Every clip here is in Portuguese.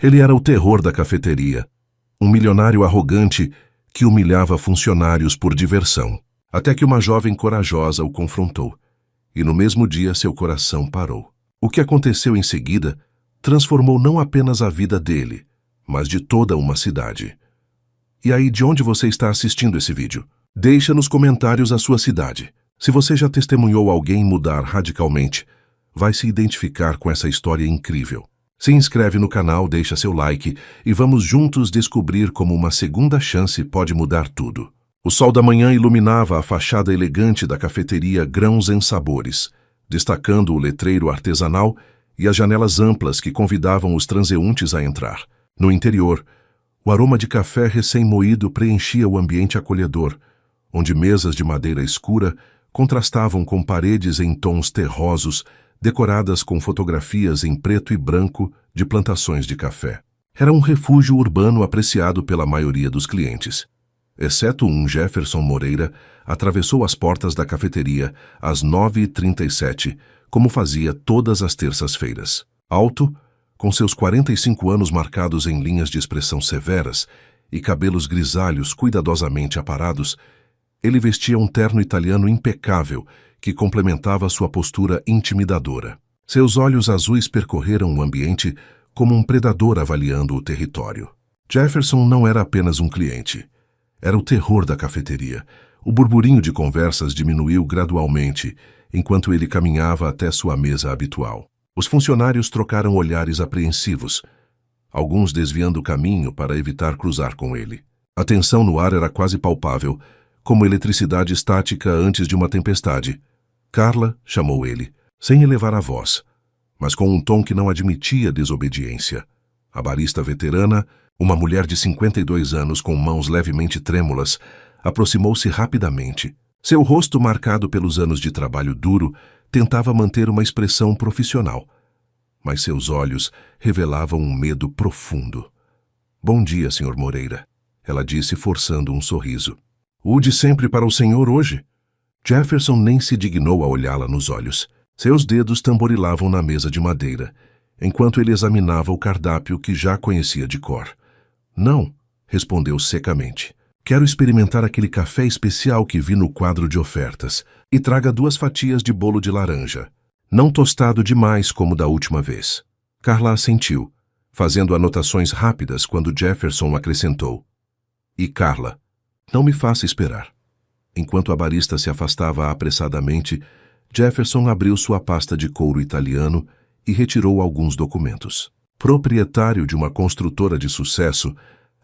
Ele era o terror da cafeteria, um milionário arrogante que humilhava funcionários por diversão, até que uma jovem corajosa o confrontou, e no mesmo dia seu coração parou. O que aconteceu em seguida transformou não apenas a vida dele, mas de toda uma cidade. E aí, de onde você está assistindo esse vídeo? Deixa nos comentários a sua cidade. Se você já testemunhou alguém mudar radicalmente, vai se identificar com essa história incrível. Se inscreve no canal, deixa seu like e vamos juntos descobrir como uma segunda chance pode mudar tudo. O sol da manhã iluminava a fachada elegante da cafeteria Grãos em Sabores, destacando o letreiro artesanal e as janelas amplas que convidavam os transeuntes a entrar. No interior, o aroma de café recém-moído preenchia o ambiente acolhedor, onde mesas de madeira escura contrastavam com paredes em tons terrosos, decoradas com fotografias em preto e branco de plantações de café. Era um refúgio urbano apreciado pela maioria dos clientes. Exceto Jefferson Moreira, atravessou as portas da cafeteria às 9h37, como fazia todas as terças-feiras. Alto, com seus 45 anos marcados em linhas de expressão severas e cabelos grisalhos cuidadosamente aparados, ele vestia um terno italiano impecável que complementava sua postura intimidadora. Seus olhos azuis percorreram o ambiente como um predador avaliando o território. Jefferson não era apenas um cliente. Era o terror da cafeteria. O burburinho de conversas diminuiu gradualmente enquanto ele caminhava até sua mesa habitual. Os funcionários trocaram olhares apreensivos, alguns desviando o caminho para evitar cruzar com ele. A tensão no ar era quase palpável, como eletricidade estática antes de uma tempestade. Carla chamou ele, sem elevar a voz, mas com um tom que não admitia desobediência. A barista veterana, uma mulher de 52 anos com mãos levemente trêmulas, aproximou-se rapidamente. Seu rosto, marcado pelos anos de trabalho duro, tentava manter uma expressão profissional, mas seus olhos revelavam um medo profundo. "Bom dia, Sr. Moreira", ela disse, forçando um sorriso. "O de sempre para o senhor hoje?" Jefferson nem se dignou a olhá-la nos olhos. Seus dedos tamborilavam na mesa de madeira, enquanto ele examinava o cardápio que já conhecia de cor. "Não", respondeu secamente. "Quero experimentar aquele café especial que vi no quadro de ofertas. E traga 2 fatias de bolo de laranja. Não tostado demais como da última vez." Carla assentiu, fazendo anotações rápidas quando Jefferson acrescentou: "E Carla, não me faça esperar." Enquanto a barista se afastava apressadamente, Jefferson abriu sua pasta de couro italiano e retirou alguns documentos. Proprietário de uma construtora de sucesso,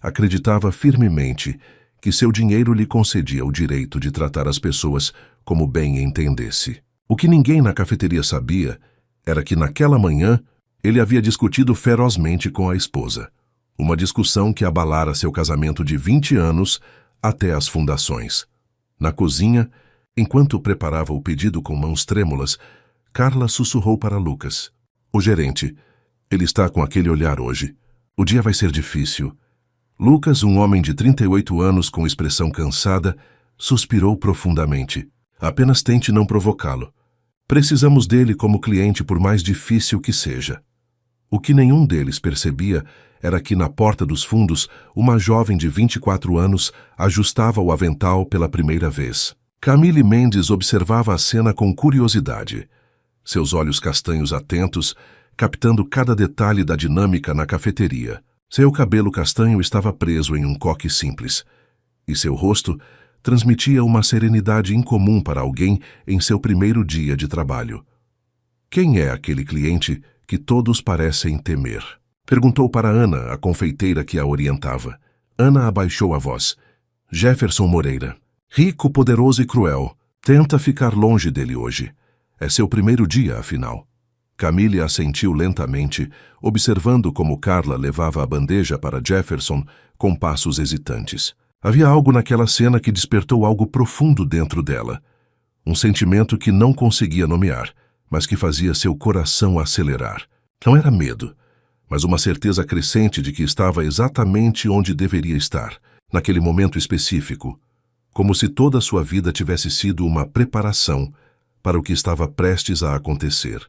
acreditava firmemente que seu dinheiro lhe concedia o direito de tratar as pessoas como bem entendesse. O que ninguém na cafeteria sabia era que naquela manhã ele havia discutido ferozmente com a esposa. Uma discussão que abalara seu casamento de 20 anos até as fundações. Na cozinha, enquanto preparava o pedido com mãos trêmulas, Carla sussurrou para Lucas: "O gerente, ele está com aquele olhar hoje. O dia vai ser difícil." Lucas, um homem de 38 anos com expressão cansada, suspirou profundamente. "Apenas tente não provocá-lo. Precisamos dele como cliente por mais difícil que seja." O que nenhum deles percebia era que na porta dos fundos, uma jovem de 24 anos ajustava o avental pela primeira vez. Camille Mendes observava a cena com curiosidade, seus olhos castanhos atentos, captando cada detalhe da dinâmica na cafeteria. Seu cabelo castanho estava preso em um coque simples, e seu rosto transmitia uma serenidade incomum para alguém em seu primeiro dia de trabalho. "Quem é aquele cliente que todos parecem temer?" Perguntou para Ana, a confeiteira que a orientava. Ana abaixou a voz. "Jefferson Moreira. Rico, poderoso e cruel. Tenta ficar longe dele hoje. É seu primeiro dia, afinal." Camille assentiu lentamente, observando como Carla levava a bandeja para Jefferson com passos hesitantes. Havia algo naquela cena que despertou algo profundo dentro dela. Um sentimento que não conseguia nomear, mas que fazia seu coração acelerar. Não era medo, mas uma certeza crescente de que estava exatamente onde deveria estar, naquele momento específico, como se toda a sua vida tivesse sido uma preparação para o que estava prestes a acontecer.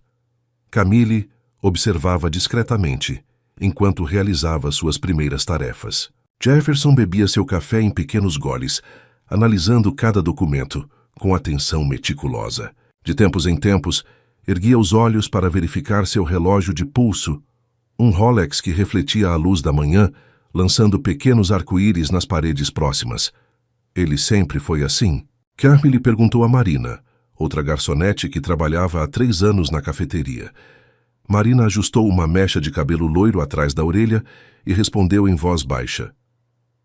Camille observava discretamente, enquanto realizava suas primeiras tarefas. Jefferson bebia seu café em pequenos goles, analisando cada documento com atenção meticulosa. De tempos em tempos, erguia os olhos para verificar seu relógio de pulso, um Rolex que refletia a luz da manhã, lançando pequenos arco-íris nas paredes próximas. Ele sempre foi assim? Carmen lhe perguntou a Marina, outra garçonete que trabalhava há 3 anos na cafeteria. Marina ajustou uma mecha de cabelo loiro atrás da orelha e respondeu em voz baixa.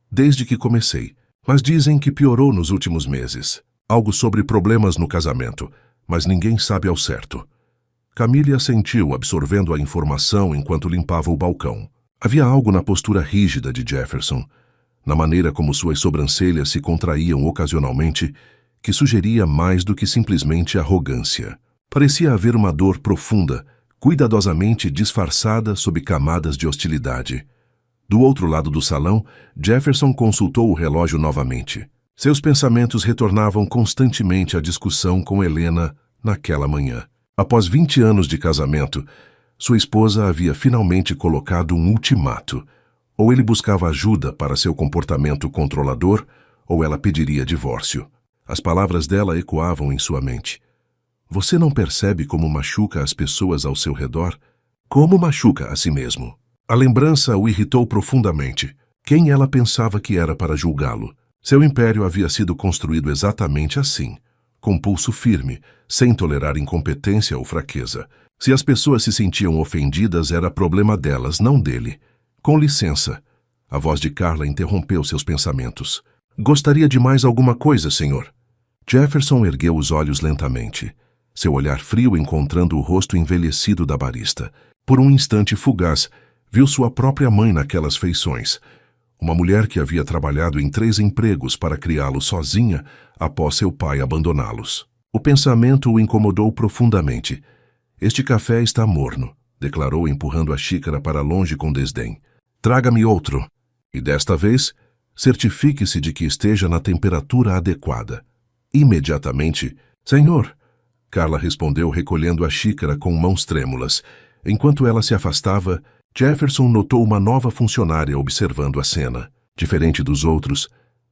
Desde que comecei, mas dizem que piorou nos últimos meses. Algo sobre problemas no casamento, mas ninguém sabe ao certo. Camille assentiu, absorvendo a informação enquanto limpava o balcão. Havia algo na postura rígida de Jefferson, na maneira como suas sobrancelhas se contraíam ocasionalmente, que sugeria mais do que simplesmente arrogância. Parecia haver uma dor profunda, cuidadosamente disfarçada sob camadas de hostilidade. Do outro lado do salão, Jefferson consultou o relógio novamente. Seus pensamentos retornavam constantemente à discussão com Helena naquela manhã. Após 20 anos de casamento, sua esposa havia finalmente colocado um ultimato. Ou ele buscava ajuda para seu comportamento controlador, ou ela pediria divórcio. As palavras dela ecoavam em sua mente. Você não percebe como machuca as pessoas ao seu redor? Como machuca a si mesmo? A lembrança o irritou profundamente. Quem ela pensava que era para julgá-lo? Seu império havia sido construído exatamente assim, com pulso firme, sem tolerar incompetência ou fraqueza. Se as pessoas se sentiam ofendidas, era problema delas, não dele. Com licença. A voz de Carla interrompeu seus pensamentos. Gostaria de mais alguma coisa, senhor? Jefferson ergueu os olhos lentamente, seu olhar frio encontrando o rosto envelhecido da barista. Por um instante fugaz, viu sua própria mãe naquelas feições, uma mulher que havia trabalhado em 3 empregos para criá-lo sozinha após seu pai abandoná-los. O pensamento o incomodou profundamente. Este café está morno, declarou empurrando a xícara para longe com desdém. Traga-me outro. E desta vez, certifique-se de que esteja na temperatura adequada. Imediatamente, senhor, Carla respondeu recolhendo a xícara com mãos trêmulas. Enquanto ela se afastava, Jefferson notou uma nova funcionária observando a cena. Diferente dos outros,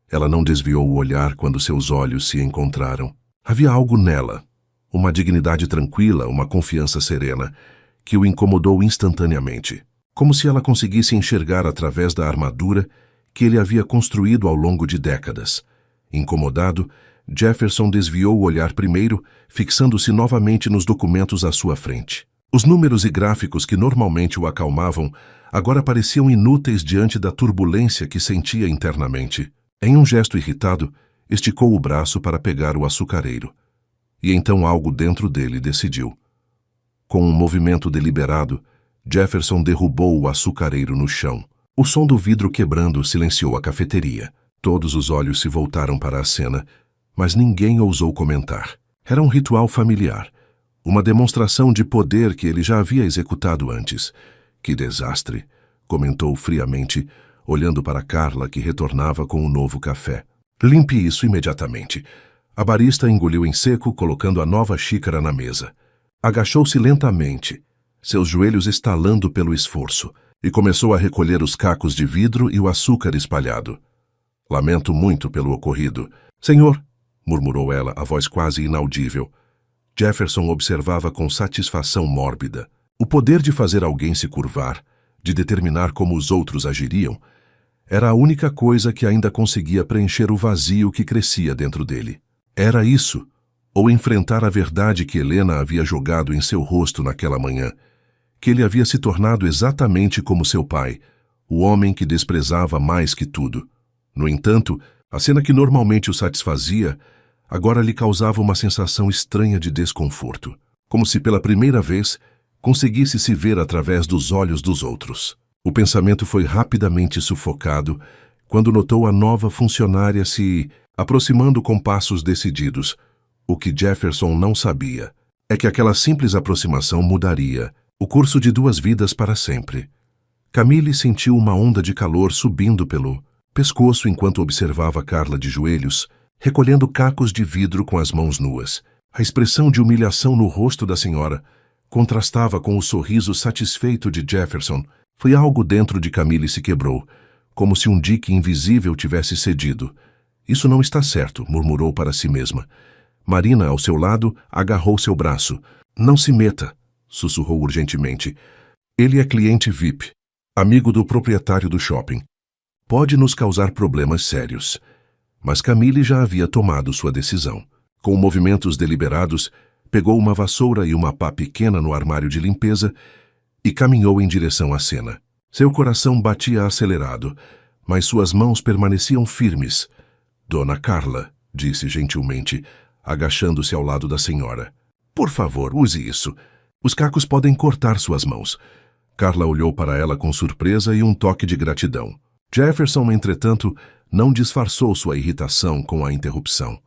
ela não desviou o olhar quando seus olhos se encontraram. Havia algo nela, uma dignidade tranquila, uma confiança serena, que o incomodou instantaneamente, como se ela conseguisse enxergar através da armadura que ele havia construído ao longo de décadas. Incomodado, Jefferson desviou o olhar primeiro, fixando-se novamente nos documentos à sua frente. Os números e gráficos que normalmente o acalmavam agora pareciam inúteis diante da turbulência que sentia internamente. Em um gesto irritado, esticou o braço para pegar o açucareiro. E então algo dentro dele decidiu. Com um movimento deliberado, Jefferson derrubou o açucareiro no chão. O som do vidro quebrando silenciou a cafeteria. Todos os olhos se voltaram para a cena, mas ninguém ousou comentar. Era um ritual familiar. Uma demonstração de poder que ele já havia executado antes. Que desastre, comentou friamente, olhando para Carla, que retornava com um novo café. Limpe isso imediatamente. A barista engoliu em seco, colocando a nova xícara na mesa. Agachou-se lentamente, seus joelhos estalando pelo esforço, e começou a recolher os cacos de vidro e o açúcar espalhado. Lamento muito pelo ocorrido. Senhor, murmurou ela, a voz quase inaudível. Jefferson observava com satisfação mórbida. O poder de fazer alguém se curvar, de determinar como os outros agiriam, era a única coisa que ainda conseguia preencher o vazio que crescia dentro dele. Era isso, ou enfrentar a verdade que Helena havia jogado em seu rosto naquela manhã, que ele havia se tornado exatamente como seu pai, o homem que desprezava mais que tudo. No entanto, a cena que normalmente o satisfazia agora lhe causava uma sensação estranha de desconforto, como se pela primeira vez conseguisse se ver através dos olhos dos outros. O pensamento foi rapidamente sufocado quando notou a nova funcionária se aproximando com passos decididos. O que Jefferson não sabia é que aquela simples aproximação mudaria o curso de 2 vidas para sempre. Camille sentiu uma onda de calor subindo pelo pescoço enquanto observava Carla de joelhos, recolhendo cacos de vidro com as mãos nuas. A expressão de humilhação no rosto da senhora contrastava com o sorriso satisfeito de Jefferson, Foi algo dentro de Camille se quebrou, como se um dique invisível tivesse cedido. Isso não está certo, murmurou para si mesma. Marina, ao seu lado, agarrou seu braço. Não se meta, sussurrou urgentemente. Ele é cliente VIP, amigo do proprietário do shopping. Pode nos causar problemas sérios. Mas Camille já havia tomado sua decisão. Com movimentos deliberados, pegou uma vassoura e uma pá pequena no armário de limpeza e caminhou em direção à cena. Seu coração batia acelerado, mas suas mãos permaneciam firmes. Dona Carla, disse gentilmente, agachando-se ao lado da senhora. Por favor, use isso. Os cacos podem cortar suas mãos. Carla olhou para ela com surpresa e um toque de gratidão. Jefferson, entretanto, não disfarçou sua irritação com a interrupção.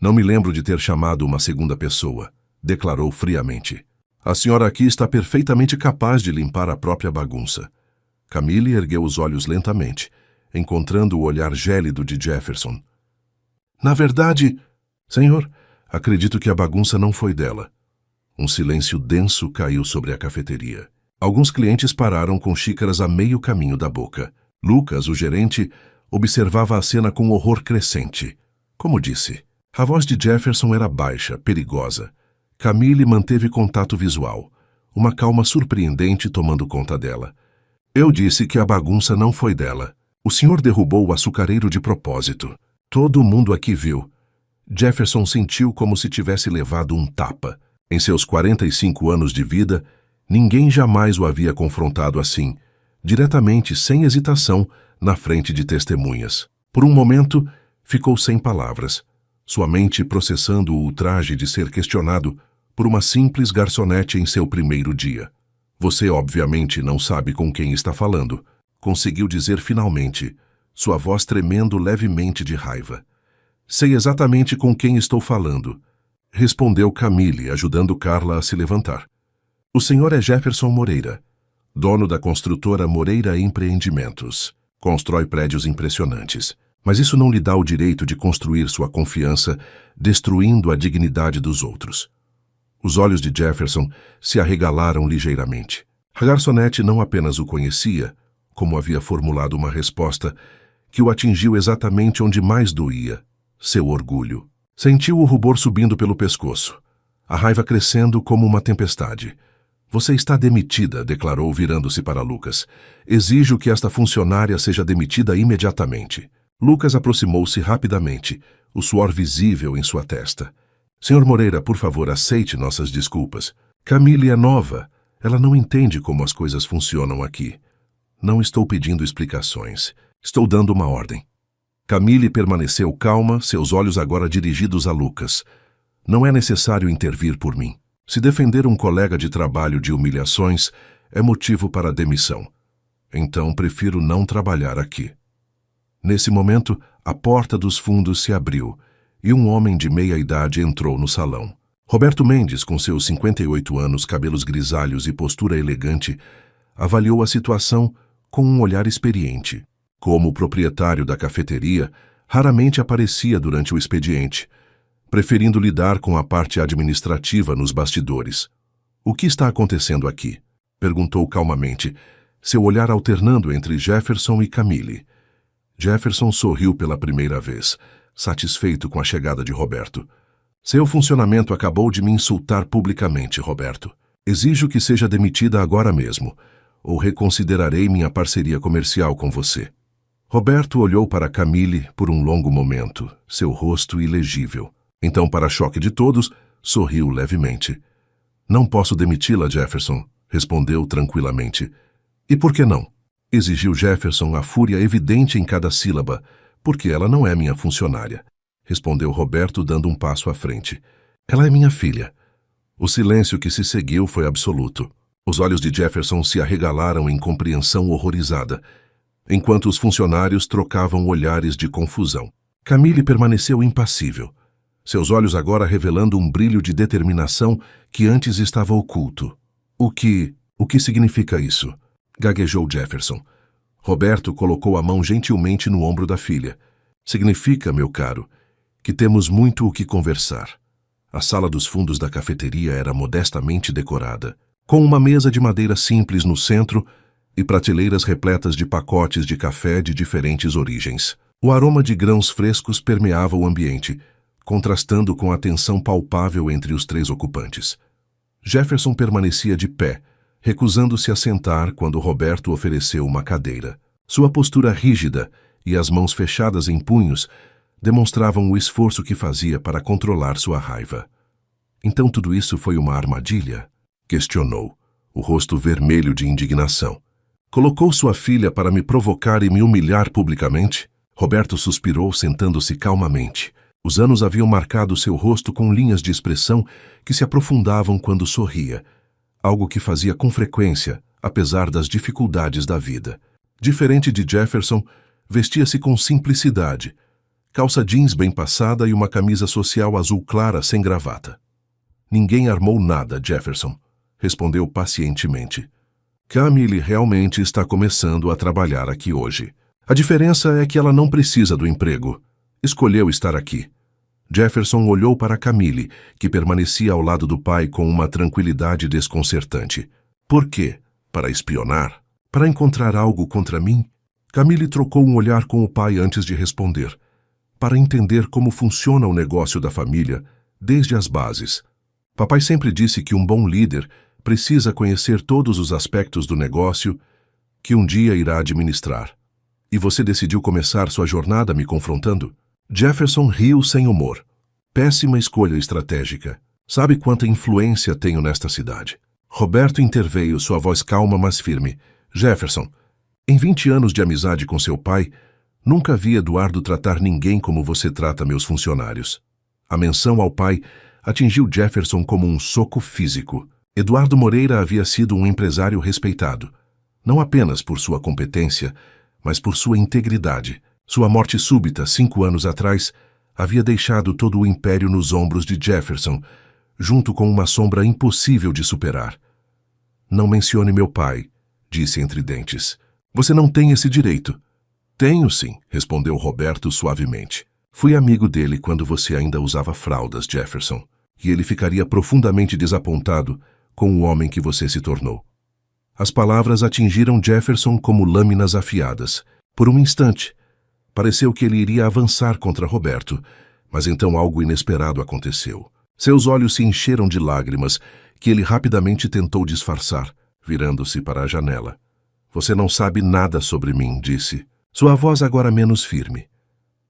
Não me lembro de ter chamado uma segunda pessoa, declarou friamente. A senhora aqui está perfeitamente capaz de limpar a própria bagunça. Camille ergueu os olhos lentamente, encontrando o olhar gélido de Jefferson. Na verdade, senhor, acredito que a bagunça não foi dela. Um silêncio denso caiu sobre a cafeteria. Alguns clientes pararam com xícaras a meio caminho da boca. Lucas, o gerente, observava a cena com horror crescente. Como disse, a voz de Jefferson era baixa, perigosa. Camille manteve contato visual, uma calma surpreendente tomando conta dela. Eu disse que a bagunça não foi dela. O senhor derrubou o açucareiro de propósito. Todo mundo aqui viu. Jefferson sentiu como se tivesse levado um tapa. Em seus 45 anos de vida, ninguém jamais o havia confrontado assim, diretamente, sem hesitação, na frente de testemunhas. Por um momento, ficou sem palavras, sua mente processando o ultraje de ser questionado por uma simples garçonete em seu primeiro dia. Você, obviamente, não sabe com quem está falando, conseguiu dizer finalmente, sua voz tremendo levemente de raiva. Sei exatamente com quem estou falando, respondeu Camille, ajudando Carla a se levantar. O senhor é Jefferson Moreira, dono da construtora Moreira Empreendimentos. Constrói prédios impressionantes, mas isso não lhe dá o direito de construir sua confiança, destruindo a dignidade dos outros. Os olhos de Jefferson se arregalaram ligeiramente. A garçonete não apenas o conhecia, como havia formulado uma resposta que o atingiu exatamente onde mais doía, seu orgulho. Sentiu o rubor subindo pelo pescoço, a raiva crescendo como uma tempestade. Você está demitida, declarou virando-se para Lucas. Exijo que esta funcionária seja demitida imediatamente. Lucas aproximou-se rapidamente, o suor visível em sua testa. Senhor Moreira, por favor, aceite nossas desculpas. Camille é nova. Ela não entende como as coisas funcionam aqui. Não estou pedindo explicações. Estou dando uma ordem. Camille permaneceu calma, seus olhos agora dirigidos a Lucas. Não é necessário intervir por mim. Se defender um colega de trabalho de humilhações é motivo para demissão. Então prefiro não trabalhar aqui. Nesse momento, a porta dos fundos se abriu e um homem de meia idade entrou no salão. Roberto Mendes, com seus 58 anos, cabelos grisalhos e postura elegante, avaliou a situação com um olhar experiente. Como proprietário da cafeteria, raramente aparecia durante o expediente, preferindo lidar com a parte administrativa nos bastidores. O que está acontecendo aqui? Perguntou calmamente, seu olhar alternando entre Jefferson e Camille. Jefferson sorriu pela primeira vez, satisfeito com a chegada de Roberto. Seu funcionamento acabou de me insultar publicamente, Roberto. Exijo que seja demitida agora mesmo, ou reconsiderarei minha parceria comercial com você. Roberto olhou para Camille por um longo momento, seu rosto ilegível. Então, para choque de todos, sorriu levemente. Não posso demiti-la, Jefferson, respondeu tranquilamente. E por que não? Exigiu Jefferson, a fúria evidente em cada sílaba. Porque ela não é minha funcionária, respondeu Roberto, dando um passo à frente. Ela é minha filha. O silêncio que se seguiu foi absoluto. Os olhos de Jefferson se arregalaram em compreensão horrorizada, enquanto os funcionários trocavam olhares de confusão. Camille permaneceu impassível, seus olhos agora revelando um brilho de determinação que antes estava oculto. O que significa isso? Gaguejou Jefferson. Roberto colocou a mão gentilmente no ombro da filha. Significa, meu caro, que temos muito o que conversar. A sala dos fundos da cafeteria era modestamente decorada. Com uma mesa de madeira simples no centro, e prateleiras repletas de pacotes de café de diferentes origens. O aroma de grãos frescos permeava o ambiente, contrastando com a tensão palpável entre os 3 ocupantes. Jefferson permanecia de pé, recusando-se a sentar quando Roberto ofereceu uma cadeira. Sua postura rígida e as mãos fechadas em punhos demonstravam o esforço que fazia para controlar sua raiva. Então tudo isso foi uma armadilha? Questionou, o rosto vermelho de indignação. Colocou sua filha para me provocar e me humilhar publicamente? Roberto suspirou, sentando-se calmamente. Os anos haviam marcado seu rosto com linhas de expressão que se aprofundavam quando sorria, algo que fazia com frequência, apesar das dificuldades da vida. Diferente de Jefferson, vestia-se com simplicidade, calça jeans bem passada e uma camisa social azul clara sem gravata. Ninguém armou nada, Jefferson, respondeu pacientemente. Camille realmente está começando a trabalhar aqui hoje. A diferença é que ela não precisa do emprego. Escolheu estar aqui. Jefferson olhou para Camille, que permanecia ao lado do pai com uma tranquilidade desconcertante. Por quê? Para espionar? Para encontrar algo contra mim? Camille trocou um olhar com o pai antes de responder. Para entender como funciona o negócio da família, desde as bases. Papai sempre disse que um bom líder precisa conhecer todos os aspectos do negócio que um dia irá administrar. E você decidiu começar sua jornada me confrontando? Jefferson riu sem humor. Péssima escolha estratégica. Sabe quanta influência tenho nesta cidade? Roberto interveio, sua voz calma mas firme. Jefferson, em 20 anos de amizade com seu pai, nunca vi Eduardo tratar ninguém como você trata meus funcionários. A menção ao pai atingiu Jefferson como um soco físico. Eduardo Moreira havia sido um empresário respeitado, não apenas por sua competência, mas por sua integridade. Sua morte súbita, 5 anos atrás, havia deixado todo o império nos ombros de Jefferson, junto com uma sombra impossível de superar. Não mencione meu pai, disse entre dentes. Você não tem esse direito. Tenho sim, respondeu Roberto suavemente. Fui amigo dele quando você ainda usava fraldas, Jefferson, e ele ficaria profundamente desapontado com o homem que você se tornou. As palavras atingiram Jefferson como lâminas afiadas. Por um instante, pareceu que ele iria avançar contra Roberto, mas então algo inesperado aconteceu. Seus olhos se encheram de lágrimas, que ele rapidamente tentou disfarçar, virando-se para a janela. Você não sabe nada sobre mim, disse. Sua voz agora menos firme.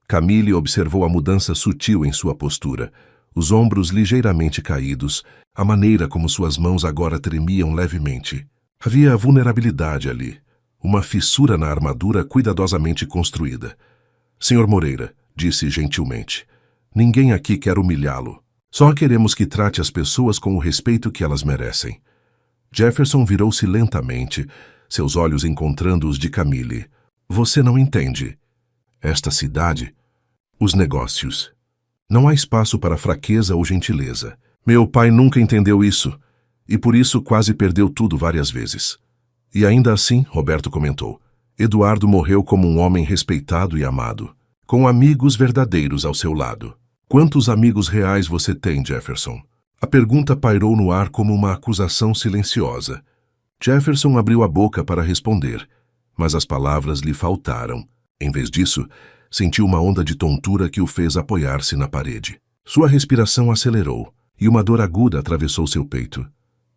Camille observou a mudança sutil em sua postura, os ombros ligeiramente caídos, a maneira como suas mãos agora tremiam levemente. Havia vulnerabilidade ali, uma fissura na armadura cuidadosamente construída. Senhor Moreira, disse gentilmente, ninguém aqui quer humilhá-lo. Só queremos que trate as pessoas com o respeito que elas merecem. Jefferson virou-se lentamente, seus olhos encontrando os de Camille. Você não entende. Esta cidade, os negócios. Não há espaço para fraqueza ou gentileza. Meu pai nunca entendeu isso, e por isso quase perdeu tudo várias vezes. E ainda assim, Roberto comentou, Eduardo morreu como um homem respeitado e amado, com amigos verdadeiros ao seu lado. Quantos amigos reais você tem, Jefferson? A pergunta pairou no ar como uma acusação silenciosa. Jefferson abriu a boca para responder, mas as palavras lhe faltaram. Em vez disso, sentiu uma onda de tontura que o fez apoiar-se na parede. Sua respiração acelerou, e uma dor aguda atravessou seu peito.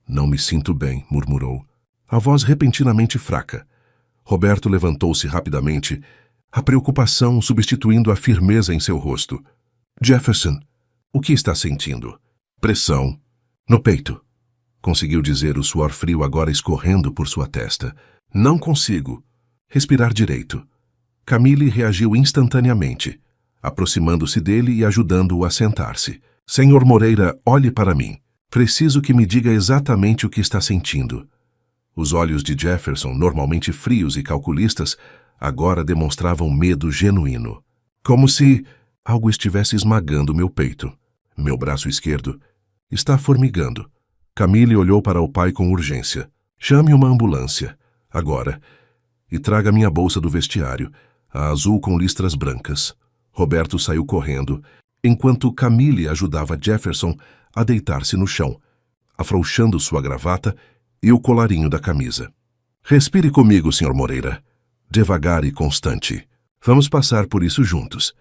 Não me sinto bem, murmurou. A voz repentinamente fraca. Roberto levantou-se rapidamente, a preocupação substituindo a firmeza em seu rosto. Jefferson, o que está sentindo? Pressão. No peito. Conseguiu dizer, o suor frio agora escorrendo por sua testa. Não consigo. Respirar direito. Camille reagiu instantaneamente, aproximando-se dele e ajudando-o a sentar-se. Senhor Moreira, olhe para mim. Preciso que me diga exatamente o que está sentindo. Os olhos de Jefferson, normalmente frios e calculistas, agora demonstravam medo genuíno. Como se algo estivesse esmagando meu peito. Meu braço esquerdo está formigando. Camille olhou para o pai com urgência. Chame uma ambulância, agora, e traga minha bolsa do vestiário, a azul com listras brancas. Roberto saiu correndo, enquanto Camille ajudava Jefferson a deitar-se no chão, afrouxando sua gravata e o colarinho da camisa. Respire comigo, Sr. Moreira. Devagar e constante. Vamos passar por isso juntos.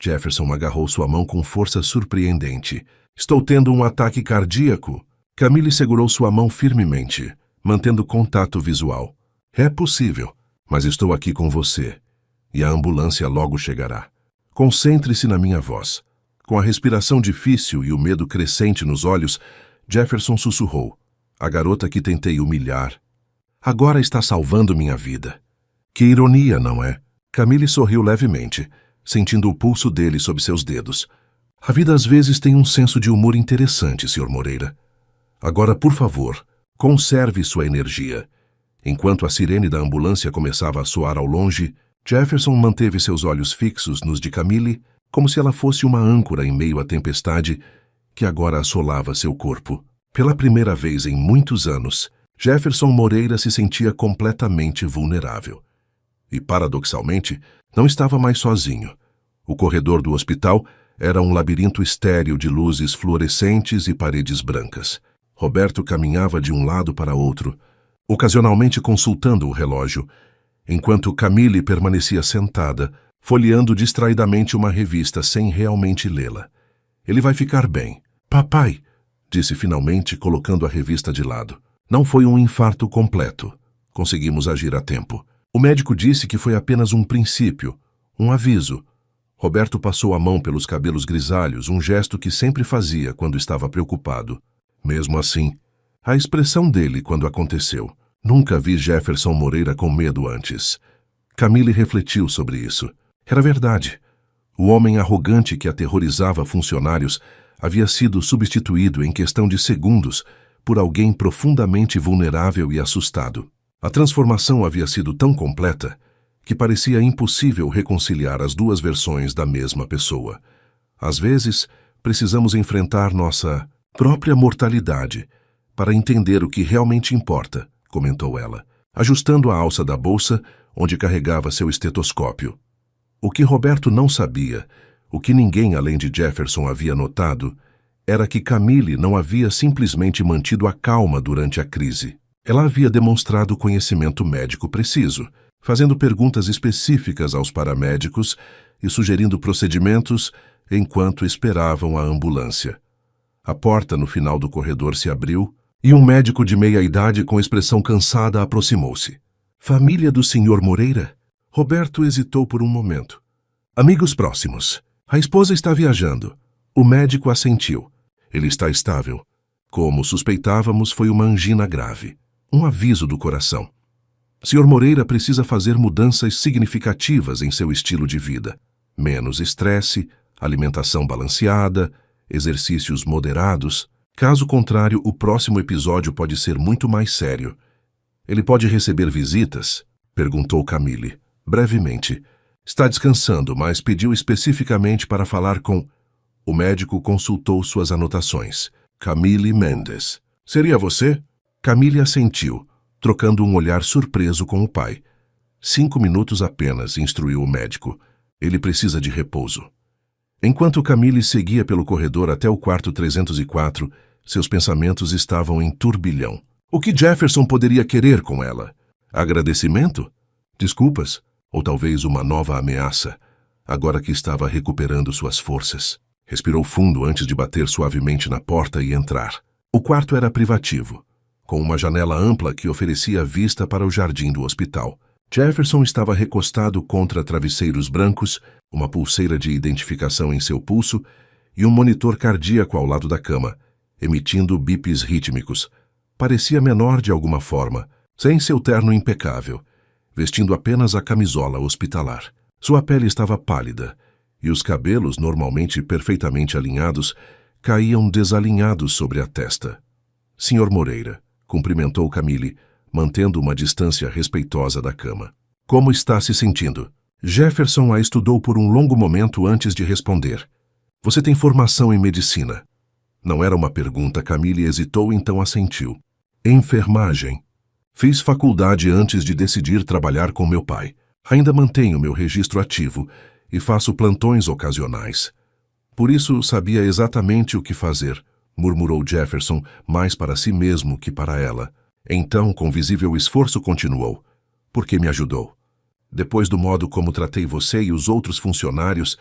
Jefferson agarrou sua mão com força surpreendente. Estou tendo um ataque cardíaco. Camille segurou sua mão firmemente, mantendo contato visual. É possível, mas estou aqui com você. E a ambulância logo chegará. Concentre-se na minha voz. Com a respiração difícil e o medo crescente nos olhos, Jefferson sussurrou. A garota que tentei humilhar. Agora está salvando minha vida. Que ironia, não é? Camille sorriu levemente, sentindo o pulso dele sob seus dedos. A vida às vezes tem um senso de humor interessante, Sr. Moreira. Agora, por favor, conserve sua energia. Enquanto a sirene da ambulância começava a soar ao longe, Jefferson manteve seus olhos fixos nos de Camille, como se ela fosse uma âncora em meio à tempestade que agora assolava seu corpo. Pela primeira vez em muitos anos, Jefferson Moreira se sentia completamente vulnerável. E, paradoxalmente, não estava mais sozinho. O corredor do hospital era um labirinto estéril de luzes fluorescentes e paredes brancas. Roberto caminhava de um lado para outro, ocasionalmente consultando o relógio, enquanto Camille permanecia sentada, folheando distraidamente uma revista sem realmente lê-la. Ele vai ficar bem. Papai, disse finalmente, colocando a revista de lado. Não foi um infarto completo. Conseguimos agir a tempo. O médico disse que foi apenas um princípio, um aviso. Roberto passou a mão pelos cabelos grisalhos, um gesto que sempre fazia quando estava preocupado. Mesmo assim, a expressão dele quando aconteceu. Nunca vi Jefferson Moreira com medo antes. Camille refletiu sobre isso. Era verdade. O homem arrogante que aterrorizava funcionários havia sido substituído em questão de segundos por alguém profundamente vulnerável e assustado. A transformação havia sido tão completa que parecia impossível reconciliar as duas versões da mesma pessoa. Às vezes, precisamos enfrentar nossa própria mortalidade para entender o que realmente importa, comentou ela, ajustando a alça da bolsa onde carregava seu estetoscópio. O que Roberto não sabia, o que ninguém além de Jefferson havia notado, era que Camille não havia simplesmente mantido a calma durante a crise. Ela havia demonstrado conhecimento médico preciso, fazendo perguntas específicas aos paramédicos e sugerindo procedimentos enquanto esperavam a ambulância. A porta no final do corredor se abriu e um médico de meia-idade com expressão cansada aproximou-se. Família do Sr. Moreira? Roberto hesitou por um momento. Amigos próximos. A esposa está viajando. O médico assentiu. Ele está estável. Como suspeitávamos, foi uma angina grave. Um aviso do coração. Sr. Moreira precisa fazer mudanças significativas em seu estilo de vida. Menos estresse, alimentação balanceada, exercícios moderados. Caso contrário, o próximo episódio pode ser muito mais sério. Ele pode receber visitas? Perguntou Camille, brevemente. Está descansando, mas pediu especificamente para falar com... O médico consultou suas anotações. Camille Mendes. Seria você? Camille assentiu, trocando um olhar surpreso com o pai. 5 minutos apenas, instruiu o médico. Ele precisa de repouso. Enquanto Camille seguia pelo corredor até o quarto 304, seus pensamentos estavam em turbilhão. O que Jefferson poderia querer com ela? Agradecimento? Desculpas? Ou talvez uma nova ameaça, agora que estava recuperando suas forças? Respirou fundo antes de bater suavemente na porta e entrar. O quarto era privativo, com uma janela ampla que oferecia vista para o jardim do hospital. Jefferson estava recostado contra travesseiros brancos, uma pulseira de identificação em seu pulso e um monitor cardíaco ao lado da cama, emitindo bips rítmicos. Parecia menor de alguma forma, sem seu terno impecável, vestindo apenas a camisola hospitalar. Sua pele estava pálida, e os cabelos, normalmente perfeitamente alinhados, caíam desalinhados sobre a testa. Sr. Moreira, cumprimentou Camille, mantendo uma distância respeitosa da cama. Como está se sentindo? Jefferson a estudou por um longo momento antes de responder. Você tem formação em medicina? Não era uma pergunta, Camille hesitou, então assentiu. Enfermagem. Fiz faculdade antes de decidir trabalhar com meu pai. Ainda mantenho meu registro ativo e faço plantões ocasionais. Por isso sabia exatamente o que fazer, murmurou Jefferson, mais para si mesmo que para ela. Então, com visível esforço, continuou. Porque me ajudou. Depois do modo como tratei você e os outros funcionários,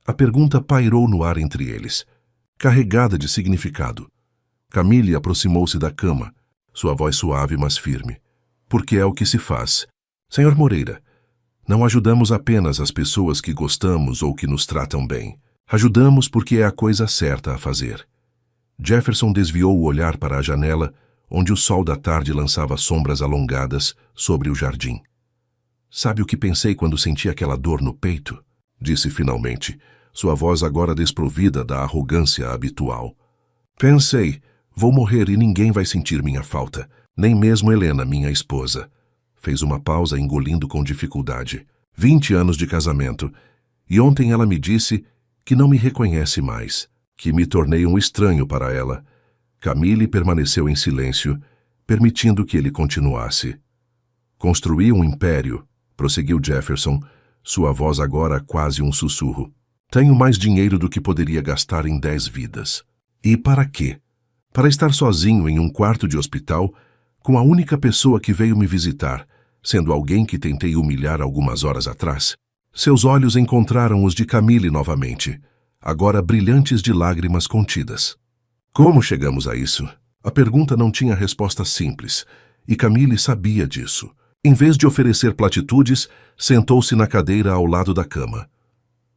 a pergunta pairou no ar entre eles, carregada de significado. Camille aproximou-se da cama, sua voz suave mas firme. Porque é o que se faz. Senhor Moreira, não ajudamos apenas as pessoas que gostamos ou que nos tratam bem. Ajudamos porque é a coisa certa a fazer. Jefferson desviou o olhar para a janela, onde o sol da tarde lançava sombras alongadas sobre o jardim. Sabe o que pensei quando senti aquela dor no peito? Disse finalmente, sua voz agora desprovida da arrogância habitual. Pensei, vou morrer e ninguém vai sentir minha falta, nem mesmo Helena, minha esposa. Fez uma pausa, engolindo com dificuldade. 20 anos de casamento, e ontem ela me disse que não me reconhece mais, que me tornei um estranho para ela. Camille permaneceu em silêncio, permitindo que ele continuasse. Construí um império, prosseguiu Jefferson, sua voz agora quase um sussurro. Tenho mais dinheiro do que poderia gastar em 10 vidas. E para quê? Para estar sozinho em um quarto de hospital, com a única pessoa que veio me visitar, sendo alguém que tentei humilhar algumas horas atrás. Seus olhos encontraram os de Camille novamente, agora brilhantes de lágrimas contidas. Como chegamos a isso? A pergunta não tinha resposta simples, e Camille sabia disso. Em vez de oferecer platitudes, sentou-se na cadeira ao lado da cama.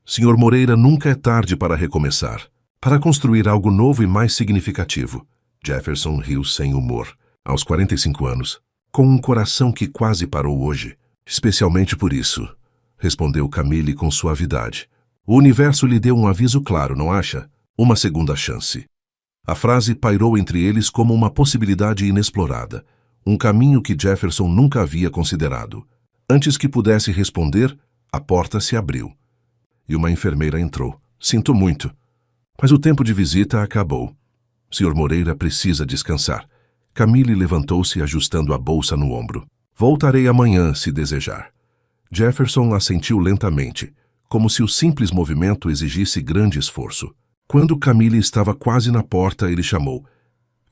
Senhor Moreira, nunca é tarde para recomeçar, para construir algo novo e mais significativo. Jefferson riu sem humor. Aos 45 anos, com um coração que quase parou hoje. Especialmente por isso, respondeu Camille com suavidade. O universo lhe deu um aviso claro, não acha? Uma segunda chance. A frase pairou entre eles como uma possibilidade inexplorada, um caminho que Jefferson nunca havia considerado. Antes que pudesse responder, a porta se abriu. E uma enfermeira entrou. Sinto muito, mas o tempo de visita acabou. Sr. Moreira precisa descansar. Camille levantou-se ajustando a bolsa no ombro. Voltarei amanhã, se desejar. Jefferson assentiu lentamente, como se o simples movimento exigisse grande esforço. Quando Camille estava quase na porta, ele chamou.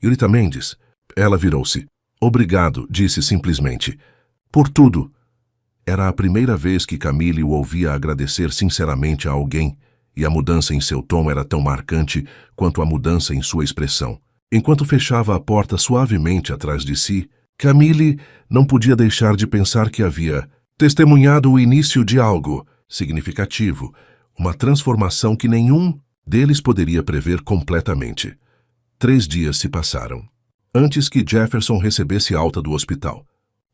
Yurita Mendes. Ela virou-se. Obrigado, disse simplesmente. Por tudo. Era a primeira vez que Camille o ouvia agradecer sinceramente a alguém, e a mudança em seu tom era tão marcante quanto a mudança em sua expressão. Enquanto fechava a porta suavemente atrás de si, Camille não podia deixar de pensar que havia testemunhado o início de algo significativo, uma transformação que nenhum deles poderia prever completamente. 3 dias se passaram, antes que Jefferson recebesse alta do hospital.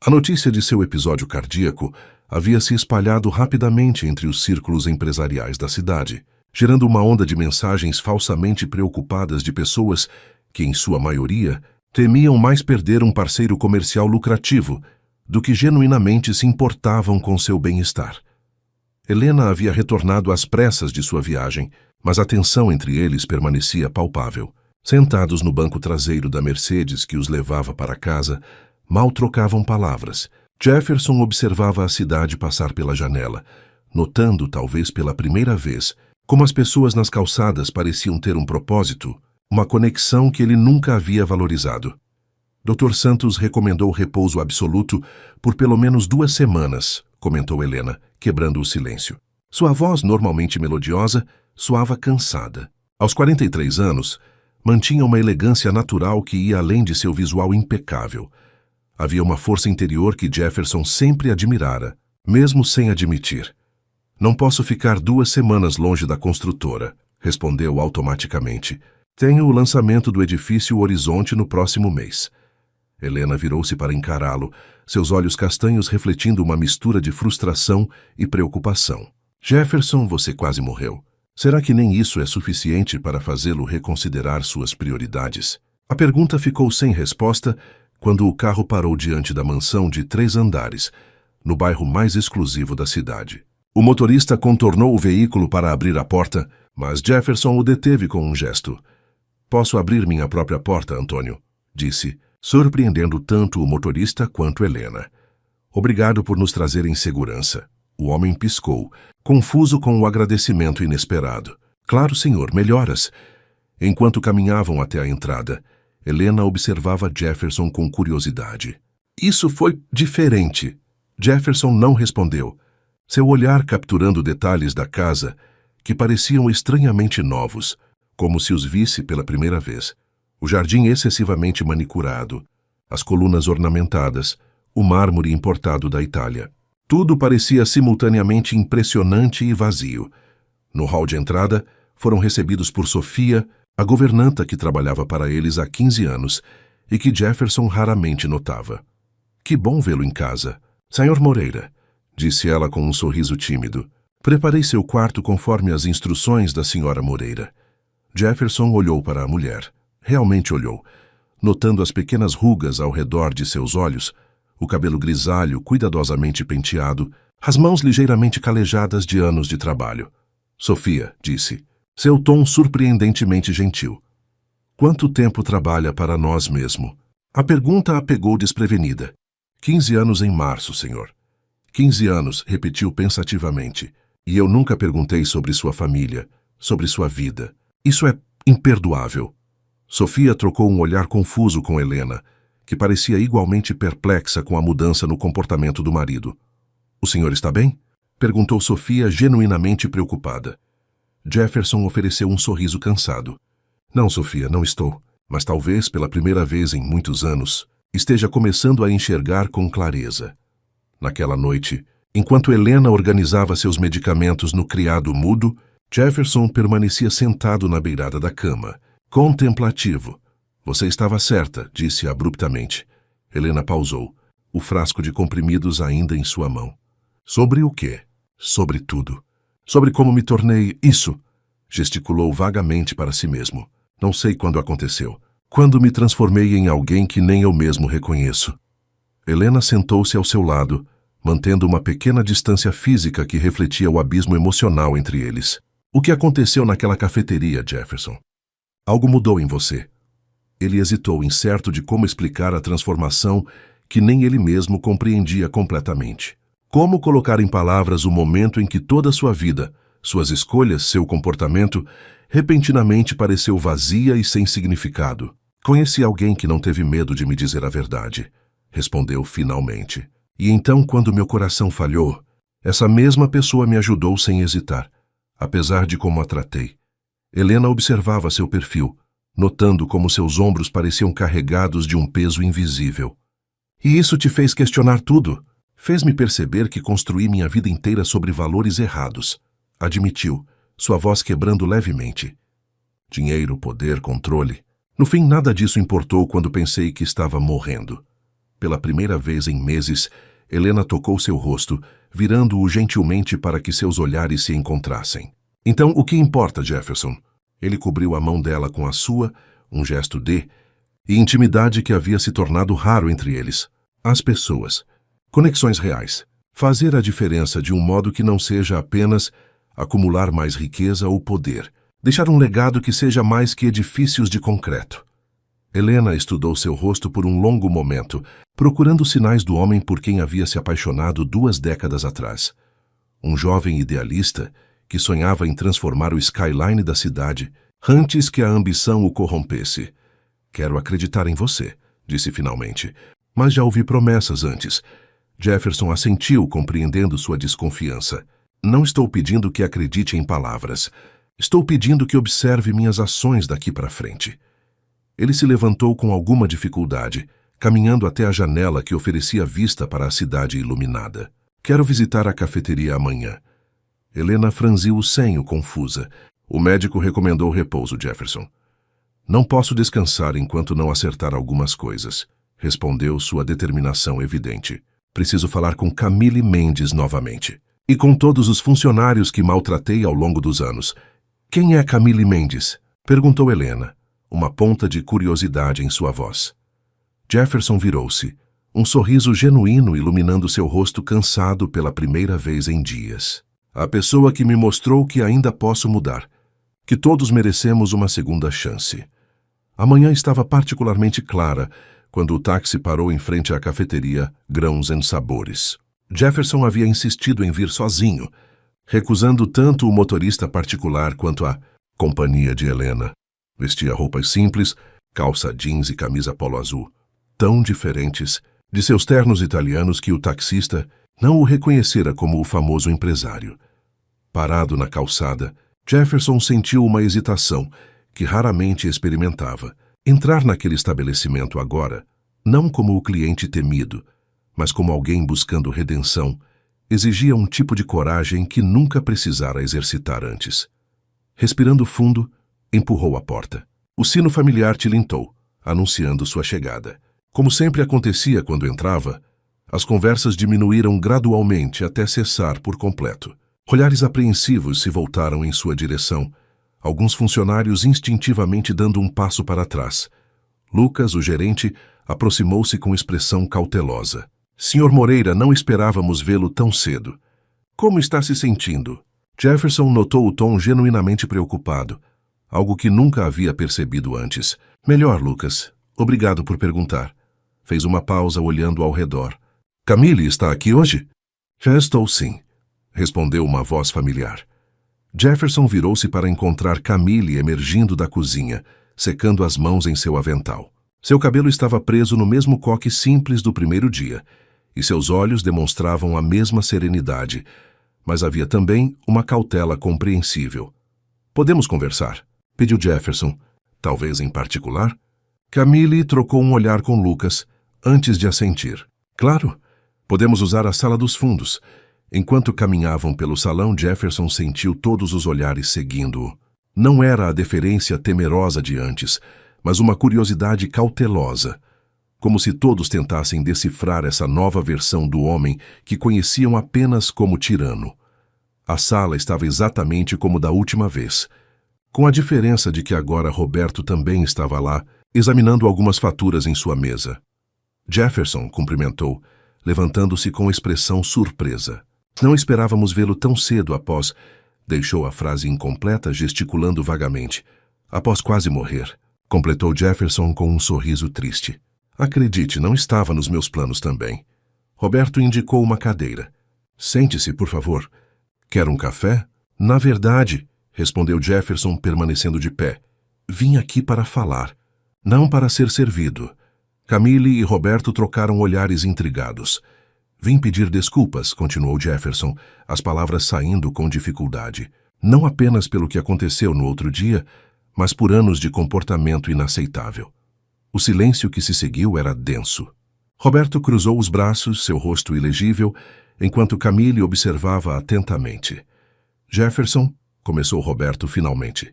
A notícia de seu episódio cardíaco havia se espalhado rapidamente entre os círculos empresariais da cidade, gerando uma onda de mensagens falsamente preocupadas de pessoas que, em sua maioria, temiam mais perder um parceiro comercial lucrativo do que genuinamente se importavam com seu bem-estar. Helena havia retornado às pressas de sua viagem, mas a tensão entre eles permanecia palpável. Sentados no banco traseiro da Mercedes que os levava para casa, mal trocavam palavras. Jefferson observava a cidade passar pela janela, notando, talvez pela primeira vez, como as pessoas nas calçadas pareciam ter um propósito, uma conexão que ele nunca havia valorizado. Dr. Santos recomendou repouso absoluto por pelo menos 2 semanas, comentou Helena, quebrando o silêncio. Sua voz, normalmente melodiosa, soava cansada. Aos 43 anos, mantinha uma elegância natural que ia além de seu visual impecável. Havia uma força interior que Jefferson sempre admirara, mesmo sem admitir. Não posso ficar 2 semanas longe da construtora, respondeu automaticamente. Tenho o lançamento do edifício Horizonte no próximo mês. Helena virou-se para encará-lo, seus olhos castanhos refletindo uma mistura de frustração e preocupação. Jefferson, você quase morreu. Será que nem isso é suficiente para fazê-lo reconsiderar suas prioridades? A pergunta ficou sem resposta quando o carro parou diante da mansão de 3 andares, no bairro mais exclusivo da cidade. O motorista contornou o veículo para abrir a porta, mas Jefferson o deteve com um gesto. Posso abrir minha própria porta, Antônio, disse, surpreendendo tanto o motorista quanto Helena. Obrigado por nos trazer em segurança. O homem piscou, confuso com o agradecimento inesperado. Claro, senhor, melhoras. Enquanto caminhavam até a entrada, Helena observava Jefferson com curiosidade. Isso foi diferente. Jefferson não respondeu, seu olhar capturando detalhes da casa que pareciam estranhamente novos, como se os visse pela primeira vez. O jardim excessivamente manicurado, as colunas ornamentadas, o mármore importado da Itália. Tudo parecia simultaneamente impressionante e vazio. No hall de entrada, foram recebidos por Sofia, a governanta que trabalhava para eles há 15 anos e que Jefferson raramente notava. Que bom vê-lo em casa. Senhor Moreira, disse ela com um sorriso tímido. Preparei seu quarto conforme as instruções da senhora Moreira. Jefferson olhou para a mulher. Realmente olhou, notando as pequenas rugas ao redor de seus olhos, o cabelo grisalho cuidadosamente penteado, as mãos ligeiramente calejadas de anos de trabalho. Sofia, disse, seu tom surpreendentemente gentil. Quanto tempo trabalha para nós mesmo? A pergunta a pegou desprevenida. 15 anos em março, senhor. 15 anos, repetiu pensativamente. E eu nunca perguntei sobre sua família, sobre sua vida. Isso é imperdoável. Sofia trocou um olhar confuso com Helena, que parecia igualmente perplexa com a mudança no comportamento do marido. O senhor está bem? Perguntou Sofia, genuinamente preocupada. Jefferson ofereceu um sorriso cansado. Não, Sofia, não estou. Mas talvez, pela primeira vez em muitos anos, esteja começando a enxergar com clareza. Naquela noite, enquanto Helena organizava seus medicamentos no criado mudo, Jefferson permanecia sentado na beirada da cama, contemplativo. Você estava certa, disse abruptamente. Helena pausou, o frasco de comprimidos ainda em sua mão. Sobre o quê? Sobre tudo. Sobre como me tornei isso, gesticulou vagamente para si mesmo. Não sei quando aconteceu. Quando me transformei em alguém que nem eu mesmo reconheço. Helena sentou-se ao seu lado, mantendo uma pequena distância física que refletia o abismo emocional entre eles. O que aconteceu naquela cafeteria, Jefferson? Algo mudou em você. Ele hesitou, incerto de como explicar a transformação que nem ele mesmo compreendia completamente. Como colocar em palavras o momento em que toda a sua vida, suas escolhas, seu comportamento, repentinamente pareceu vazia e sem significado? Conheci alguém que não teve medo de me dizer a verdade, respondeu finalmente. E então, quando meu coração falhou, essa mesma pessoa me ajudou sem hesitar, apesar de como a tratei. Helena observava seu perfil, notando como seus ombros pareciam carregados de um peso invisível. E isso te fez questionar tudo? Fez-me perceber que construí minha vida inteira sobre valores errados, admitiu, sua voz quebrando levemente. Dinheiro, poder, controle. No fim, nada disso importou quando pensei que estava morrendo. Pela primeira vez em meses, Helena tocou seu rosto, virando-o gentilmente para que seus olhares se encontrassem. Então, o que importa, Jefferson? Ele cobriu a mão dela com a sua, um gesto de intimidade que havia se tornado raro entre eles. As pessoas. Conexões reais. Fazer a diferença de um modo que não seja apenas acumular mais riqueza ou poder. Deixar um legado que seja mais que edifícios de concreto. Helena estudou seu rosto por um longo momento, procurando sinais do homem por quem havia se apaixonado 2 décadas atrás. Um jovem idealista que sonhava em transformar o skyline da cidade antes que a ambição o corrompesse. Quero acreditar em você, disse finalmente, mas já ouvi promessas antes. Jefferson assentiu, compreendendo sua desconfiança. Não estou pedindo que acredite em palavras. Estou pedindo que observe minhas ações daqui para frente. Ele se levantou com alguma dificuldade, caminhando até a janela que oferecia vista para a cidade iluminada. Quero visitar a cafeteria amanhã. Helena franziu o senho, confusa. O médico recomendou repouso, Jefferson. Não posso descansar enquanto não acertar algumas coisas, respondeu sua determinação evidente. Preciso falar com Camille Mendes novamente. E com todos os funcionários que maltratei ao longo dos anos. Quem é Camille Mendes? Perguntou Helena, uma ponta de curiosidade em sua voz. Jefferson virou-se, um sorriso genuíno iluminando seu rosto cansado pela primeira vez em dias. A pessoa que me mostrou que ainda posso mudar, que todos merecemos uma segunda chance. A manhã estava particularmente clara quando o táxi parou em frente à cafeteria Grãos e Sabores. Jefferson havia insistido em vir sozinho, recusando tanto o motorista particular quanto a companhia de Helena. Vestia roupas simples, calça jeans e camisa polo azul, tão diferentes de seus ternos italianos que o taxista não o reconhecera como o famoso empresário. Parado na calçada, Jefferson sentiu uma hesitação que raramente experimentava. Entrar naquele estabelecimento agora, não como o cliente temido, mas como alguém buscando redenção, exigia um tipo de coragem que nunca precisara exercitar antes. Respirando fundo, empurrou a porta. O sino familiar tilintou, anunciando sua chegada. Como sempre acontecia quando entrava, as conversas diminuíram gradualmente até cessar por completo. Olhares apreensivos se voltaram em sua direção, alguns funcionários instintivamente dando um passo para trás. Lucas, o gerente, aproximou-se com expressão cautelosa. Sr. Moreira, não esperávamos vê-lo tão cedo. Como está se sentindo? Jefferson notou o tom genuinamente preocupado, algo que nunca havia percebido antes. Melhor, Lucas. Obrigado por perguntar. Fez uma pausa olhando ao redor. Camille está aqui hoje? Já estou, sim, respondeu uma voz familiar. Jefferson virou-se para encontrar Camille emergindo da cozinha, secando as mãos em seu avental. Seu cabelo estava preso no mesmo coque simples do primeiro dia, e seus olhos demonstravam a mesma serenidade, mas havia também uma cautela compreensível. Podemos conversar? Pediu Jefferson. Talvez em particular? Camille trocou um olhar com Lucas, antes de assentir. Claro, podemos usar a sala dos fundos. Enquanto caminhavam pelo salão, Jefferson sentiu todos os olhares seguindo-o. Não era a deferência temerosa de antes, mas uma curiosidade cautelosa, como se todos tentassem decifrar essa nova versão do homem que conheciam apenas como tirano. A sala estava exatamente como da última vez, com a diferença de que agora Roberto também estava lá, examinando algumas faturas em sua mesa. Jefferson cumprimentou, levantando-se com expressão surpresa. Não esperávamos vê-lo tão cedo após... Deixou a frase incompleta, gesticulando vagamente. Após quase morrer, completou Jefferson com um sorriso triste. Acredite, não estava nos meus planos também. Roberto indicou uma cadeira. Sente-se, por favor. Quer um café? Na verdade, respondeu Jefferson, permanecendo de pé. Vim aqui para falar, não para ser servido. Camille e Roberto trocaram olhares intrigados. Vim pedir desculpas, continuou Jefferson, as palavras saindo com dificuldade. Não apenas pelo que aconteceu no outro dia, mas por anos de comportamento inaceitável. O silêncio que se seguiu era denso. Roberto cruzou os braços, seu rosto ilegível, enquanto Camille observava atentamente. Jefferson, começou Roberto finalmente.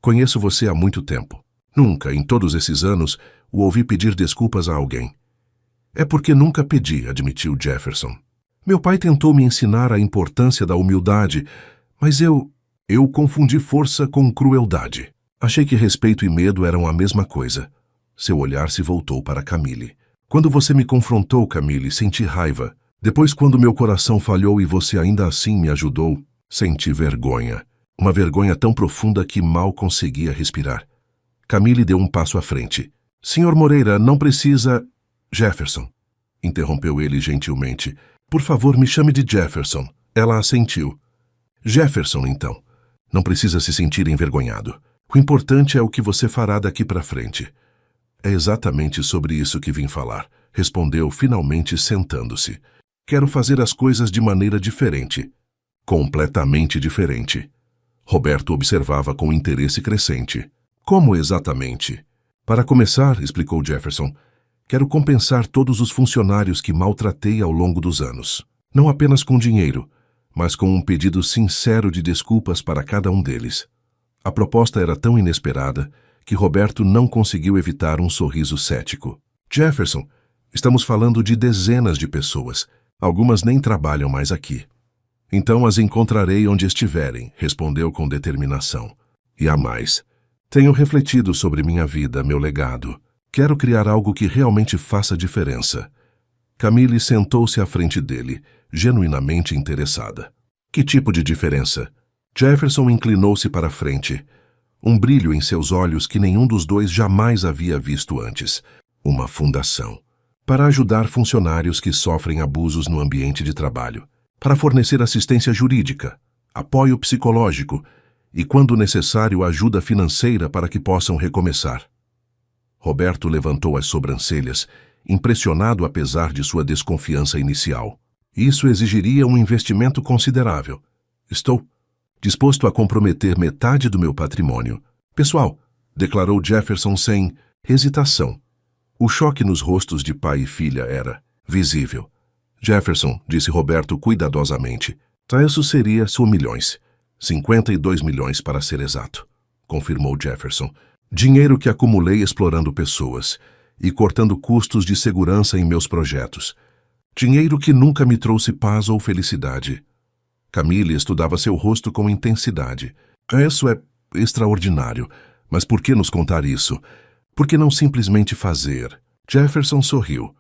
Conheço você há muito tempo. Nunca, em todos esses anos, o ouvi pedir desculpas a alguém. É porque nunca pedi, admitiu Jefferson. Meu pai tentou me ensinar a importância da humildade, mas eu confundi força com crueldade. Achei que respeito e medo eram a mesma coisa. Seu olhar se voltou para Camille. Quando você me confrontou, Camille, senti raiva. Depois, quando meu coração falhou e você ainda assim me ajudou, senti vergonha. Uma vergonha tão profunda que mal conseguia respirar. Camille deu um passo à frente. Sr. Moreira, não precisa... Jefferson, interrompeu ele gentilmente. Por favor, me chame de Jefferson. Ela assentiu. Jefferson, então. Não precisa se sentir envergonhado. O importante é o que você fará daqui para frente. É exatamente sobre isso que vim falar, respondeu finalmente sentando-se. Quero fazer as coisas de maneira diferente. Completamente diferente. Roberto observava com interesse crescente. Como exatamente? Para começar, explicou Jefferson, quero compensar todos os funcionários que maltratei ao longo dos anos. Não apenas com dinheiro, mas com um pedido sincero de desculpas para cada um deles. A proposta era tão inesperada que Roberto não conseguiu evitar um sorriso cético. Jefferson, estamos falando de dezenas de pessoas. Algumas nem trabalham mais aqui. Então as encontrarei onde estiverem, respondeu com determinação. E há mais. Tenho refletido sobre minha vida, meu legado. Quero criar algo que realmente faça diferença. Camille sentou-se à frente dele, genuinamente interessada. Que tipo de diferença? Jefferson inclinou-se para a frente. Um brilho em seus olhos que nenhum dos dois jamais havia visto antes. Uma fundação. Para ajudar funcionários que sofrem abusos no ambiente de trabalho. Para fornecer assistência jurídica, apoio psicológico e, quando necessário, ajuda financeira para que possam recomeçar. Roberto levantou as sobrancelhas, impressionado apesar de sua desconfiança inicial. Isso exigiria um investimento considerável. Estou disposto a comprometer metade do meu patrimônio. Pessoal, declarou Jefferson sem hesitação. O choque nos rostos de pai e filha era visível. Jefferson, disse Roberto cuidadosamente, isso seria milhões. 52 milhões para ser exato, confirmou Jefferson. Dinheiro que acumulei explorando pessoas e cortando custos de segurança em meus projetos. Dinheiro que nunca me trouxe paz ou felicidade. Camille estudava seu rosto com intensidade. Isso é extraordinário, mas por que nos contar isso? Por que não simplesmente fazer? Jefferson sorriu.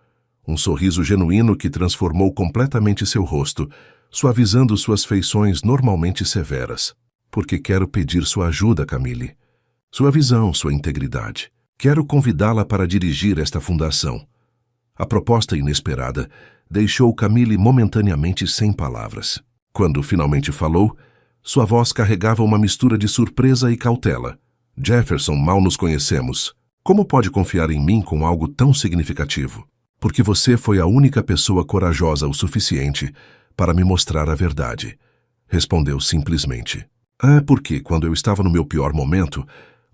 Um sorriso genuíno que transformou completamente seu rosto, suavizando suas feições normalmente severas. Porque quero pedir sua ajuda, Camille. Sua visão, sua integridade. Quero convidá-la para dirigir esta fundação. A proposta inesperada deixou Camille momentaneamente sem palavras. Quando finalmente falou, sua voz carregava uma mistura de surpresa e cautela. Jefferson, mal nos conhecemos. Como pode confiar em mim com algo tão significativo? Porque você foi a única pessoa corajosa o suficiente para me mostrar a verdade. Respondeu simplesmente. Porque, quando eu estava no meu pior momento,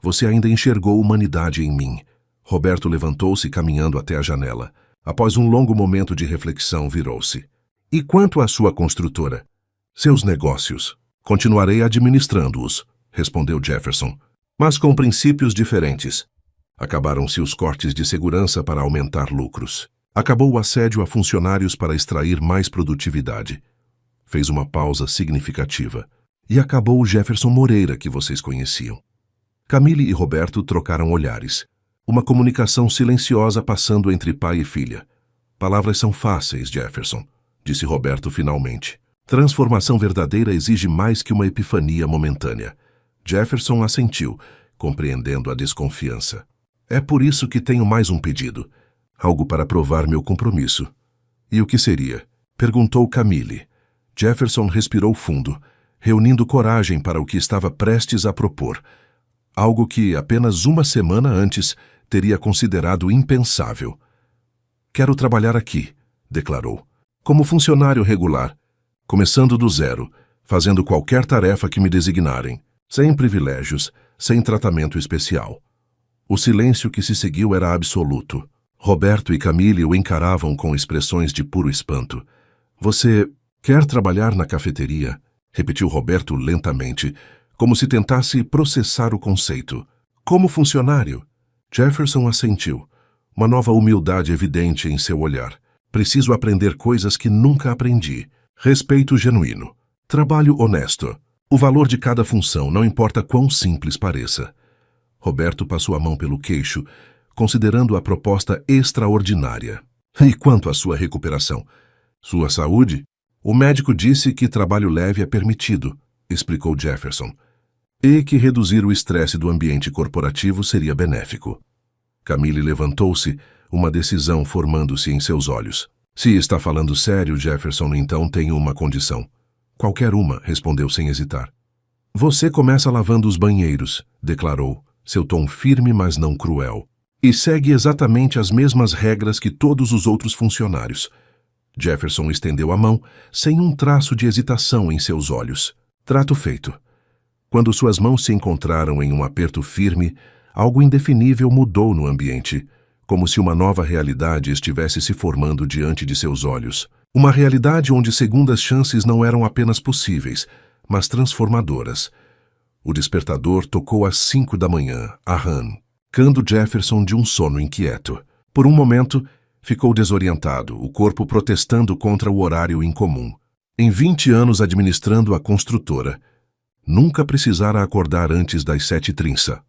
você ainda enxergou humanidade em mim. Roberto levantou-se caminhando até a janela. Após um longo momento de reflexão, virou-se. E quanto à sua construtora? Seus negócios. Continuarei administrando-os, respondeu Jefferson, mas com princípios diferentes. Acabaram-se os cortes de segurança para aumentar lucros. Acabou o assédio a funcionários para extrair mais produtividade. Fez uma pausa significativa. E acabou o Jefferson Moreira que vocês conheciam. Camille e Roberto trocaram olhares. Uma comunicação silenciosa passando entre pai e filha. Palavras são fáceis, Jefferson, disse Roberto finalmente. Transformação verdadeira exige mais que uma epifania momentânea. Jefferson assentiu, compreendendo a desconfiança. É por isso que tenho mais um pedido. Algo para provar meu compromisso. E o que seria? Perguntou Camille. Jefferson respirou fundo, reunindo coragem para o que estava prestes a propor. Algo que, apenas uma semana antes, teria considerado impensável. Quero trabalhar aqui, declarou, como funcionário regular, começando do zero, fazendo qualquer tarefa que me designarem, sem privilégios, sem tratamento especial. O silêncio que se seguiu era absoluto. Roberto e Camille o encaravam com expressões de puro espanto. Você quer trabalhar na cafeteria? Repetiu Roberto lentamente, como se tentasse processar o conceito. Como funcionário? Jefferson assentiu, uma nova humildade evidente em seu olhar. Preciso aprender coisas que nunca aprendi. Respeito genuíno. Trabalho honesto. O valor de cada função, não importa quão simples pareça. Roberto passou a mão pelo queixo, considerando a proposta extraordinária. E quanto à sua recuperação? Sua saúde? O médico disse que trabalho leve é permitido, explicou Jefferson, e que reduzir o estresse do ambiente corporativo seria benéfico. Camille levantou-se, uma decisão formando-se em seus olhos. Se está falando sério, Jefferson, então tenho uma condição. Qualquer uma, respondeu sem hesitar. Você começa lavando os banheiros, declarou, seu tom firme, mas não cruel. E segue exatamente as mesmas regras que todos os outros funcionários. Jefferson estendeu a mão, sem um traço de hesitação em seus olhos. Trato feito. Quando suas mãos se encontraram em um aperto firme, algo indefinível mudou no ambiente, como se uma nova realidade estivesse se formando diante de seus olhos. Uma realidade onde segundas chances não eram apenas possíveis, mas transformadoras. O despertador tocou às 5 da manhã, arrancando Jefferson de um sono inquieto. Por um momento, ficou desorientado, o corpo protestando contra o horário incomum. Em 20 anos administrando a construtora, nunca precisara acordar antes das 7h30.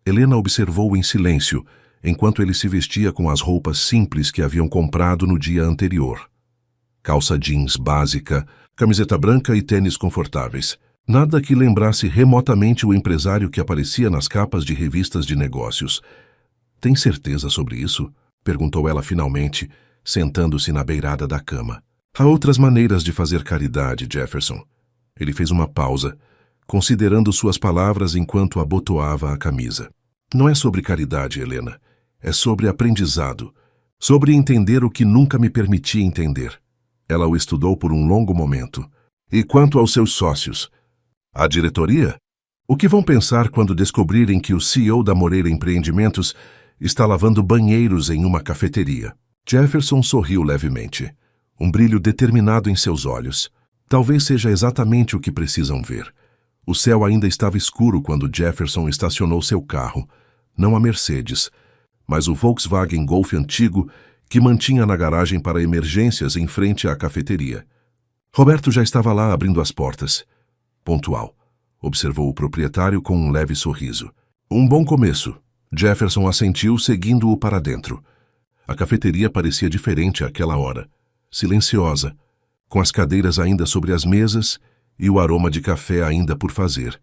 Helena observou em silêncio, enquanto ele se vestia com as roupas simples que haviam comprado no dia anterior. Calça jeans básica, camiseta branca e tênis confortáveis. Nada que lembrasse remotamente o empresário que aparecia nas capas de revistas de negócios. Tem certeza sobre isso? Perguntou ela finalmente, sentando-se na beirada da cama. Há outras maneiras de fazer caridade, Jefferson. Ele fez uma pausa, considerando suas palavras enquanto abotoava a camisa. Não é sobre caridade, Helena. É sobre aprendizado, sobre entender o que nunca me permiti entender. Ela o estudou por um longo momento. E quanto aos seus sócios? A diretoria? O que vão pensar quando descobrirem que o CEO da Moreira Empreendimentos está lavando banheiros em uma cafeteria? Jefferson sorriu levemente, um brilho determinado em seus olhos. Talvez seja exatamente o que precisam ver. O céu ainda estava escuro quando Jefferson estacionou seu carro, não a Mercedes, mas o Volkswagen Golf antigo que mantinha na garagem para emergências em frente à cafeteria. Roberto já estava lá abrindo as portas. Pontual, observou o proprietário com um leve sorriso. Um bom começo. Jefferson assentiu, seguindo-o para dentro. A cafeteria parecia diferente àquela hora, silenciosa, com as cadeiras ainda sobre as mesas e o aroma de café ainda por fazer.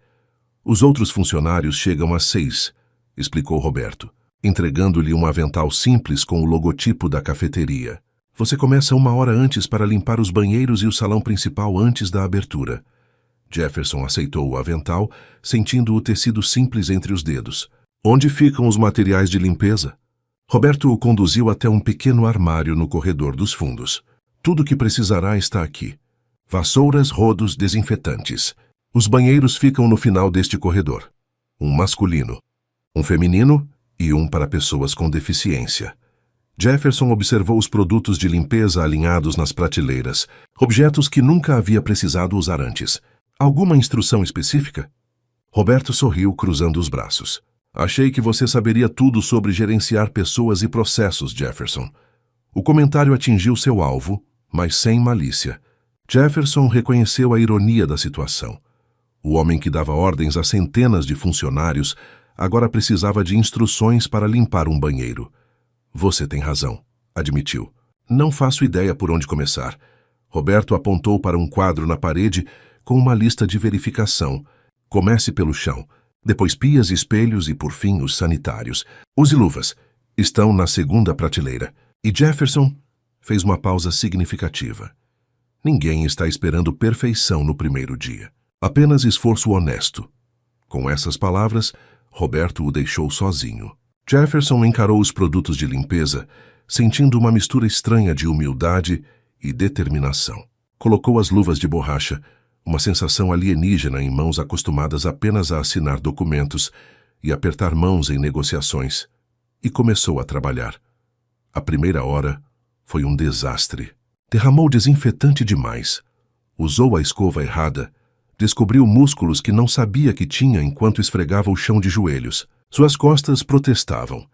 Os outros funcionários chegam às 6, explicou Roberto, entregando-lhe um avental simples com o logotipo da cafeteria. Você começa 1 hora antes para limpar os banheiros e o salão principal antes da abertura. Jefferson aceitou o avental, sentindo o tecido simples entre os dedos. Onde ficam os materiais de limpeza? Roberto o conduziu até um pequeno armário no corredor dos fundos. Tudo o que precisará está aqui. Vassouras, rodos, desinfetantes. Os banheiros ficam no final deste corredor. Um masculino, um feminino e um para pessoas com deficiência. Jefferson observou os produtos de limpeza alinhados nas prateleiras, objetos que nunca havia precisado usar antes. Alguma instrução específica? Roberto sorriu, cruzando os braços. Achei que você saberia tudo sobre gerenciar pessoas e processos, Jefferson. O comentário atingiu seu alvo, mas sem malícia. Jefferson reconheceu a ironia da situação. O homem que dava ordens a centenas de funcionários agora precisava de instruções para limpar um banheiro. Você tem razão, admitiu. Não faço ideia por onde começar. Roberto apontou para um quadro na parede com uma lista de verificação. Comece pelo chão, depois pias e espelhos e, por fim, os sanitários. Use luvas. Estão na segunda prateleira. E Jefferson fez uma pausa significativa. Ninguém está esperando perfeição no primeiro dia. Apenas esforço honesto. Com essas palavras, Roberto o deixou sozinho. Jefferson encarou os produtos de limpeza, sentindo uma mistura estranha de humildade e determinação. Colocou as luvas de borracha, uma sensação alienígena em mãos acostumadas apenas a assinar documentos e apertar mãos em negociações, e começou a trabalhar. A primeira hora foi um desastre. Derramou desinfetante demais. Usou a escova errada. Descobriu músculos que não sabia que tinha enquanto esfregava o chão de joelhos. Suas costas protestavam.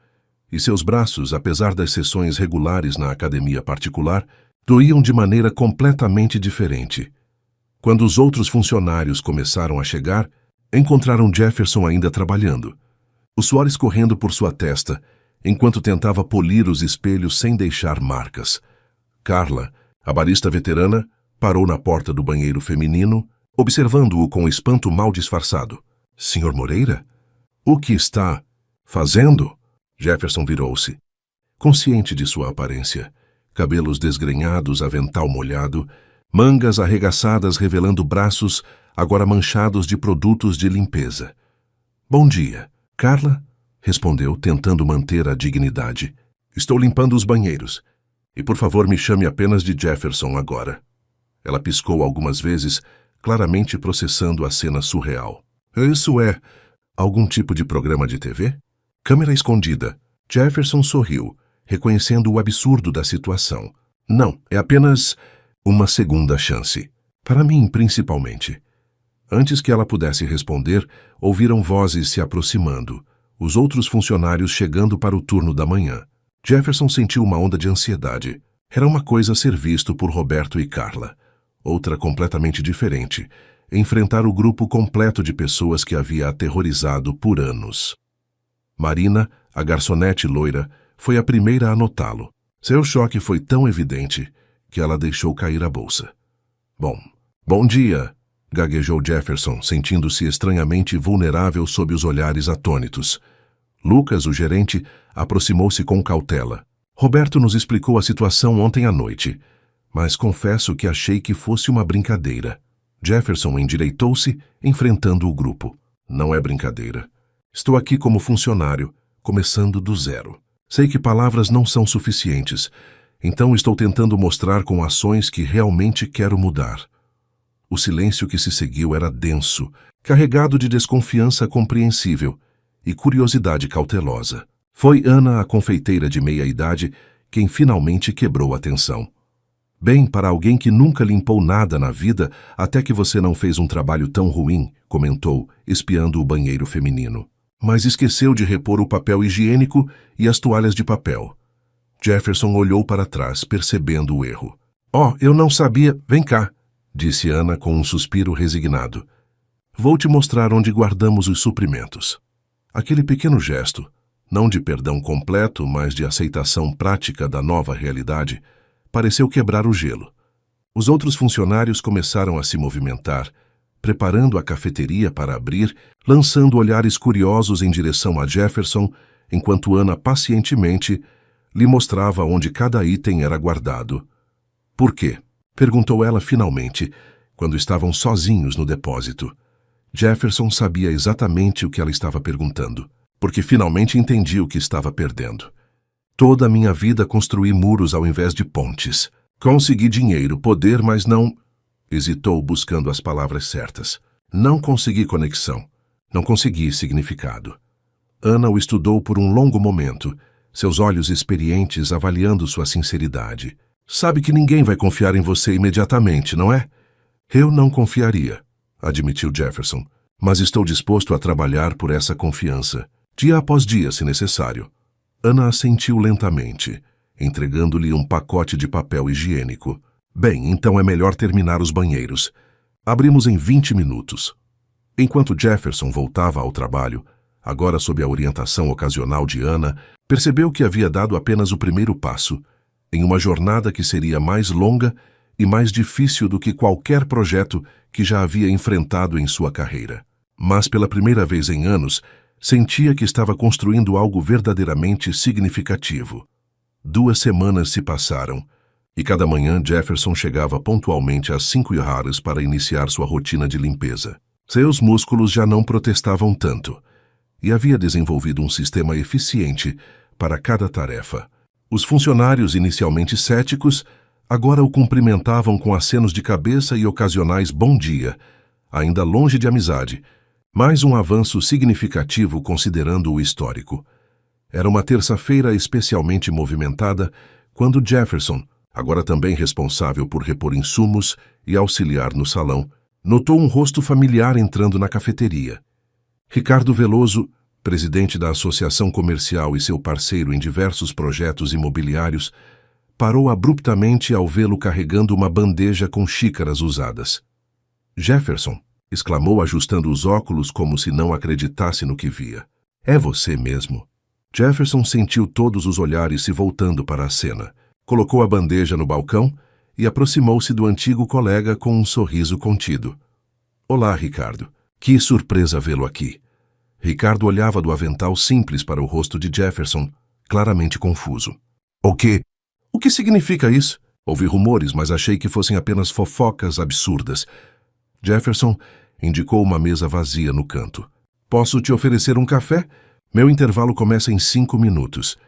E seus braços, apesar das sessões regulares na academia particular, doíam de maneira completamente diferente. Quando os outros funcionários começaram a chegar, encontraram Jefferson ainda trabalhando. O suor escorrendo por sua testa, enquanto tentava polir os espelhos sem deixar marcas. Carla, a barista veterana, parou na porta do banheiro feminino, observando-o com espanto mal disfarçado. Sr. Moreira? O que está fazendo? Jefferson virou-se. Consciente de sua aparência, cabelos desgrenhados, avental molhado, mangas arregaçadas revelando braços agora manchados de produtos de limpeza. Bom dia. Carla? Respondeu, tentando manter a dignidade. Estou limpando os banheiros. E por favor me chame apenas de Jefferson agora. Ela piscou algumas vezes, claramente processando a cena surreal. Isso é algum tipo de programa de TV? Câmera escondida. Jefferson sorriu, reconhecendo o absurdo da situação. Não, é apenas uma segunda chance. Para mim, principalmente. Antes que ela pudesse responder, ouviram vozes se aproximando, os outros funcionários chegando para o turno da manhã. Jefferson sentiu uma onda de ansiedade. Era uma coisa ser visto por Roberto e Carla. Outra completamente diferente, enfrentar o grupo completo de pessoas que havia aterrorizado por anos. Marina, a garçonete loira, foi a primeira a notá-lo. Seu choque foi tão evidente que ela deixou cair a bolsa. Bom dia, gaguejou Jefferson, sentindo-se estranhamente vulnerável sob os olhares atônitos. Lucas, o gerente, aproximou-se com cautela. Roberto nos explicou a situação ontem à noite, mas confesso que achei que fosse uma brincadeira. Jefferson endireitou-se, enfrentando o grupo. Não é brincadeira. Estou aqui como funcionário, começando do zero. Sei que palavras não são suficientes, então estou tentando mostrar com ações que realmente quero mudar. O silêncio que se seguiu era denso, carregado de desconfiança compreensível e curiosidade cautelosa. Foi Ana, a confeiteira de meia-idade, quem finalmente quebrou a tensão. Bem, para alguém que nunca limpou nada na vida, até que você não fez um trabalho tão ruim, comentou, espiando o banheiro feminino. Mas esqueceu de repor o papel higiênico e as toalhas de papel. Jefferson olhou para trás, percebendo o erro. Oh, eu não sabia. Vem cá, disse Ana com um suspiro resignado. Vou te mostrar onde guardamos os suprimentos. Aquele pequeno gesto, não de perdão completo, mas de aceitação prática da nova realidade, pareceu quebrar o gelo. Os outros funcionários começaram a se movimentar, preparando a cafeteria para abrir, lançando olhares curiosos em direção a Jefferson, enquanto Ana pacientemente lhe mostrava onde cada item era guardado. Por quê? Perguntou ela finalmente, quando estavam sozinhos no depósito. Jefferson sabia exatamente o que ela estava perguntando, porque finalmente entendia o que estava perdendo. Toda a minha vida construí muros ao invés de pontes. Consegui dinheiro, poder, mas não... Hesitou buscando as palavras certas. Não consegui conexão. Não consegui significado. Ana o estudou por um longo momento, seus olhos experientes avaliando sua sinceridade. Sabe que ninguém vai confiar em você imediatamente, não é? Eu não confiaria, admitiu Jefferson, mas estou disposto a trabalhar por essa confiança, dia após dia, se necessário. Ana assentiu lentamente, entregando-lhe um pacote de papel higiênico. Bem, então é melhor terminar os banheiros. Abrimos em 20 minutos. Enquanto Jefferson voltava ao trabalho, agora sob a orientação ocasional de Ana, percebeu que havia dado apenas o primeiro passo, em uma jornada que seria mais longa e mais difícil do que qualquer projeto que já havia enfrentado em sua carreira. Mas pela primeira vez em anos, sentia que estava construindo algo verdadeiramente significativo. 2 semanas se passaram, e cada manhã Jefferson chegava pontualmente às 5h para iniciar sua rotina de limpeza. Seus músculos já não protestavam tanto, e havia desenvolvido um sistema eficiente para cada tarefa. Os funcionários, inicialmente céticos, agora o cumprimentavam com acenos de cabeça e ocasionais bom dia, ainda longe de amizade, mais um avanço significativo considerando o histórico. Era uma terça-feira especialmente movimentada quando Jefferson, agora também responsável por repor insumos e auxiliar no salão, notou um rosto familiar entrando na cafeteria. Ricardo Veloso, presidente da Associação Comercial e seu parceiro em diversos projetos imobiliários, parou abruptamente ao vê-lo carregando uma bandeja com xícaras usadas. Jefferson, exclamou ajustando os óculos como se não acreditasse no que via. É você mesmo. Jefferson sentiu todos os olhares se voltando para a cena. Colocou a bandeja no balcão e aproximou-se do antigo colega com um sorriso contido. Olá, Ricardo. Que surpresa vê-lo aqui. Ricardo olhava do avental simples para o rosto de Jefferson, claramente confuso. O quê? O que significa isso? Ouvi rumores, mas achei que fossem apenas fofocas absurdas. Jefferson indicou uma mesa vazia no canto. Posso te oferecer um café? Meu intervalo começa em 5 minutos.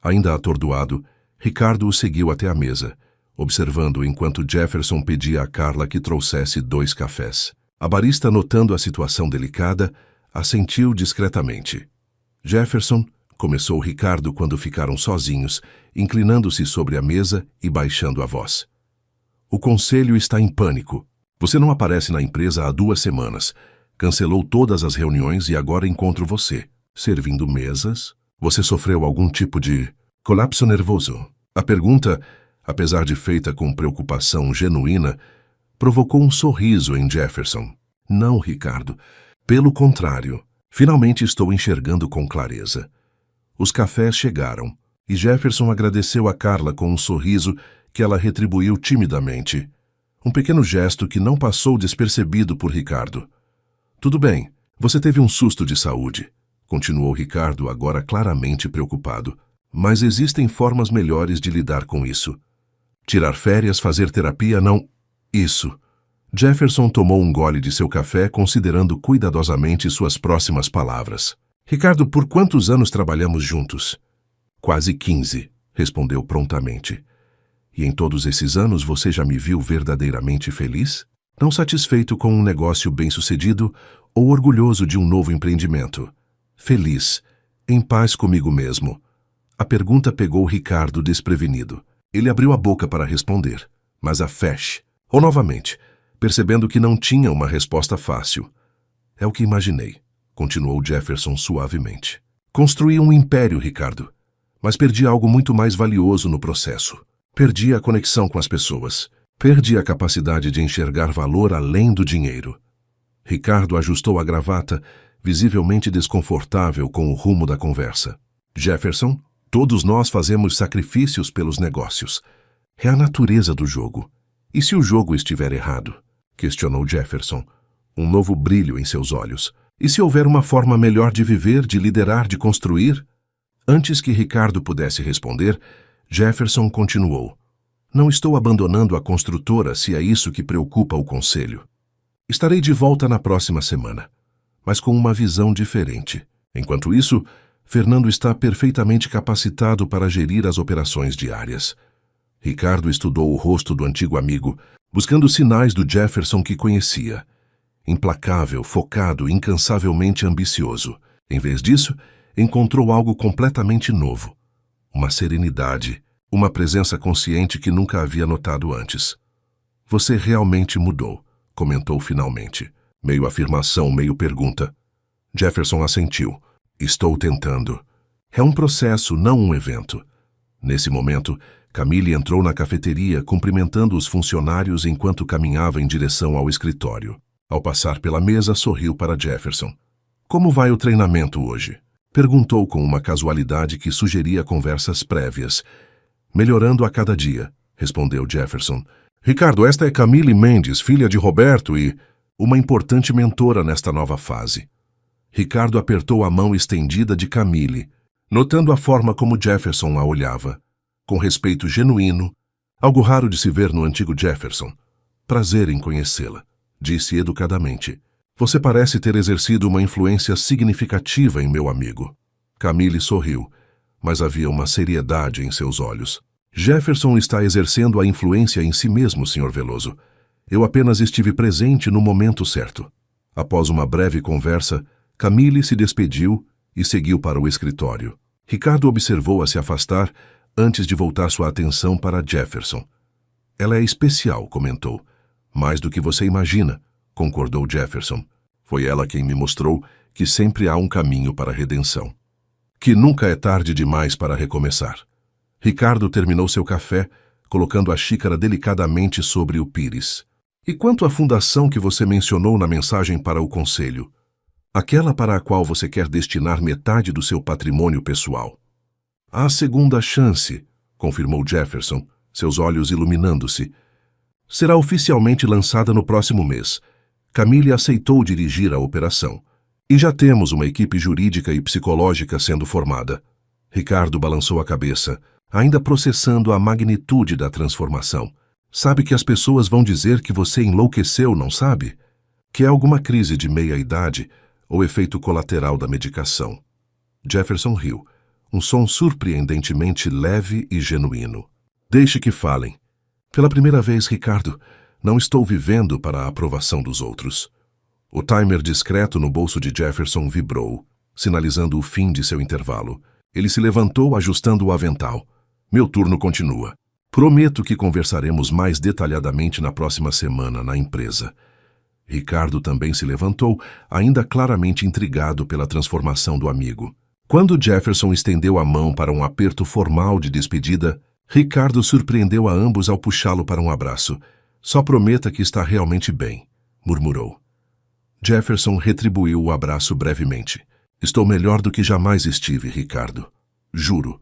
Ainda atordoado, Ricardo o seguiu até a mesa, observando enquanto Jefferson pedia a Carla que trouxesse 2 cafés. A barista, notando a situação delicada, assentiu discretamente. Jefferson, começou Ricardo quando ficaram sozinhos, inclinando-se sobre a mesa e baixando a voz. O conselho está em pânico. Você não aparece na empresa há 2 semanas. Cancelou todas as reuniões e agora encontro você, servindo mesas. Você sofreu algum tipo de colapso nervoso? A pergunta, apesar de feita com preocupação genuína, provocou um sorriso em Jefferson. Não, Ricardo. Pelo contrário, finalmente estou enxergando com clareza. Os cafés chegaram, e Jefferson agradeceu a Carla com um sorriso que ela retribuiu timidamente. Um pequeno gesto que não passou despercebido por Ricardo. Tudo bem, você teve um susto de saúde, continuou Ricardo, agora claramente preocupado. Mas existem formas melhores de lidar com isso. Tirar férias, fazer terapia, não... Isso. Jefferson tomou um gole de seu café, considerando cuidadosamente suas próximas palavras. Ricardo, por quantos anos trabalhamos juntos? Quase 15, respondeu prontamente. E em todos esses anos você já me viu verdadeiramente feliz? Não satisfeito com um negócio bem-sucedido ou orgulhoso de um novo empreendimento? Feliz, em paz comigo mesmo. A pergunta pegou Ricardo desprevenido. Ele abriu a boca para responder, mas a Fesh, ou novamente, percebendo que não tinha uma resposta fácil. É o que imaginei, continuou Jefferson suavemente. Construí um império, Ricardo, mas perdi algo muito mais valioso no processo. Perdi a conexão com as pessoas. Perdi a capacidade de enxergar valor além do dinheiro. Ricardo ajustou a gravata, visivelmente desconfortável com o rumo da conversa. Jefferson, todos nós fazemos sacrifícios pelos negócios. É a natureza do jogo. E se o jogo estiver errado? Questionou Jefferson, um novo brilho em seus olhos. E se houver uma forma melhor de viver, de liderar, de construir? Antes que Ricardo pudesse responder, Jefferson continuou. Não estou abandonando a construtora se é isso que preocupa o conselho. Estarei de volta na próxima semana, mas com uma visão diferente. Enquanto isso, Fernando está perfeitamente capacitado para gerir as operações diárias. Ricardo estudou o rosto do antigo amigo, buscando sinais do Jefferson que conhecia. Implacável, focado, incansavelmente ambicioso. Em vez disso, encontrou algo completamente novo. Uma serenidade, uma presença consciente que nunca havia notado antes. Você realmente mudou, comentou finalmente. Meio afirmação, meio pergunta. Jefferson assentiu. Estou tentando. É um processo, não um evento. Nesse momento, Camille entrou na cafeteria cumprimentando os funcionários enquanto caminhava em direção ao escritório. Ao passar pela mesa, sorriu para Jefferson. Como vai o treinamento hoje? Perguntou com uma casualidade que sugeria conversas prévias. Melhorando a cada dia, respondeu Jefferson. Ricardo, esta é Camille Mendes, filha de Roberto e uma importante mentora nesta nova fase. Ricardo apertou a mão estendida de Camille, notando a forma como Jefferson a olhava. Com respeito genuíno, algo raro de se ver no antigo Jefferson. Prazer em conhecê-la, disse educadamente. Você parece ter exercido uma influência significativa em meu amigo. Camille sorriu, mas havia uma seriedade em seus olhos. Jefferson está exercendo a influência em si mesmo, Sr. Veloso. Eu apenas estive presente no momento certo. Após uma breve conversa, Camille se despediu e seguiu para o escritório. Ricardo observou-a se afastar antes de voltar sua atenção para Jefferson. Ela é especial, comentou. Mais do que você imagina, concordou Jefferson. Foi ela quem me mostrou que sempre há um caminho para a redenção. Que nunca é tarde demais para recomeçar. Ricardo terminou seu café, colocando a xícara delicadamente sobre o pires. E quanto à fundação que você mencionou na mensagem para o conselho? Aquela para a qual você quer destinar metade do seu patrimônio pessoal. A segunda chance, confirmou Jefferson, seus olhos iluminando-se. Será oficialmente lançada no próximo mês. Camille aceitou dirigir a operação. E já temos uma equipe jurídica e psicológica sendo formada. Ricardo balançou a cabeça, ainda processando a magnitude da transformação. Sabe que as pessoas vão dizer que você enlouqueceu, não sabe? Que é alguma crise de meia-idade ou efeito colateral da medicação. Jefferson riu, um som surpreendentemente leve e genuíno. Deixe que falem. Pela primeira vez, Ricardo, não estou vivendo para a aprovação dos outros. O timer discreto no bolso de Jefferson vibrou, sinalizando o fim de seu intervalo. Ele se levantou, ajustando o avental. Meu turno continua. Prometo que conversaremos mais detalhadamente na próxima semana na empresa. Ricardo também se levantou, ainda claramente intrigado pela transformação do amigo. Quando Jefferson estendeu a mão para um aperto formal de despedida, Ricardo surpreendeu a ambos ao puxá-lo para um abraço. Só prometa que está realmente bem, murmurou. Jefferson retribuiu o abraço brevemente. Estou melhor do que jamais estive, Ricardo. Juro.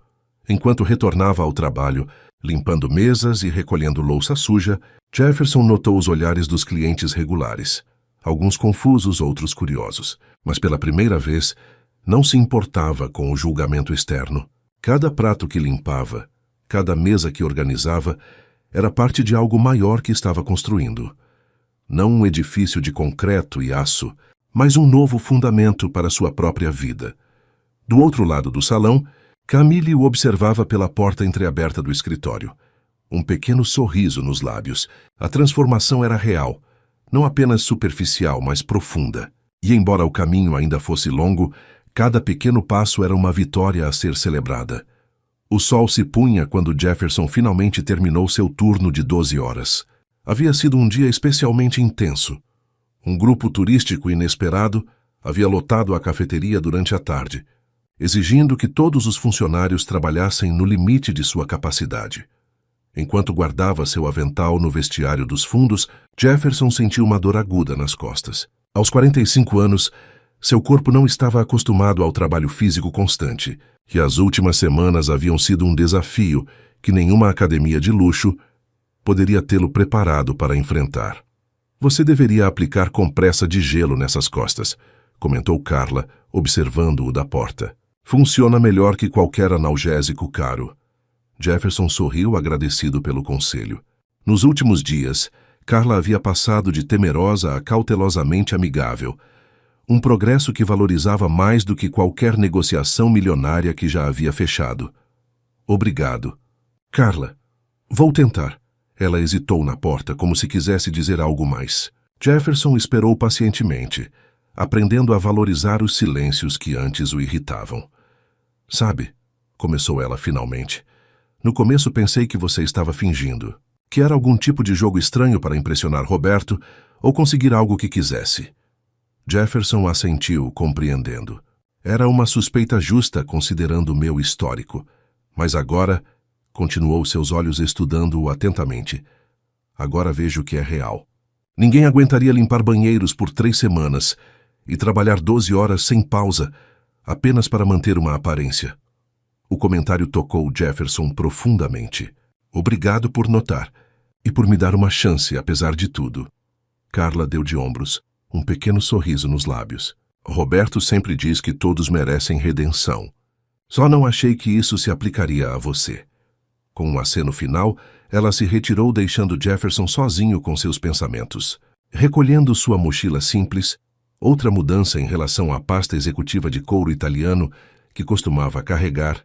Enquanto retornava ao trabalho, limpando mesas e recolhendo louça suja, Jefferson notou os olhares dos clientes regulares. Alguns confusos, outros curiosos. Mas pela primeira vez, não se importava com o julgamento externo. Cada prato que limpava, cada mesa que organizava, era parte de algo maior que estava construindo. Não um edifício de concreto e aço, mas um novo fundamento para sua própria vida. Do outro lado do salão, Camille o observava pela porta entreaberta do escritório. Um pequeno sorriso nos lábios. A transformação era real, não apenas superficial, mas profunda. E embora o caminho ainda fosse longo, cada pequeno passo era uma vitória a ser celebrada. O sol se punha quando Jefferson finalmente terminou seu turno de 12 horas. Havia sido um dia especialmente intenso. Um grupo turístico inesperado havia lotado a cafeteria durante a tarde, exigindo que todos os funcionários trabalhassem no limite de sua capacidade. Enquanto guardava seu avental no vestiário dos fundos, Jefferson sentiu uma dor aguda nas costas. Aos 45 anos, seu corpo não estava acostumado ao trabalho físico constante, e as últimas semanas haviam sido um desafio que nenhuma academia de luxo poderia tê-lo preparado para enfrentar. Você deveria aplicar compressa de gelo nessas costas, comentou Carla, observando-o da porta. Funciona melhor que qualquer analgésico caro. Jefferson sorriu agradecido pelo conselho. Nos últimos dias, Carla havia passado de temerosa a cautelosamente amigável, um progresso que valorizava mais do que qualquer negociação milionária que já havia fechado. Obrigado. Carla, vou tentar. Ela hesitou na porta, como se quisesse dizer algo mais. Jefferson esperou pacientemente, aprendendo a valorizar os silêncios que antes o irritavam. Sabe, começou ela finalmente, no começo pensei que você estava fingindo, que era algum tipo de jogo estranho para impressionar Roberto ou conseguir algo que quisesse. Jefferson assentiu, compreendendo. Era uma suspeita justa considerando o meu histórico, mas agora, continuou seus olhos estudando-o atentamente, agora vejo que é real. Ninguém aguentaria limpar banheiros por 3 semanas e trabalhar 12 horas sem pausa, apenas para manter uma aparência. O comentário tocou Jefferson profundamente. Obrigado por notar e por me dar uma chance, apesar de tudo. Carla deu de ombros, um pequeno sorriso nos lábios. Roberto sempre diz que todos merecem redenção. Só não achei que isso se aplicaria a você. Com um aceno final, ela se retirou deixando Jefferson sozinho com seus pensamentos. Recolhendo sua mochila simples, outra mudança em relação à pasta executiva de couro italiano que costumava carregar,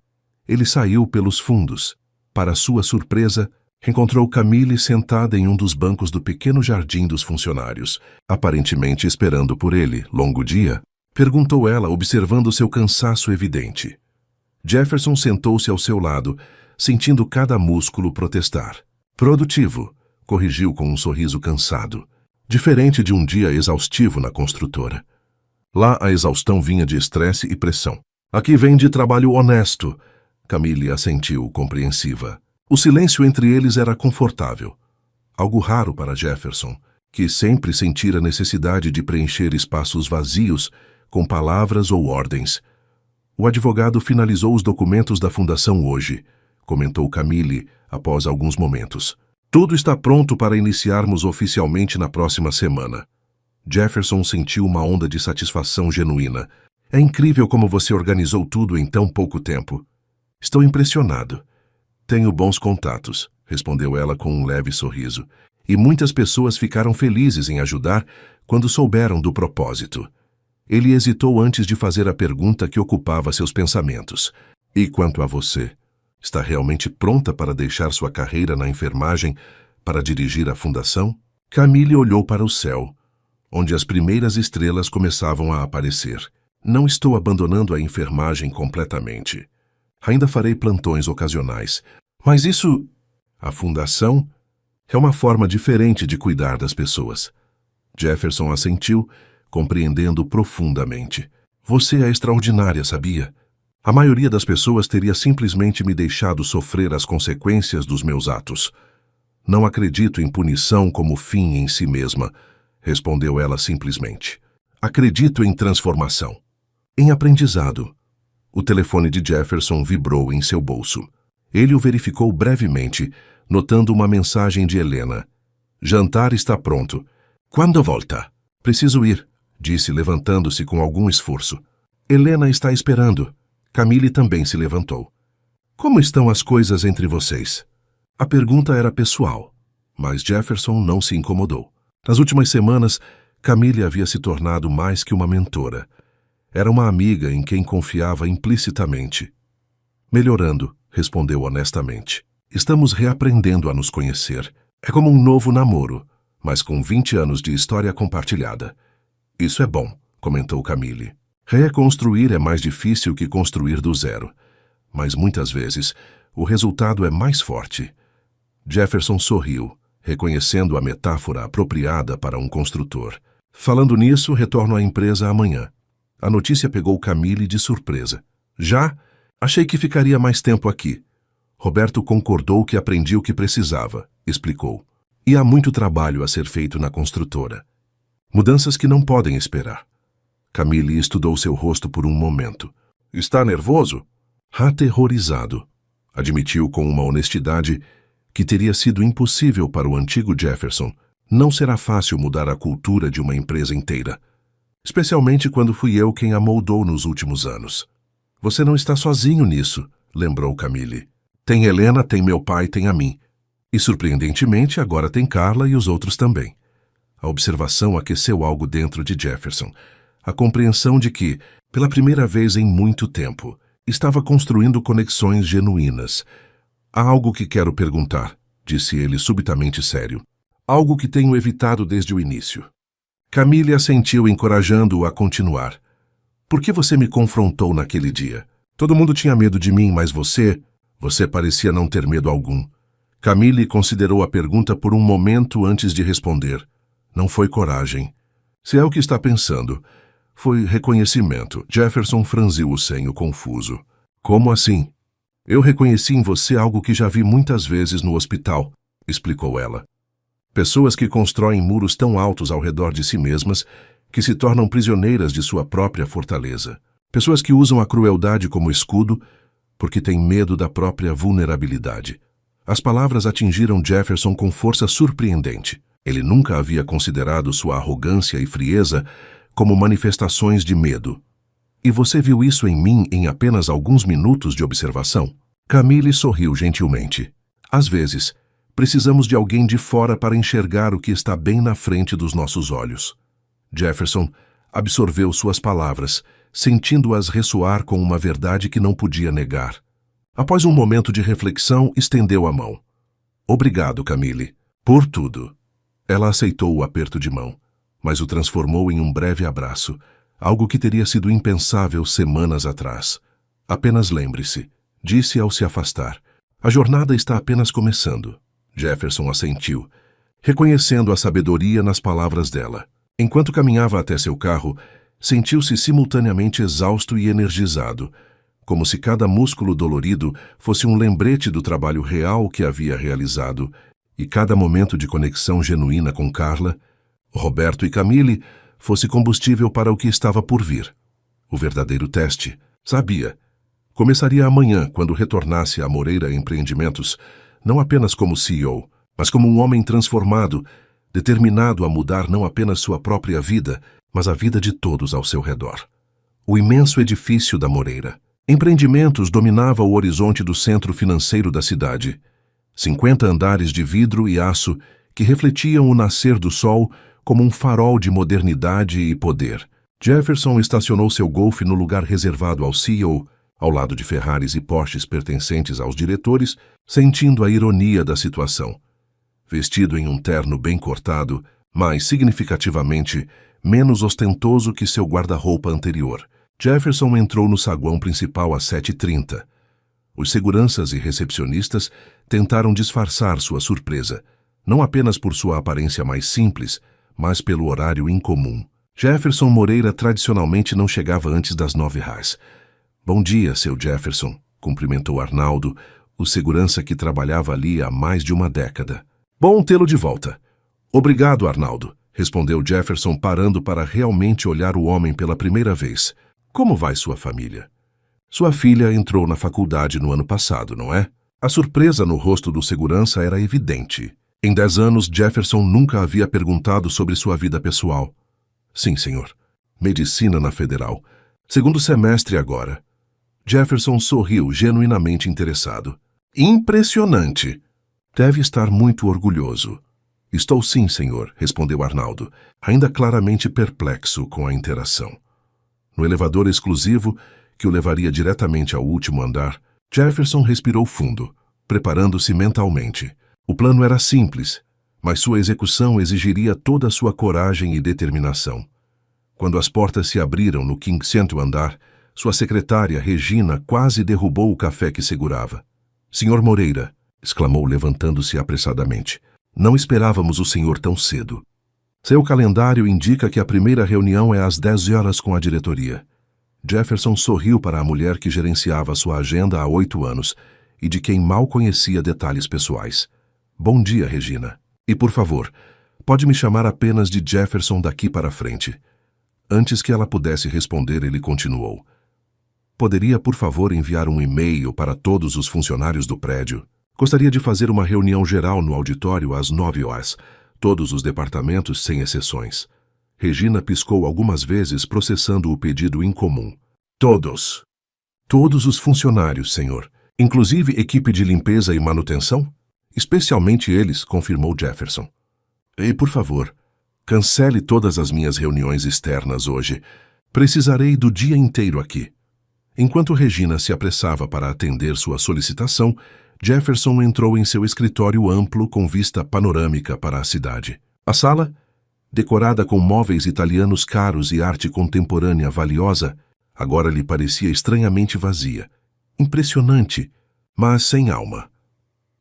ele saiu pelos fundos. Para sua surpresa, encontrou Camille sentada em um dos bancos do pequeno jardim dos funcionários, aparentemente esperando por ele. Longo dia? Perguntou ela, observando seu cansaço evidente. Jefferson sentou-se ao seu lado, sentindo cada músculo protestar. Produtivo, corrigiu com um sorriso cansado. Diferente de um dia exaustivo na construtora. Lá a exaustão vinha de estresse e pressão. Aqui vem de trabalho honesto. Camille assentiu, compreensiva. O silêncio entre eles era confortável. Algo raro para Jefferson, que sempre sentira necessidade de preencher espaços vazios com palavras ou ordens. O advogado finalizou os documentos da fundação hoje, comentou Camille após alguns momentos. Tudo está pronto para iniciarmos oficialmente na próxima semana. Jefferson sentiu uma onda de satisfação genuína. É incrível como você organizou tudo em tão pouco tempo. Estou impressionado. Tenho bons contatos, respondeu ela com um leve sorriso. E muitas pessoas ficaram felizes em ajudar quando souberam do propósito. Ele hesitou antes de fazer a pergunta que ocupava seus pensamentos. E quanto a você? Está realmente pronta para deixar sua carreira na enfermagem para dirigir a fundação? Camille olhou para o céu, onde as primeiras estrelas começavam a aparecer. Não estou abandonando a enfermagem completamente. Ainda farei plantões ocasionais. Mas isso... A fundação é uma forma diferente de cuidar das pessoas. Jefferson assentiu, compreendendo profundamente. Você é extraordinária, sabia? A maioria das pessoas teria simplesmente me deixado sofrer as consequências dos meus atos. Não acredito em punição como fim em si mesma, respondeu ela simplesmente. Acredito em transformação. Em aprendizado. O telefone de Jefferson vibrou em seu bolso. Ele o verificou brevemente, notando uma mensagem de Helena. Jantar está pronto. Quando volta? Preciso ir, disse levantando-se com algum esforço. Helena está esperando. Camille também se levantou. Como estão as coisas entre vocês? A pergunta era pessoal, mas Jefferson não se incomodou. Nas últimas semanas, Camille havia se tornado mais que uma mentora. Era uma amiga em quem confiava implicitamente. Melhorando, respondeu honestamente. Estamos reaprendendo a nos conhecer. É como um novo namoro, mas com 20 anos de história compartilhada. Isso é bom, comentou Camille. Reconstruir é mais difícil que construir do zero, mas muitas vezes o resultado é mais forte. Jefferson sorriu, reconhecendo a metáfora apropriada para um construtor. Falando nisso, retorno à empresa amanhã. A notícia pegou Camille de surpresa. Já? Achei que ficaria mais tempo aqui. Roberto concordou que aprendi o que precisava, explicou. E há muito trabalho a ser feito na construtora. Mudanças que não podem esperar. Camille estudou seu rosto por um momento. Está nervoso? Aterrorizado, admitiu com uma honestidade que teria sido impossível para o antigo Jefferson. Não será fácil mudar a cultura de uma empresa inteira, especialmente quando fui eu quem a moldou nos últimos anos. Você não está sozinho nisso, lembrou Camille. Tem Helena, tem meu pai, tem a mim. E, surpreendentemente, agora tem Carla e os outros também. A observação aqueceu algo dentro de Jefferson. A compreensão de que, pela primeira vez em muito tempo, estava construindo conexões genuínas. Há algo que quero perguntar, disse ele subitamente sério. Algo que tenho evitado desde o início. Camille assentiu, encorajando-o a continuar. Por que você me confrontou naquele dia? Todo mundo tinha medo de mim, mas você parecia não ter medo algum. Camille considerou a pergunta por um momento antes de responder. Não foi coragem. Se é o que está pensando, foi reconhecimento. Jefferson franziu o senho confuso. Como assim? Eu reconheci em você algo que já vi muitas vezes no hospital, explicou ela. Pessoas que constroem muros tão altos ao redor de si mesmas que se tornam prisioneiras de sua própria fortaleza. Pessoas que usam a crueldade como escudo porque têm medo da própria vulnerabilidade. As palavras atingiram Jefferson com força surpreendente. Ele nunca havia considerado sua arrogância e frieza como manifestações de medo. E você viu isso em mim em apenas alguns minutos de observação? Camille sorriu gentilmente. Às vezes, precisamos de alguém de fora para enxergar o que está bem na frente dos nossos olhos. Jefferson absorveu suas palavras, sentindo-as ressoar com uma verdade que não podia negar. Após um momento de reflexão, estendeu a mão. Obrigado, Camille, por tudo. Ela aceitou o aperto de mão, mas o transformou em um breve abraço, algo que teria sido impensável semanas atrás. Apenas lembre-se, disse ao se afastar. A jornada está apenas começando. Jefferson assentiu, reconhecendo a sabedoria nas palavras dela. Enquanto caminhava até seu carro, sentiu-se simultaneamente exausto e energizado, como se cada músculo dolorido fosse um lembrete do trabalho real que havia realizado, e cada momento de conexão genuína com Carla, Roberto e Camille fosse combustível para o que estava por vir. O verdadeiro teste, sabia, começaria amanhã quando retornasse a Moreira Empreendimentos, não apenas como CEO, mas como um homem transformado, determinado a mudar não apenas sua própria vida, mas a vida de todos ao seu redor. O imenso edifício da Moreira Empreendimentos dominava o horizonte do centro financeiro da cidade. 50 andares de vidro e aço que refletiam o nascer do sol como um farol de modernidade e poder. Jefferson estacionou seu Golf no lugar reservado ao CEO, ao lado de Ferraris e Porsches pertencentes aos diretores, sentindo a ironia da situação. Vestido em um terno bem cortado, mas significativamente menos ostentoso que seu guarda-roupa anterior, Jefferson entrou no saguão principal às 7h30. Os seguranças e recepcionistas tentaram disfarçar sua surpresa, não apenas por sua aparência mais simples, mas pelo horário incomum. Jefferson Moreira tradicionalmente não chegava antes das 9h. Bom dia, seu Jefferson, cumprimentou Arnaldo, o segurança que trabalhava ali há mais de uma década. Bom tê-lo de volta. Obrigado, Arnaldo, respondeu Jefferson, parando para realmente olhar o homem pela primeira vez. Como vai sua família? Sua filha entrou na faculdade no ano passado, não é? A surpresa no rosto do segurança era evidente. Em 10 anos, Jefferson nunca havia perguntado sobre sua vida pessoal. Sim, senhor. Medicina na Federal. Segundo semestre agora. Jefferson sorriu, genuinamente interessado. Impressionante! Deve estar muito orgulhoso. Estou sim, senhor, respondeu Arnaldo, ainda claramente perplexo com a interação. No elevador exclusivo, que o levaria diretamente ao último andar, Jefferson respirou fundo, preparando-se mentalmente. O plano era simples, mas sua execução exigiria toda a sua coragem e determinação. Quando as portas se abriram no 5º andar, sua secretária, Regina, quase derrubou o café que segurava. "Senhor Moreira", exclamou levantando-se apressadamente. "Não esperávamos o senhor tão cedo. Seu calendário indica que a primeira reunião é às 10 horas com a diretoria." Jefferson sorriu para a mulher que gerenciava sua agenda há 8 anos e de quem mal conhecia detalhes pessoais. "Bom dia, Regina. E, por favor, pode me chamar apenas de Jefferson daqui para frente." Antes que ela pudesse responder, ele continuou. "Poderia, por favor, enviar um e-mail para todos os funcionários do prédio? Gostaria de fazer uma reunião geral no auditório às 9 horas, todos os departamentos sem exceções." Regina piscou algumas vezes, processando o pedido incomum. "Todos. Todos os funcionários, senhor. Inclusive equipe de limpeza e manutenção?" "Especialmente eles", confirmou Jefferson. "E, por favor, cancele todas as minhas reuniões externas hoje. Precisarei do dia inteiro aqui." Enquanto Regina se apressava para atender sua solicitação, Jefferson entrou em seu escritório amplo com vista panorâmica para a cidade. A sala, decorada com móveis italianos caros e arte contemporânea valiosa, agora lhe parecia estranhamente vazia. Impressionante, mas sem alma.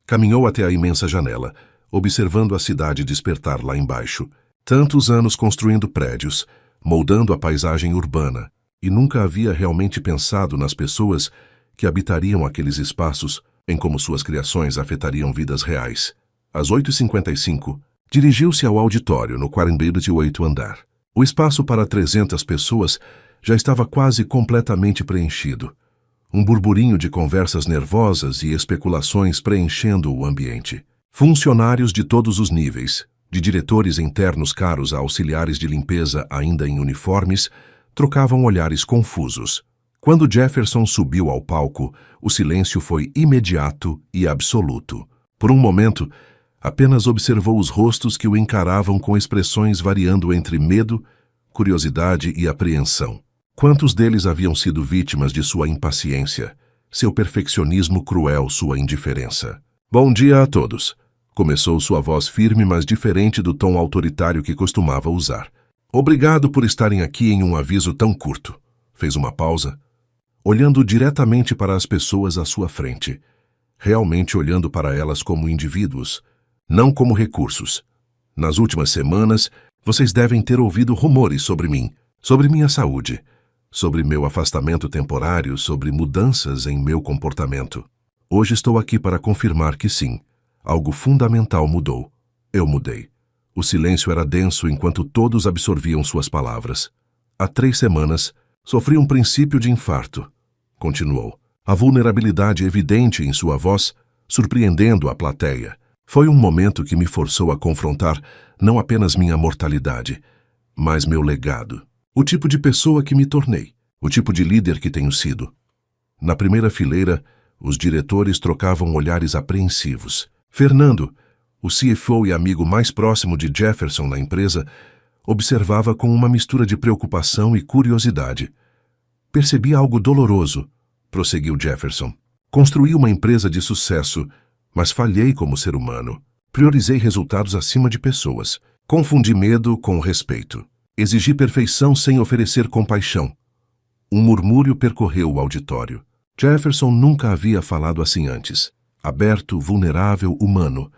Caminhou até a imensa janela, observando a cidade despertar lá embaixo. Tantos anos construindo prédios, moldando a paisagem urbana, e nunca havia realmente pensado nas pessoas que habitariam aqueles espaços, em como suas criações afetariam vidas reais. Às 8h55, dirigiu-se ao auditório no 48º andar. O espaço para 300 pessoas já estava quase completamente preenchido. Um burburinho de conversas nervosas e especulações preenchendo o ambiente. Funcionários de todos os níveis, de diretores internos caros a auxiliares de limpeza ainda em uniformes, trocavam olhares confusos. Quando Jefferson subiu ao palco, o silêncio foi imediato e absoluto. Por um momento, apenas observou os rostos que o encaravam com expressões variando entre medo, curiosidade e apreensão. Quantos deles haviam sido vítimas de sua impaciência, seu perfeccionismo cruel, sua indiferença? "Bom dia a todos", começou sua voz firme, mas diferente do tom autoritário que costumava usar. "Obrigado por estarem aqui em um aviso tão curto." Fez uma pausa, olhando diretamente para as pessoas à sua frente, realmente olhando para elas como indivíduos, não como recursos. "Nas últimas semanas, vocês devem ter ouvido rumores sobre mim, sobre minha saúde, sobre meu afastamento temporário, sobre mudanças em meu comportamento. Hoje estou aqui para confirmar que sim, algo fundamental mudou. Eu mudei." O silêncio era denso enquanto todos absorviam suas palavras. "Há 3 semanas, sofri um princípio de infarto", continuou. A vulnerabilidade evidente em sua voz, surpreendendo a plateia. "Foi um momento que me forçou a confrontar não apenas minha mortalidade, mas meu legado. O tipo de pessoa que me tornei, o tipo de líder que tenho sido." Na primeira fileira, os diretores trocavam olhares apreensivos. Fernando, o CFO e amigo mais próximo de Jefferson na empresa, observava com uma mistura de preocupação e curiosidade. "Percebi algo doloroso", prosseguiu Jefferson. "Construí uma empresa de sucesso, mas falhei como ser humano. Priorizei resultados acima de pessoas. Confundi medo com respeito. Exigi perfeição sem oferecer compaixão." Um murmúrio percorreu o auditório. Jefferson nunca havia falado assim antes. Aberto, vulnerável, humano.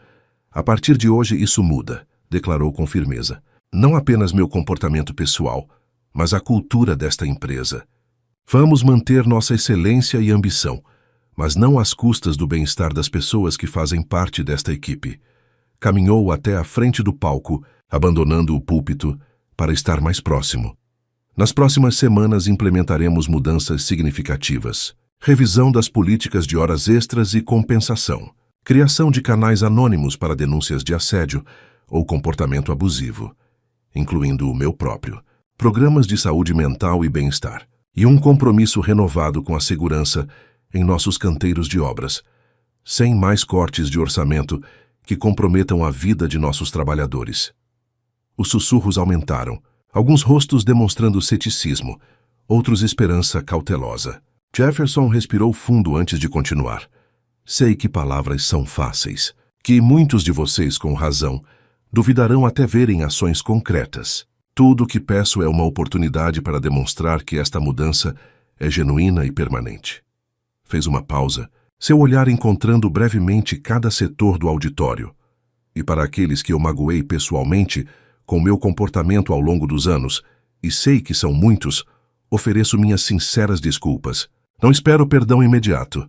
"A partir de hoje isso muda", declarou com firmeza. "Não apenas meu comportamento pessoal, mas a cultura desta empresa. Vamos manter nossa excelência e ambição, mas não às custas do bem-estar das pessoas que fazem parte desta equipe." Caminhou até a frente do palco, abandonando o púlpito, para estar mais próximo. "Nas próximas semanas implementaremos mudanças significativas. Revisão das políticas de horas extras e compensação. Criação de canais anônimos para denúncias de assédio ou comportamento abusivo, incluindo o meu próprio. Programas de saúde mental e bem-estar. E um compromisso renovado com a segurança em nossos canteiros de obras. Sem mais cortes de orçamento que comprometam a vida de nossos trabalhadores." Os sussurros aumentaram, alguns rostos demonstrando ceticismo, outros esperança cautelosa. Jefferson respirou fundo antes de continuar. Sei que palavras são fáceis, que muitos de vocês, com razão, duvidarão até verem ações concretas. Tudo o que peço é uma oportunidade para demonstrar que esta mudança é genuína e permanente. Fez uma pausa, seu olhar encontrando brevemente cada setor do auditório. E para aqueles que eu magoei pessoalmente, com meu comportamento ao longo dos anos, e sei que são muitos, ofereço minhas sinceras desculpas. Não espero perdão imediato,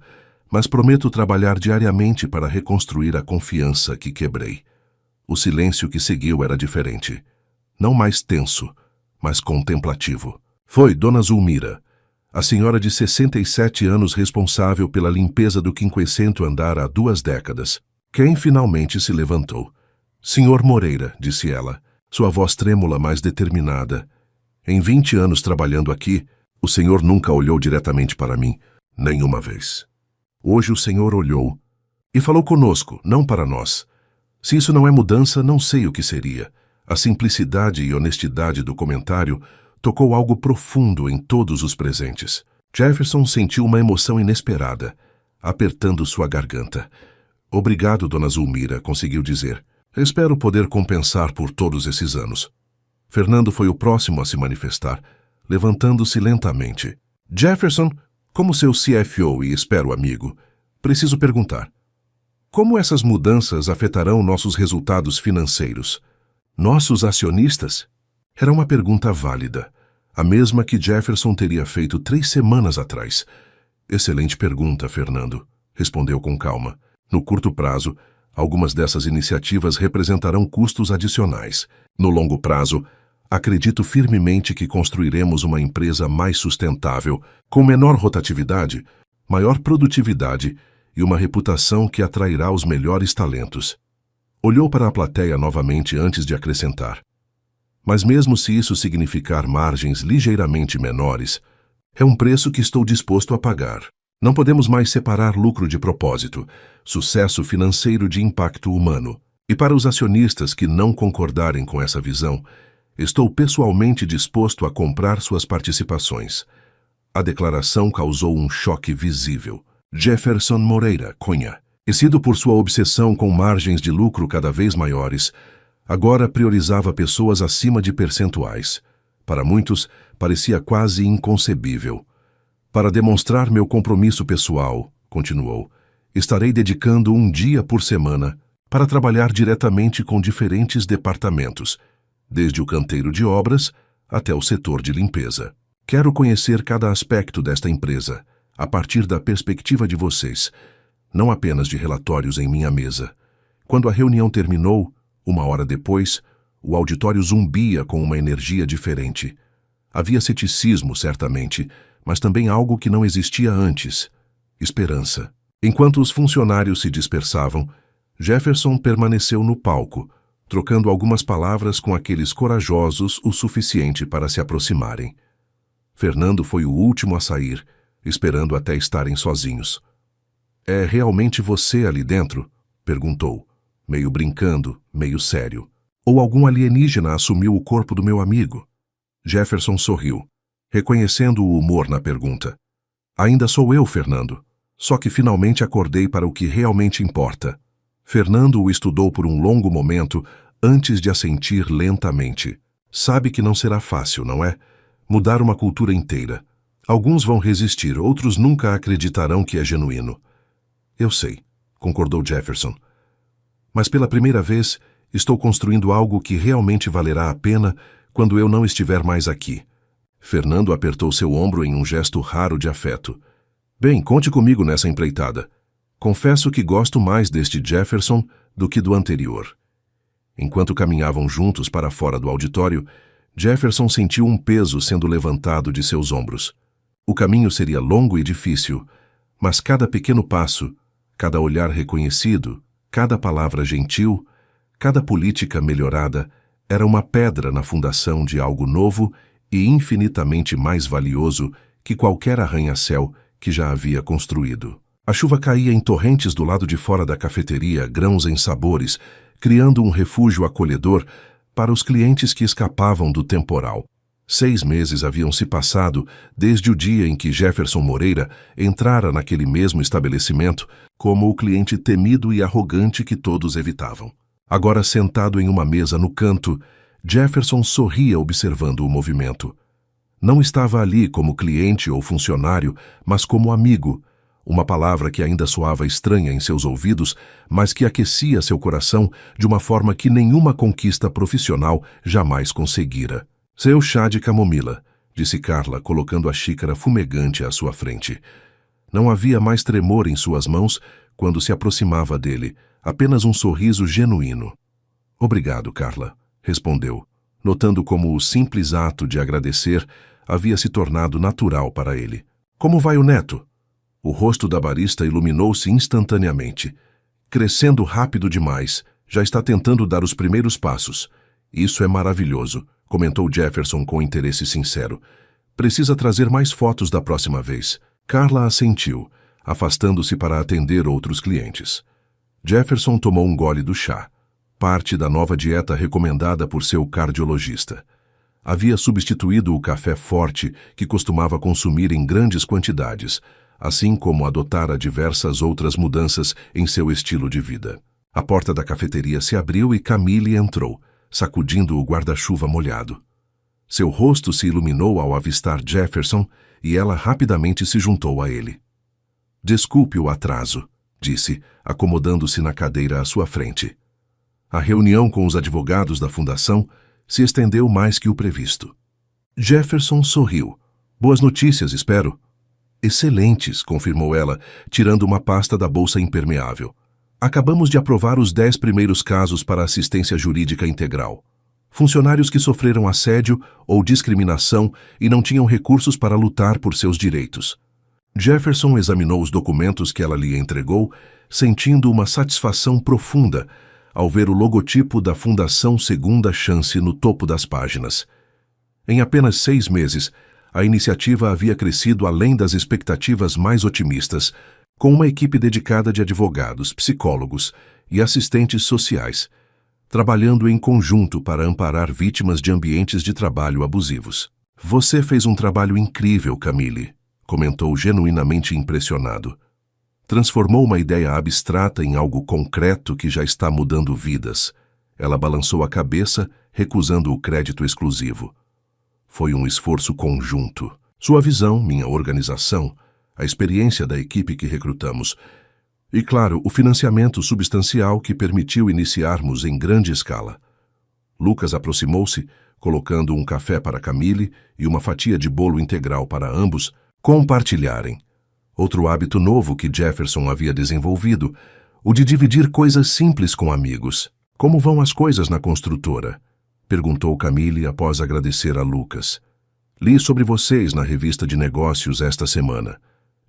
mas prometo trabalhar diariamente para reconstruir a confiança que quebrei. O silêncio que seguiu era diferente. Não mais tenso, mas contemplativo. Foi Dona Zulmira, a senhora de 67 anos responsável pela limpeza do 500º andar há 2 décadas, quem finalmente se levantou. Senhor Moreira, disse ela, sua voz trêmula, mas determinada. Em 20 anos trabalhando aqui, o senhor nunca olhou diretamente para mim, nenhuma vez. Hoje o senhor olhou e falou conosco, não para nós. Se isso não é mudança, não sei o que seria. A simplicidade e honestidade do comentário tocou algo profundo em todos os presentes. Jefferson sentiu uma emoção inesperada, apertando sua garganta. Obrigado, Dona Zulmira, conseguiu dizer. Espero poder compensar por todos esses anos. Fernando foi o próximo a se manifestar, levantando-se lentamente. Jefferson, como seu CFO e espero amigo, preciso perguntar. Como essas mudanças afetarão nossos resultados financeiros? Nossos acionistas? Era uma pergunta válida, a mesma que Jefferson teria feito 3 semanas atrás. Excelente pergunta, Fernando, respondeu com calma. No curto prazo, algumas dessas iniciativas representarão custos adicionais. No longo prazo, acredito firmemente que construiremos uma empresa mais sustentável, com menor rotatividade, maior produtividade e uma reputação que atrairá os melhores talentos. Olhou para a plateia novamente antes de acrescentar. Mas mesmo se isso significar margens ligeiramente menores, é um preço que estou disposto a pagar. Não podemos mais separar lucro de propósito, sucesso financeiro de impacto humano. E para os acionistas que não concordarem com essa visão, estou pessoalmente disposto a comprar suas participações. A declaração causou um choque visível. Jefferson Moreira Cunha, conhecido por sua obsessão com margens de lucro cada vez maiores, agora priorizava pessoas acima de percentuais. Para muitos, parecia quase inconcebível. Para demonstrar meu compromisso pessoal, continuou, estarei dedicando 1 dia por semana para trabalhar diretamente com diferentes departamentos, desde o canteiro de obras até o setor de limpeza. Quero conhecer cada aspecto desta empresa, a partir da perspectiva de vocês, não apenas de relatórios em minha mesa. Quando a reunião terminou, 1 hora depois, o auditório zumbia com uma energia diferente. Havia ceticismo, certamente, mas também algo que não existia antes: esperança. Enquanto os funcionários se dispersavam, Jefferson permaneceu no palco, trocando algumas palavras com aqueles corajosos o suficiente para se aproximarem. Fernando foi o último a sair, esperando até estarem sozinhos. É realmente você ali dentro? Perguntou, meio brincando, meio sério. Ou algum alienígena assumiu o corpo do meu amigo? Jefferson sorriu, reconhecendo o humor na pergunta. Ainda sou eu, Fernando. Só que finalmente acordei para o que realmente importa. Fernando o estudou por um longo momento antes de assentir lentamente. Sabe que não será fácil, não é? Mudar uma cultura inteira. Alguns vão resistir, outros nunca acreditarão que é genuíno. Eu sei, concordou Jefferson. Mas pela primeira vez, estou construindo algo que realmente valerá a pena quando eu não estiver mais aqui. Fernando apertou seu ombro em um gesto raro de afeto. Bem, conte comigo nessa empreitada. Confesso que gosto mais deste Jefferson do que do anterior. Enquanto caminhavam juntos para fora do auditório, Jefferson sentiu um peso sendo levantado de seus ombros. O caminho seria longo e difícil, mas cada pequeno passo, cada olhar reconhecido, cada palavra gentil, cada política melhorada, era uma pedra na fundação de algo novo e infinitamente mais valioso que qualquer arranha-céu que já havia construído. A chuva caía em torrentes do lado de fora da cafeteria, grãos em sabores, criando um refúgio acolhedor para os clientes que escapavam do temporal. 6 meses haviam se passado desde o dia em que Jefferson Moreira entrara naquele mesmo estabelecimento como o cliente temido e arrogante que todos evitavam. Agora, sentado em uma mesa no canto, Jefferson sorria observando o movimento. Não estava ali como cliente ou funcionário, mas como amigo, uma palavra que ainda soava estranha em seus ouvidos, mas que aquecia seu coração de uma forma que nenhuma conquista profissional jamais conseguira. Seu chá de camomila, disse Carla, colocando a xícara fumegante à sua frente. Não havia mais tremor em suas mãos quando se aproximava dele, apenas um sorriso genuíno. Obrigado, Carla, respondeu, notando como o simples ato de agradecer havia se tornado natural para ele. Como vai o neto? O rosto da barista iluminou-se instantaneamente. Crescendo rápido demais, já está tentando dar os primeiros passos. Isso é maravilhoso, comentou Jefferson com interesse sincero. Precisa trazer mais fotos da próxima vez. Carla assentiu, afastando-se para atender outros clientes. Jefferson tomou um gole do chá, parte da nova dieta recomendada por seu cardiologista. Havia substituído o café forte que costumava consumir em grandes quantidades, assim como adotara diversas outras mudanças em seu estilo de vida. A porta da cafeteria se abriu e Camille entrou, sacudindo o guarda-chuva molhado. Seu rosto se iluminou ao avistar Jefferson e ela rapidamente se juntou a ele. Desculpe o atraso, disse, acomodando-se na cadeira à sua frente. A reunião com os advogados da fundação se estendeu mais que o previsto. Jefferson sorriu. Boas notícias, espero. Excelentes, confirmou ela, tirando uma pasta da bolsa impermeável. Acabamos de aprovar os 10 primeiros casos para assistência jurídica integral. Funcionários que sofreram assédio ou discriminação e não tinham recursos para lutar por seus direitos. Jefferson examinou os documentos que ela lhe entregou, sentindo uma satisfação profunda ao ver o logotipo da Fundação Segunda Chance no topo das páginas. Em apenas 6 meses, a iniciativa havia crescido além das expectativas mais otimistas, com uma equipe dedicada de advogados, psicólogos e assistentes sociais, trabalhando em conjunto para amparar vítimas de ambientes de trabalho abusivos. Você fez um trabalho incrível, Camille, comentou genuinamente impressionado. Transformou uma ideia abstrata em algo concreto que já está mudando vidas. Ela balançou a cabeça, recusando o crédito exclusivo. Foi um esforço conjunto. Sua visão, minha organização, a experiência da equipe que recrutamos e, claro, o financiamento substancial que permitiu iniciarmos em grande escala. Lucas aproximou-se, colocando um café para Camille e uma fatia de bolo integral para ambos compartilharem. Outro hábito novo que Jefferson havia desenvolvido, o de dividir coisas simples com amigos. Como vão as coisas na construtora? Perguntou Camille após agradecer a Lucas. Li sobre vocês na revista de negócios esta semana.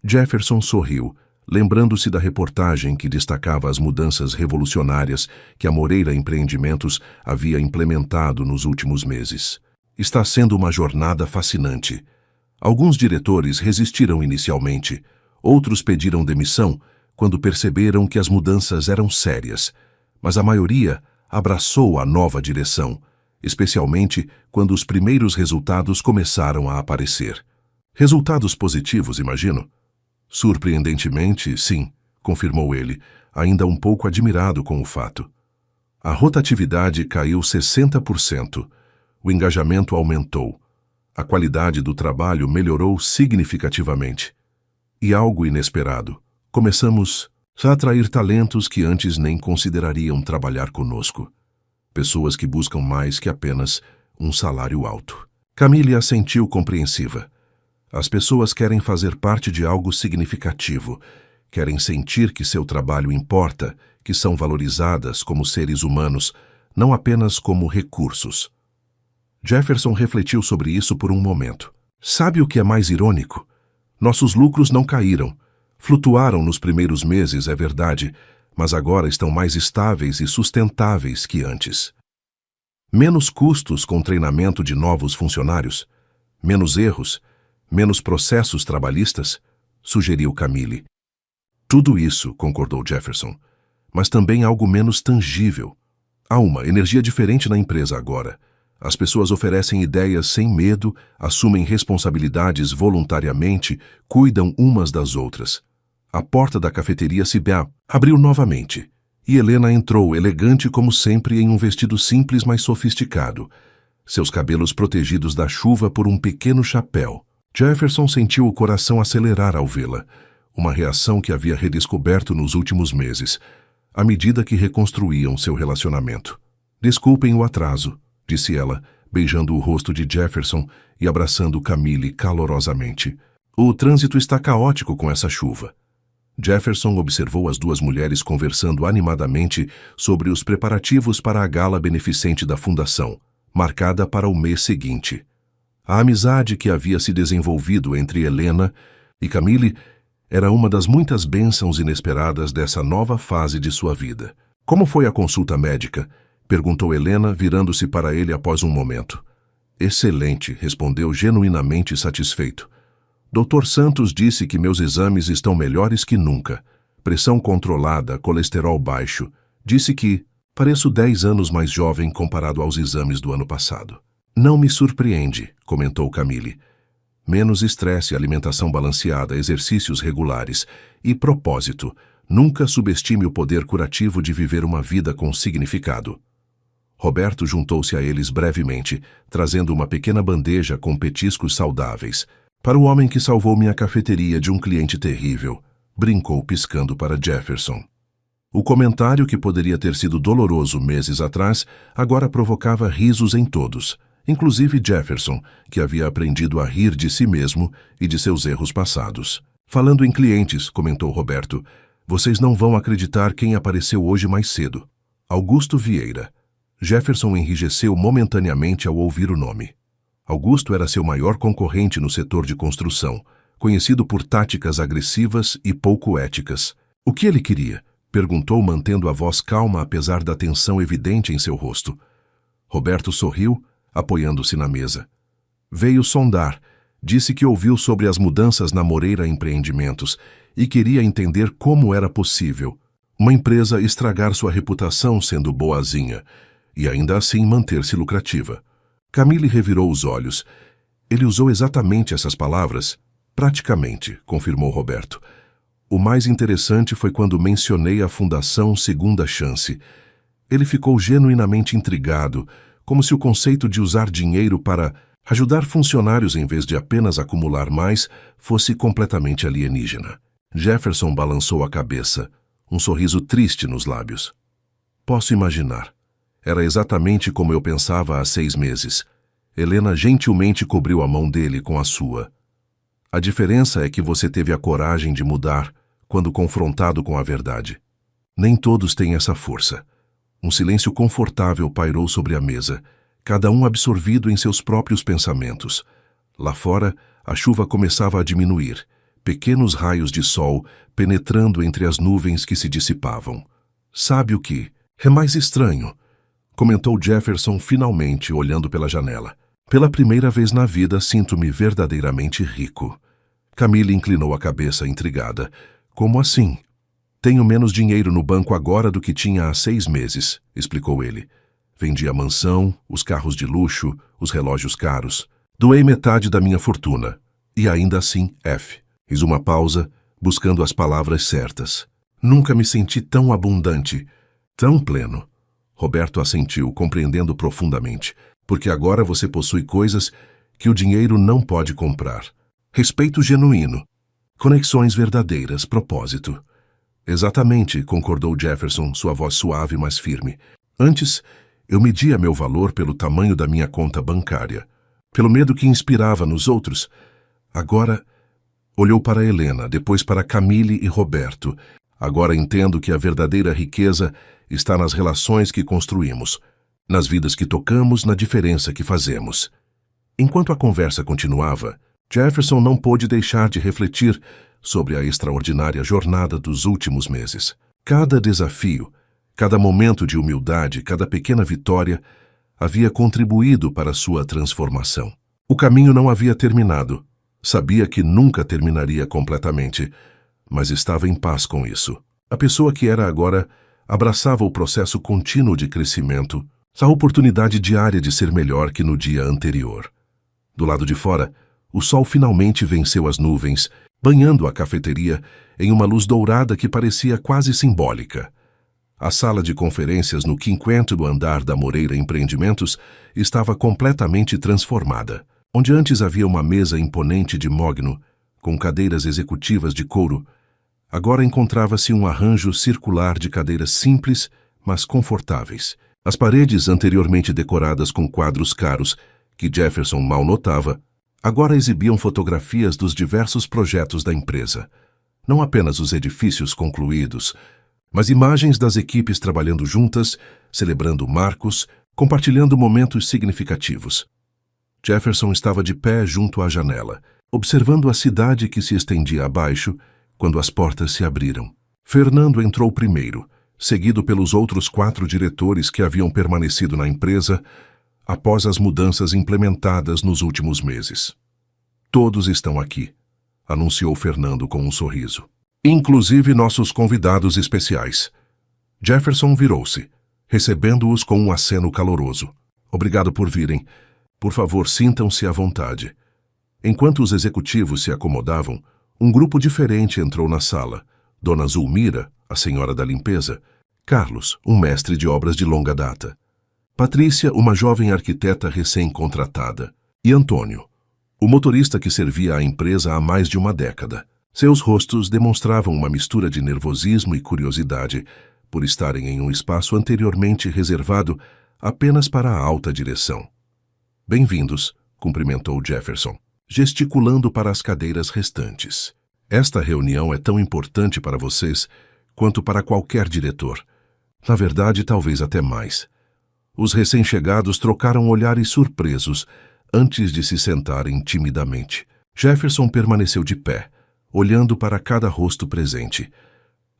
Jefferson sorriu, lembrando-se da reportagem que destacava as mudanças revolucionárias que a Moreira Empreendimentos havia implementado nos últimos meses. Está sendo uma jornada fascinante. Alguns diretores resistiram inicialmente, outros pediram demissão quando perceberam que as mudanças eram sérias, mas a maioria abraçou a nova direção, especialmente quando os primeiros resultados começaram a aparecer. Resultados positivos, imagino? Surpreendentemente, sim, confirmou ele, ainda um pouco admirado com o fato. A rotatividade caiu 60%, o engajamento aumentou, a qualidade do trabalho melhorou significativamente. E algo inesperado, começamos a atrair talentos que antes nem considerariam trabalhar conosco. Pessoas que buscam mais que apenas um salário alto. Camille assentiu compreensiva. As pessoas querem fazer parte de algo significativo, querem sentir que seu trabalho importa, que são valorizadas como seres humanos, não apenas como recursos. Jefferson refletiu sobre isso por um momento. Sabe o que é mais irônico? Nossos lucros não caíram. Flutuaram nos primeiros meses, é verdade, mas agora estão mais estáveis e sustentáveis que antes. Menos custos com treinamento de novos funcionários, menos erros, menos processos trabalhistas, sugeriu Camille. Tudo isso, concordou Jefferson, mas também algo menos tangível. Há uma energia diferente na empresa agora. As pessoas oferecem ideias sem medo, assumem responsabilidades voluntariamente, cuidam umas das outras. A porta da cafeteria se abriu novamente, e Helena entrou, elegante como sempre, em um vestido simples, mas sofisticado. Seus cabelos protegidos da chuva por um pequeno chapéu. Jefferson sentiu o coração acelerar ao vê-la, uma reação que havia redescoberto nos últimos meses, à medida que reconstruíam seu relacionamento. Desculpem o atraso, disse ela, beijando o rosto de Jefferson e abraçando Camille calorosamente. O trânsito está caótico com essa chuva. Jefferson observou as duas mulheres conversando animadamente sobre os preparativos para a gala beneficente da fundação, marcada para o mês seguinte. A amizade que havia se desenvolvido entre Helena e Camille era uma das muitas bênçãos inesperadas dessa nova fase de sua vida. Como foi a consulta médica? Perguntou Helena, virando-se para ele após um momento. Excelente, respondeu genuinamente satisfeito. Dr. Santos disse que meus exames estão melhores que nunca. Pressão controlada, colesterol baixo. Disse que pareço 10 anos mais jovem comparado aos exames do ano passado. Não me surpreende, comentou Camille. Menos estresse, alimentação balanceada, exercícios regulares e propósito. Nunca subestime o poder curativo de viver uma vida com significado. Roberto juntou-se a eles brevemente, trazendo uma pequena bandeja com petiscos saudáveis. Para o homem que salvou minha cafeteria de um cliente terrível, brincou piscando para Jefferson. O comentário, que poderia ter sido doloroso meses atrás, agora provocava risos em todos, inclusive Jefferson, que havia aprendido a rir de si mesmo e de seus erros passados. Falando em clientes, comentou Roberto, vocês não vão acreditar quem apareceu hoje mais cedo. Augusto Vieira. Jefferson enrijeceu momentaneamente ao ouvir o nome. Augusto era seu maior concorrente no setor de construção, conhecido por táticas agressivas e pouco éticas. O que ele queria? Perguntou, mantendo a voz calma apesar da tensão evidente em seu rosto. Roberto sorriu, apoiando-se na mesa. Veio sondar. Disse que ouviu sobre as mudanças na Moreira Empreendimentos e queria entender como era possível uma empresa estragar sua reputação sendo boazinha e ainda assim manter-se lucrativa. Camille revirou os olhos. Ele usou exatamente essas palavras? Praticamente, confirmou Roberto. O mais interessante foi quando mencionei a Fundação Segunda Chance. Ele ficou genuinamente intrigado, como se o conceito de usar dinheiro para ajudar funcionários em vez de apenas acumular mais fosse completamente alienígena. Jefferson balançou a cabeça, um sorriso triste nos lábios. Posso imaginar. Era exatamente como eu pensava há 6 meses. Helena gentilmente cobriu a mão dele com a sua. A diferença é que você teve a coragem de mudar quando confrontado com a verdade. Nem todos têm essa força. Um silêncio confortável pairou sobre a mesa, cada um absorvido em seus próprios pensamentos. Lá fora, a chuva começava a diminuir, pequenos raios de sol penetrando entre as nuvens que se dissipavam. Sabe o que? É mais estranho, comentou Jefferson finalmente, olhando pela janela. Pela primeira vez na vida, sinto-me verdadeiramente rico. Camille inclinou a cabeça, intrigada. Como assim? Tenho menos dinheiro no banco agora do que tinha há 6 meses, explicou ele. Vendi a mansão, os carros de luxo, os relógios caros. Doei metade da minha fortuna. E ainda assim, Fiz uma pausa, buscando as palavras certas. Nunca me senti tão abundante, tão pleno. Roberto assentiu, compreendendo profundamente. Porque agora você possui coisas que o dinheiro não pode comprar. Respeito genuíno. Conexões verdadeiras, propósito. Exatamente, concordou Jefferson, sua voz suave, mas firme. Antes, eu media meu valor pelo tamanho da minha conta bancária, pelo medo que inspirava nos outros. Agora, olhou para Helena, depois para Camille e Roberto. Agora entendo que a verdadeira riqueza está nas relações que construímos, nas vidas que tocamos, na diferença que fazemos. Enquanto a conversa continuava, Jefferson não pôde deixar de refletir sobre a extraordinária jornada dos últimos meses. Cada desafio, cada momento de humildade, cada pequena vitória havia contribuído para sua transformação. O caminho não havia terminado. Sabia que nunca terminaria completamente, mas estava em paz com isso. A pessoa que era agora abraçava o processo contínuo de crescimento, A oportunidade diária de ser melhor que no dia anterior. Do lado de fora, o sol finalmente venceu as nuvens, banhando a cafeteria em uma luz dourada que parecia quase simbólica. A sala de conferências no 50º andar da Moreira Empreendimentos estava completamente transformada. Onde antes havia uma mesa imponente de mogno, com cadeiras executivas de couro, agora encontrava-se um arranjo circular de cadeiras simples, mas confortáveis. As paredes, anteriormente decoradas com quadros caros, que Jefferson mal notava, agora exibiam fotografias dos diversos projetos da empresa. Não apenas os edifícios concluídos, mas imagens das equipes trabalhando juntas, celebrando marcos, compartilhando momentos significativos. Jefferson estava de pé junto à janela, observando a cidade que se estendia abaixo quando as portas se abriram. Fernando entrou primeiro, seguido pelos outros 4 diretores que haviam permanecido na empresa após as mudanças implementadas nos últimos meses. Todos estão aqui, anunciou Fernando com um sorriso. Inclusive nossos convidados especiais. Jefferson virou-se, recebendo-os com um aceno caloroso. Obrigado por virem. Por favor, sintam-se à vontade. Enquanto os executivos se acomodavam, um grupo diferente entrou na sala. Dona Zulmira, a senhora da limpeza, Carlos, um mestre de obras de longa data, Patrícia, uma jovem arquiteta recém-contratada, e Antônio, o motorista que servia à empresa há mais de uma década. Seus rostos demonstravam uma mistura de nervosismo e curiosidade por estarem em um espaço anteriormente reservado apenas para a alta direção. Bem-vindos, cumprimentou Jefferson, gesticulando para as cadeiras restantes. Esta reunião é tão importante para vocês quanto para qualquer diretor. Na verdade, talvez até mais. Os recém-chegados trocaram olhares surpresos antes de se sentarem timidamente. Jefferson permaneceu de pé, olhando para cada rosto presente.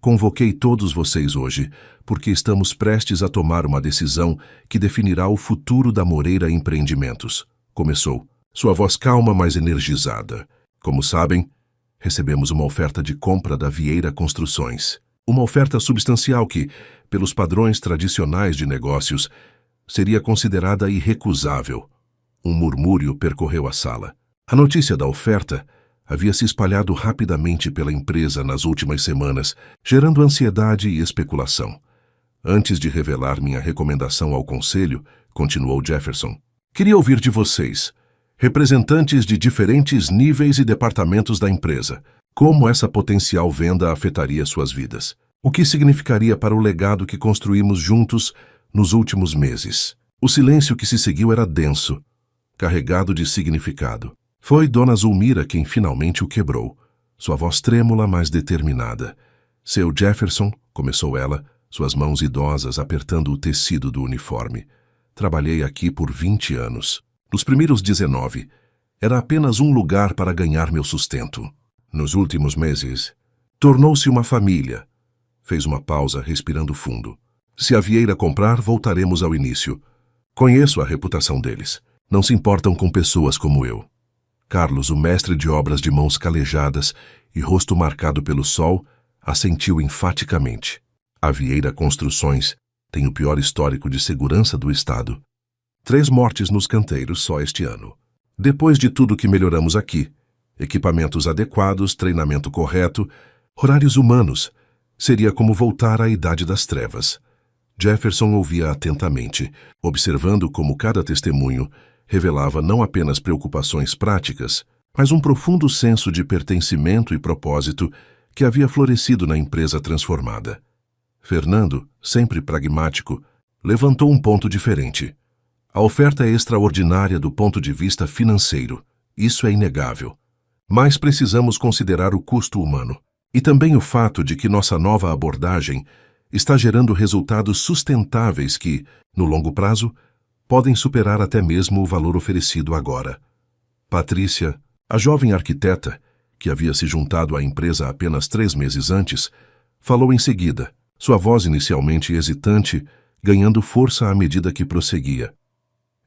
Convoquei todos vocês hoje, porque estamos prestes a tomar uma decisão que definirá o futuro da Moreira Empreendimentos. Começou, sua voz calma, mas energizada. Como sabem, recebemos uma oferta de compra da Vieira Construções. Uma oferta substancial que, pelos padrões tradicionais de negócios, seria considerada irrecusável. Um murmúrio percorreu a sala. A notícia da oferta havia se espalhado rapidamente pela empresa nas últimas semanas, gerando ansiedade e especulação. Antes de revelar minha recomendação ao conselho, continuou Jefferson, queria ouvir de vocês, representantes de diferentes níveis e departamentos da empresa, como essa potencial venda afetaria suas vidas. O que significaria para o legado que construímos juntos nos últimos meses? O silêncio que se seguiu era denso, carregado de significado. Foi Dona Zulmira quem finalmente o quebrou, sua voz trêmula, mas determinada. Seu Jefferson, começou ela, suas mãos idosas apertando o tecido do uniforme. Trabalhei aqui por 20 anos. Nos primeiros 19, era apenas um lugar para ganhar meu sustento. Nos últimos meses, tornou-se uma família. Fez uma pausa, respirando fundo. Se a Vieira comprar, voltaremos ao início. Conheço a reputação deles. Não se importam com pessoas como eu. Carlos, o mestre de obras de mãos calejadas e rosto marcado pelo sol, assentiu enfaticamente. A Vieira Construções tem o pior histórico de segurança do estado. 3 mortes nos canteiros só este ano. Depois de tudo que melhoramos aqui, equipamentos adequados, treinamento correto, horários humanos, seria como voltar à Idade das Trevas. Jefferson ouvia atentamente, observando como cada testemunho revelava não apenas preocupações práticas, mas um profundo senso de pertencimento e propósito que havia florescido na empresa transformada. Fernando, sempre pragmático, levantou um ponto diferente. A oferta é extraordinária do ponto de vista financeiro. Isso é inegável. Mas precisamos considerar o custo humano. E também o fato de que nossa nova abordagem está gerando resultados sustentáveis que, no longo prazo, podem superar até mesmo o valor oferecido agora. Patrícia, a jovem arquiteta, que havia se juntado à empresa apenas 3 meses antes, falou em seguida, sua voz inicialmente hesitante, ganhando força à medida que prosseguia.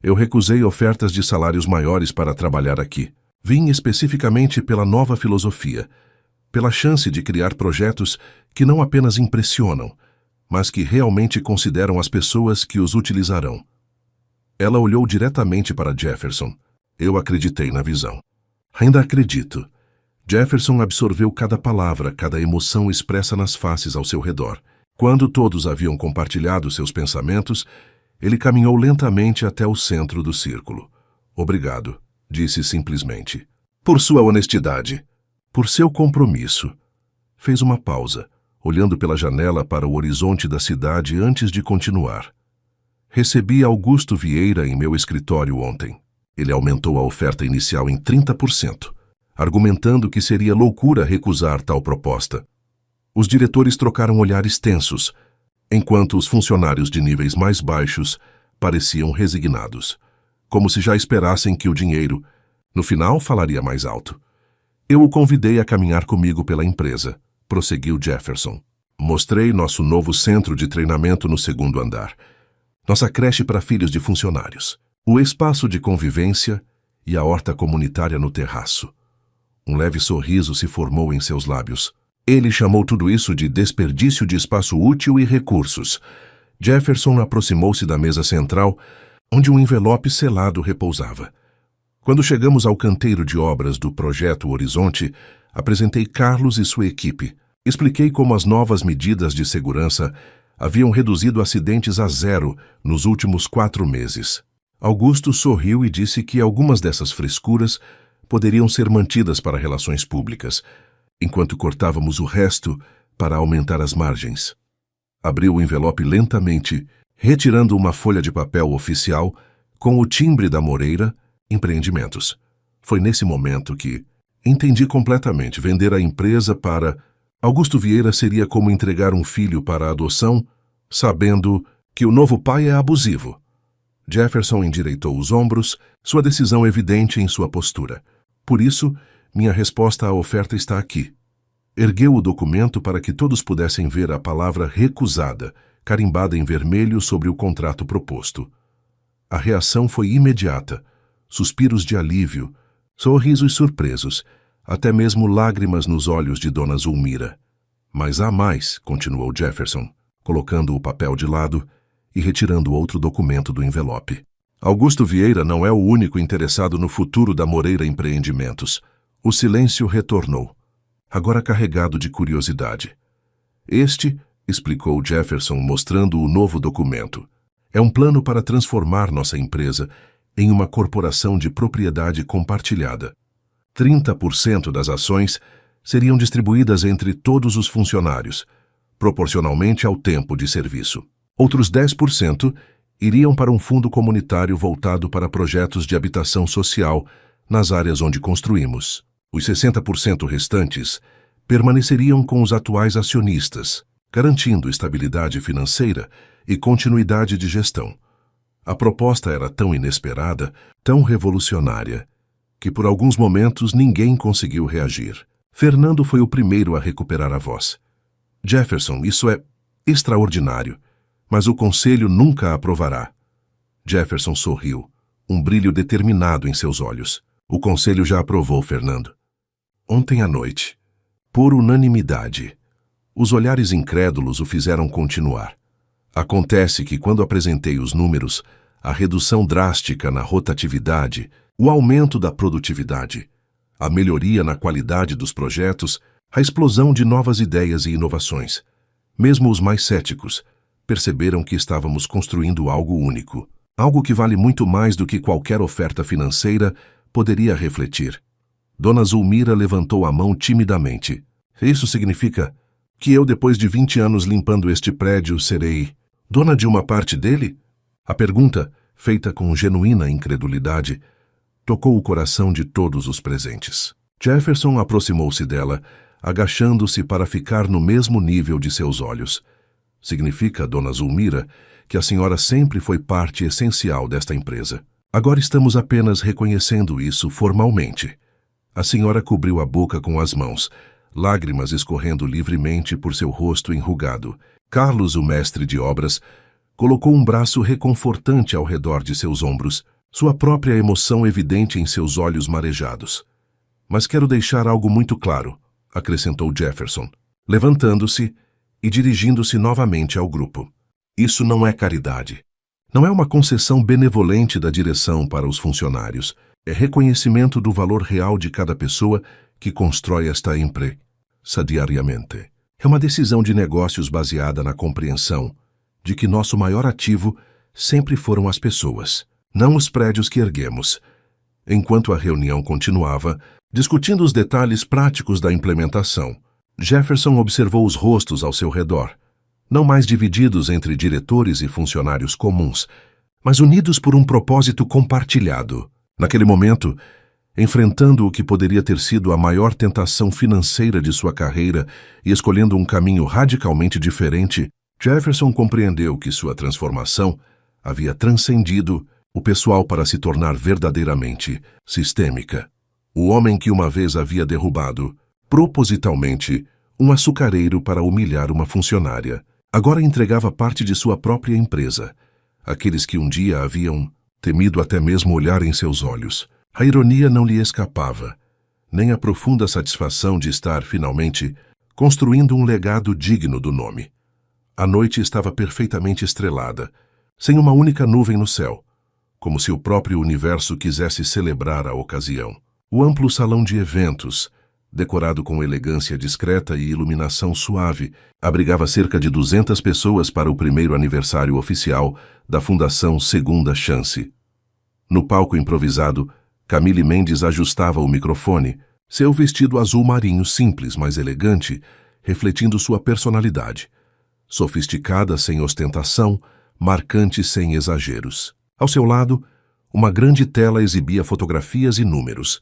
Eu recusei ofertas de salários maiores para trabalhar aqui. Vim especificamente pela nova filosofia, pela chance de criar projetos que não apenas impressionam, mas que realmente consideram as pessoas que os utilizarão. Ela olhou diretamente para Jefferson. Eu acreditei na visão. Ainda acredito. Jefferson absorveu cada palavra, cada emoção expressa nas faces ao seu redor. Quando todos haviam compartilhado seus pensamentos, ele caminhou lentamente até o centro do círculo. Obrigado, disse simplesmente. Por sua honestidade. Por seu compromisso. Fez uma pausa, olhando pela janela para o horizonte da cidade antes de continuar. Recebi Augusto Vieira em meu escritório ontem. Ele aumentou a oferta inicial em 30%, argumentando que seria loucura recusar tal proposta. Os diretores trocaram olhares tensos, enquanto os funcionários de níveis mais baixos pareciam resignados, como se já esperassem que o dinheiro, no final, falaria mais alto. Eu o convidei a caminhar comigo pela empresa, prosseguiu Jefferson. Mostrei nosso novo centro de treinamento no segundo andar, nossa creche para filhos de funcionários, o espaço de convivência e a horta comunitária no terraço. Um leve sorriso se formou em seus lábios. Ele chamou tudo isso de desperdício de espaço útil e recursos. Jefferson aproximou-se da mesa central, onde um envelope selado repousava. Quando chegamos ao canteiro de obras do Projeto Horizonte, apresentei Carlos e sua equipe. Expliquei como as novas medidas de segurança haviam reduzido acidentes a 0 nos últimos 4 meses. Augusto sorriu e disse que algumas dessas frescuras poderiam ser mantidas para relações públicas, enquanto cortávamos o resto para aumentar as margens. Abriu o envelope lentamente, retirando uma folha de papel oficial com o timbre da Moreira Empreendimentos. Foi nesse momento que entendi completamente. Vender a empresa para Augusto Vieira seria como entregar um filho para a adoção, sabendo que o novo pai é abusivo. Jefferson endireitou os ombros, sua decisão evidente em sua postura. Por isso, minha resposta à oferta está aqui. Ergueu o documento para que todos pudessem ver a palavra recusada, carimbada em vermelho sobre o contrato proposto. A reação foi imediata. Suspiros de alívio, sorrisos surpresos, até mesmo lágrimas nos olhos de Dona Zulmira. Mas há mais, continuou Jefferson, colocando o papel de lado e retirando outro documento do envelope. Augusto Vieira não é o único interessado no futuro da Moreira Empreendimentos. O silêncio retornou, agora carregado de curiosidade. Este, explicou Jefferson mostrando o novo documento, é um plano para transformar nossa empresa em uma corporação de propriedade compartilhada. 30% das ações seriam distribuídas entre todos os funcionários, proporcionalmente ao tempo de serviço. Outros 10% iriam para um fundo comunitário voltado para projetos de habitação social nas áreas onde construímos. Os 60% restantes permaneceriam com os atuais acionistas, garantindo estabilidade financeira e continuidade de gestão. A proposta era tão inesperada, tão revolucionária, que por alguns momentos ninguém conseguiu reagir. Fernando foi o primeiro a recuperar a voz. Jefferson, isso é extraordinário, mas o conselho nunca a aprovará. Jefferson sorriu, um brilho determinado em seus olhos. O conselho já aprovou, Fernando. Ontem à noite, por unanimidade. Os olhares incrédulos o fizeram continuar. Acontece que quando apresentei os números, a redução drástica na rotatividade, o aumento da produtividade, a melhoria na qualidade dos projetos, a explosão de novas ideias e inovações, mesmo os mais céticos, perceberam que estávamos construindo algo único, algo que vale muito mais do que qualquer oferta financeira poderia refletir. Dona Zulmira levantou a mão timidamente. Isso significa que eu, depois de 20 anos limpando este prédio, serei dona de uma parte dele? A pergunta, feita com genuína incredulidade, tocou o coração de todos os presentes. Jefferson aproximou-se dela, agachando-se para ficar no mesmo nível de seus olhos. Significa, Dona Zulmira, que a senhora sempre foi parte essencial desta empresa. Agora estamos apenas reconhecendo isso formalmente. A senhora cobriu a boca com as mãos, lágrimas escorrendo livremente por seu rosto enrugado. Carlos, o mestre de obras, colocou um braço reconfortante ao redor de seus ombros, sua própria emoção evidente em seus olhos marejados. Mas quero deixar algo muito claro, acrescentou Jefferson, levantando-se e dirigindo-se novamente ao grupo. Isso não é caridade. Não é uma concessão benevolente da direção para os funcionários, é reconhecimento do valor real de cada pessoa que constrói esta empresa diariamente. É uma decisão de negócios baseada na compreensão de que nosso maior ativo sempre foram as pessoas, não os prédios que erguemos. Enquanto a reunião continuava, discutindo os detalhes práticos da implementação, Jefferson observou os rostos ao seu redor, não mais divididos entre diretores e funcionários comuns, mas unidos por um propósito compartilhado. Naquele momento, enfrentando o que poderia ter sido a maior tentação financeira de sua carreira e escolhendo um caminho radicalmente diferente, Jefferson compreendeu que sua transformação havia transcendido o pessoal para se tornar verdadeiramente sistêmica. O homem que uma vez havia derrubado, propositalmente, um açucareiro para humilhar uma funcionária, agora entregava parte de sua própria empresa. Aqueles que um dia haviam temido até mesmo olhar em seus olhos. A ironia não lhe escapava, nem a profunda satisfação de estar, finalmente, construindo um legado digno do nome. A noite estava perfeitamente estrelada, sem uma única nuvem no céu, como se o próprio universo quisesse celebrar a ocasião. O amplo salão de eventos, decorado com elegância discreta e iluminação suave, abrigava cerca de 200 pessoas para o primeiro aniversário oficial da Fundação Segunda Chance. No palco improvisado, Camille Mendes ajustava o microfone, seu vestido azul marinho simples, mas elegante, refletindo sua personalidade. Sofisticada sem ostentação, marcante sem exageros. Ao seu lado, uma grande tela exibia fotografias e números.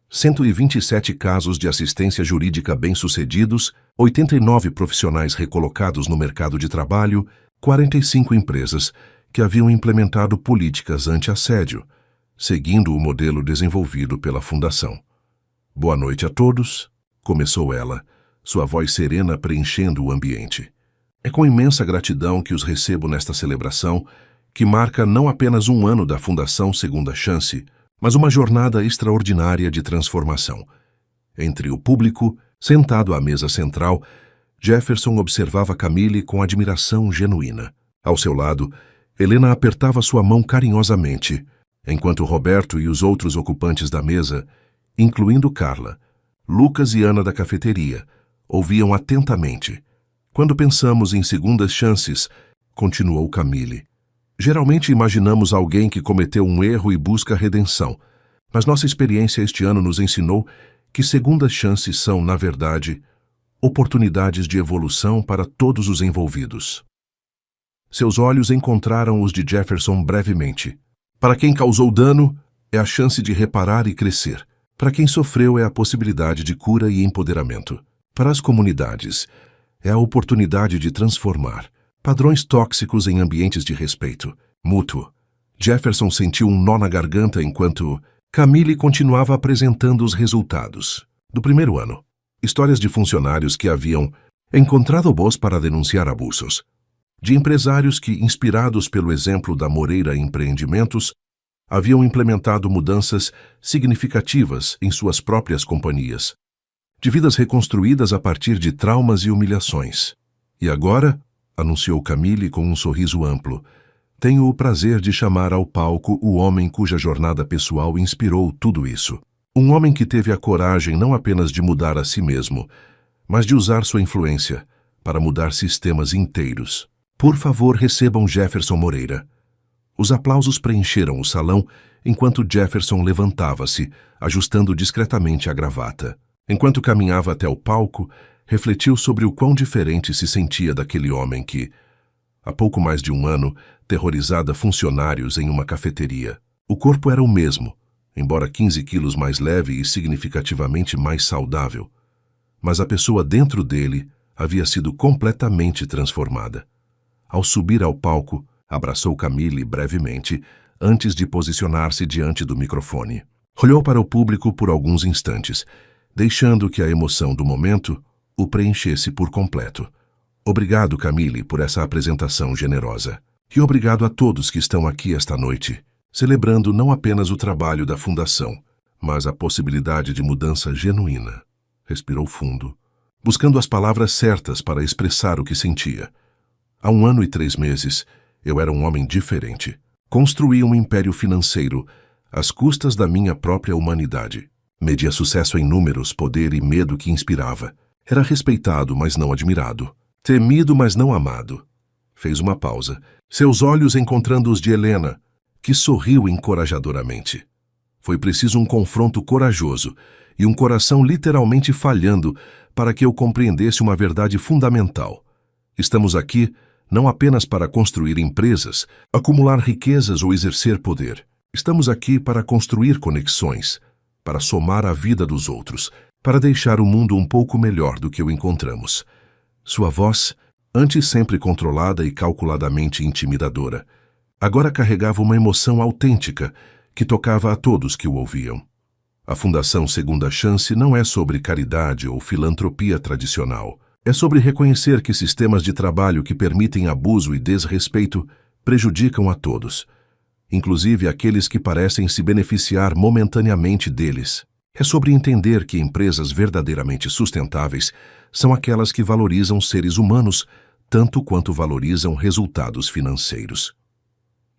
127 casos de assistência jurídica bem-sucedidos, 89 profissionais recolocados no mercado de trabalho, 45 empresas que haviam implementado políticas anti-assédio, seguindo o modelo desenvolvido pela Fundação. Boa noite a todos, começou ela, sua voz serena preenchendo o ambiente. É com imensa gratidão que os recebo nesta celebração, que marca não apenas um ano da Fundação Segunda Chance, mas uma jornada extraordinária de transformação. Entre o público, sentado à mesa central, Jefferson observava Camille com admiração genuína. Ao seu lado, Helena apertava sua mão carinhosamente, enquanto Roberto e os outros ocupantes da mesa, incluindo Carla, Lucas e Ana da cafeteria, ouviam atentamente. Quando pensamos em segundas chances, continuou Camille, geralmente imaginamos alguém que cometeu um erro e busca redenção, mas nossa experiência este ano nos ensinou que segundas chances são, na verdade, oportunidades de evolução para todos os envolvidos. Seus olhos encontraram os de Jefferson brevemente. Para quem causou dano, é a chance de reparar e crescer. Para quem sofreu, é a possibilidade de cura e empoderamento. Para as comunidades, é a oportunidade de transformar padrões tóxicos em ambientes de respeito mútuo. Jefferson sentiu um nó na garganta enquanto Camille continuava apresentando os resultados do primeiro ano. Histórias de funcionários que haviam encontrado robôs para denunciar abusos. De empresários que, inspirados pelo exemplo da Moreira Empreendimentos, haviam implementado mudanças significativas em suas próprias companhias. De vidas reconstruídas a partir de traumas e humilhações. E agora, anunciou Camille com um sorriso amplo, tenho o prazer de chamar ao palco o homem cuja jornada pessoal inspirou tudo isso. Um homem que teve a coragem não apenas de mudar a si mesmo, mas de usar sua influência para mudar sistemas inteiros. Por favor, recebam Jefferson Moreira. Os aplausos preencheram o salão enquanto Jefferson levantava-se, ajustando discretamente a gravata. Enquanto caminhava até o palco, refletiu sobre o quão diferente se sentia daquele homem que, há pouco mais de um ano, terrorizara funcionários em uma cafeteria. O corpo era o mesmo, embora 15 quilos mais leve e significativamente mais saudável. Mas a pessoa dentro dele havia sido completamente transformada. Ao subir ao palco, abraçou Camille brevemente, antes de posicionar-se diante do microfone. Olhou para o público por alguns instantes, deixando que a emoção do momento o preenchesse por completo. Obrigado, Camille, por essa apresentação generosa. E obrigado a todos que estão aqui esta noite, celebrando não apenas o trabalho da Fundação, mas a possibilidade de mudança genuína. Respirou fundo, buscando as palavras certas para expressar o que sentia. Há 1 ano e 3 meses, eu era um homem diferente. Construí um império financeiro, às custas da minha própria humanidade. Media sucesso em números, poder e medo que inspirava. Era respeitado, mas não admirado. Temido, mas não amado. Fez uma pausa, seus olhos encontrando os de Helena, que sorriu encorajadoramente. Foi preciso um confronto corajoso e um coração literalmente falhando para que eu compreendesse uma verdade fundamental. Estamos aqui não apenas para construir empresas, acumular riquezas ou exercer poder. Estamos aqui para construir conexões, para somar a vida dos outros, para deixar o mundo um pouco melhor do que o encontramos. Sua voz, antes sempre controlada e calculadamente intimidadora, agora carregava uma emoção autêntica que tocava a todos que o ouviam. A Fundação Segunda Chance não é sobre caridade ou filantropia tradicional. É sobre reconhecer que sistemas de trabalho que permitem abuso e desrespeito prejudicam a todos, inclusive aqueles que parecem se beneficiar momentaneamente deles. É sobre entender que empresas verdadeiramente sustentáveis são aquelas que valorizam seres humanos tanto quanto valorizam resultados financeiros.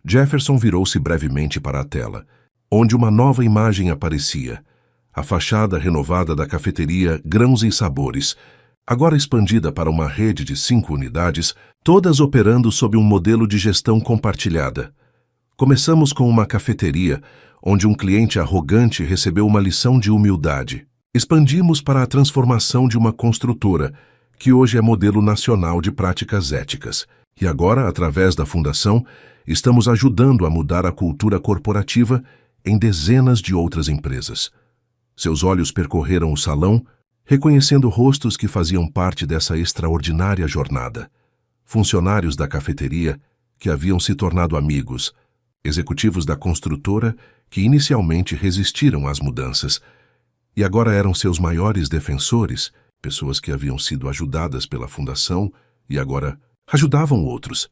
Jefferson virou-se brevemente para a tela, onde uma nova imagem aparecia. A fachada renovada da cafeteria Grãos e Sabores, agora expandida para uma rede de 5 unidades, todas operando sob um modelo de gestão compartilhada. Começamos com uma cafeteria, onde um cliente arrogante recebeu uma lição de humildade. Expandimos para a transformação de uma construtora, que hoje é modelo nacional de práticas éticas. E agora, através da Fundação, estamos ajudando a mudar a cultura corporativa em dezenas de outras empresas. Seus olhos percorreram o salão, reconhecendo rostos que faziam parte dessa extraordinária jornada. Funcionários da cafeteria que haviam se tornado amigos, executivos da construtora que inicialmente resistiram às mudanças e agora eram seus maiores defensores, pessoas que haviam sido ajudadas pela Fundação e agora ajudavam outros.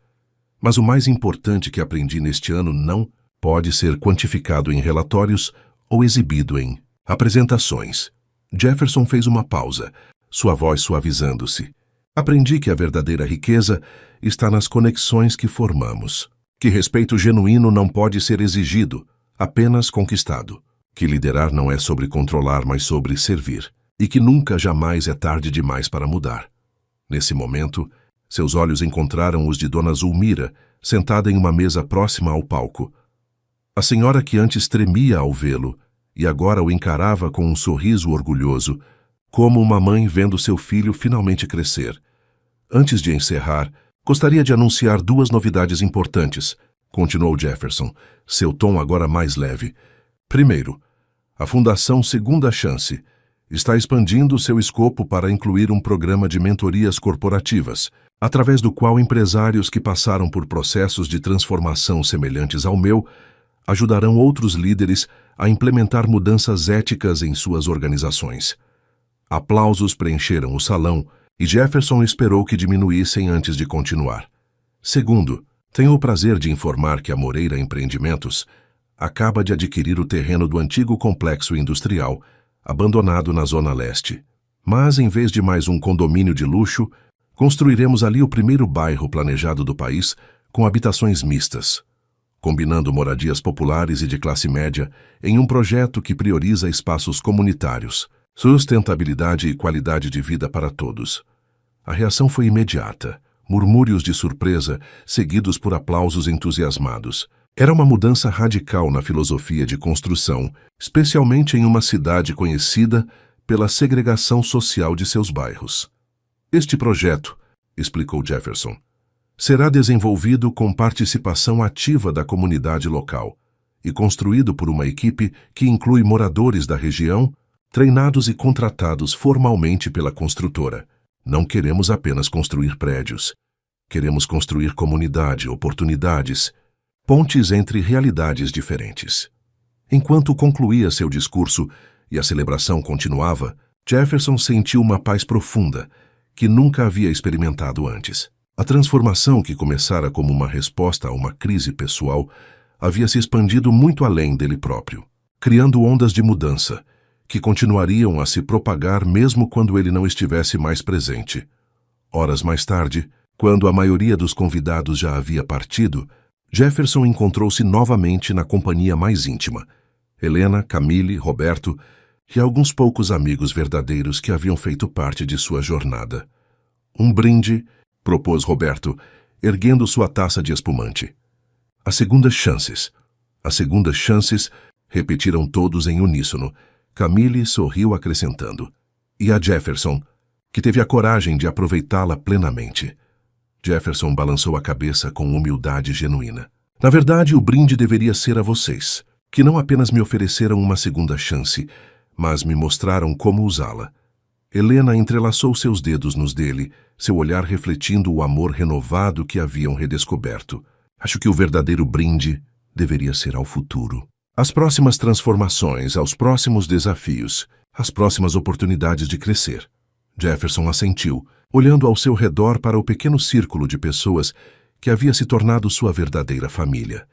Mas o mais importante que aprendi neste ano não pode ser quantificado em relatórios ou exibido em apresentações. Jefferson fez uma pausa, sua voz suavizando-se. Aprendi que a verdadeira riqueza está nas conexões que formamos, que respeito genuíno não pode ser exigido, apenas conquistado, que liderar não é sobre controlar, mas sobre servir, e que nunca jamais é tarde demais para mudar. Nesse momento, seus olhos encontraram os de Dona Zulmira, sentada em uma mesa próxima ao palco. A senhora que antes tremia ao vê-lo, e agora o encarava com um sorriso orgulhoso, como uma mãe vendo seu filho finalmente crescer. Antes de encerrar, gostaria de anunciar 2 novidades importantes, continuou Jefferson, seu tom agora mais leve. Primeiro, a Fundação Segunda Chance está expandindo seu escopo para incluir um programa de mentorias corporativas, através do qual empresários que passaram por processos de transformação semelhantes ao meu ajudarão outros líderes a implementar mudanças éticas em suas organizações. Aplausos preencheram o salão e Jefferson esperou que diminuíssem antes de continuar. Segundo, tenho o prazer de informar que a Moreira Empreendimentos acaba de adquirir o terreno do antigo complexo industrial, abandonado na Zona Leste. Mas, em vez de mais um condomínio de luxo, construiremos ali o primeiro bairro planejado do país com habitações mistas, combinando moradias populares e de classe média em um projeto que prioriza espaços comunitários, sustentabilidade e qualidade de vida para todos. A reação foi imediata, murmúrios de surpresa, seguidos por aplausos entusiasmados. Era uma mudança radical na filosofia de construção, especialmente em uma cidade conhecida pela segregação social de seus bairros. Este projeto, explicou Jefferson, será desenvolvido com participação ativa da comunidade local e construído por uma equipe que inclui moradores da região, treinados e contratados formalmente pela construtora. Não queremos apenas construir prédios. Queremos construir comunidade, oportunidades, pontes entre realidades diferentes. Enquanto concluía seu discurso e a celebração continuava, Jefferson sentiu uma paz profunda que nunca havia experimentado antes. A transformação que começara como uma resposta a uma crise pessoal havia se expandido muito além dele próprio, criando ondas de mudança que continuariam a se propagar mesmo quando ele não estivesse mais presente. Horas mais tarde, quando a maioria dos convidados já havia partido, Jefferson encontrou-se novamente na companhia mais íntima. Helena, Camille, Roberto e alguns poucos amigos verdadeiros que haviam feito parte de sua jornada. Um brinde, propôs Roberto, erguendo sua taça de espumante. As segundas chances. As segundas chances, repetiram todos em uníssono. Camille sorriu acrescentando. E a Jefferson, que teve a coragem de aproveitá-la plenamente. Jefferson balançou a cabeça com humildade genuína. Na verdade, o brinde deveria ser a vocês, que não apenas me ofereceram uma segunda chance, mas me mostraram como usá-la. Helena entrelaçou seus dedos nos dele, seu olhar refletindo o amor renovado que haviam redescoberto. Acho que o verdadeiro brinde deveria ser ao futuro. Às próximas transformações, aos próximos desafios, às próximas oportunidades de crescer. Jefferson assentiu, olhando ao seu redor para o pequeno círculo de pessoas que havia se tornado sua verdadeira família.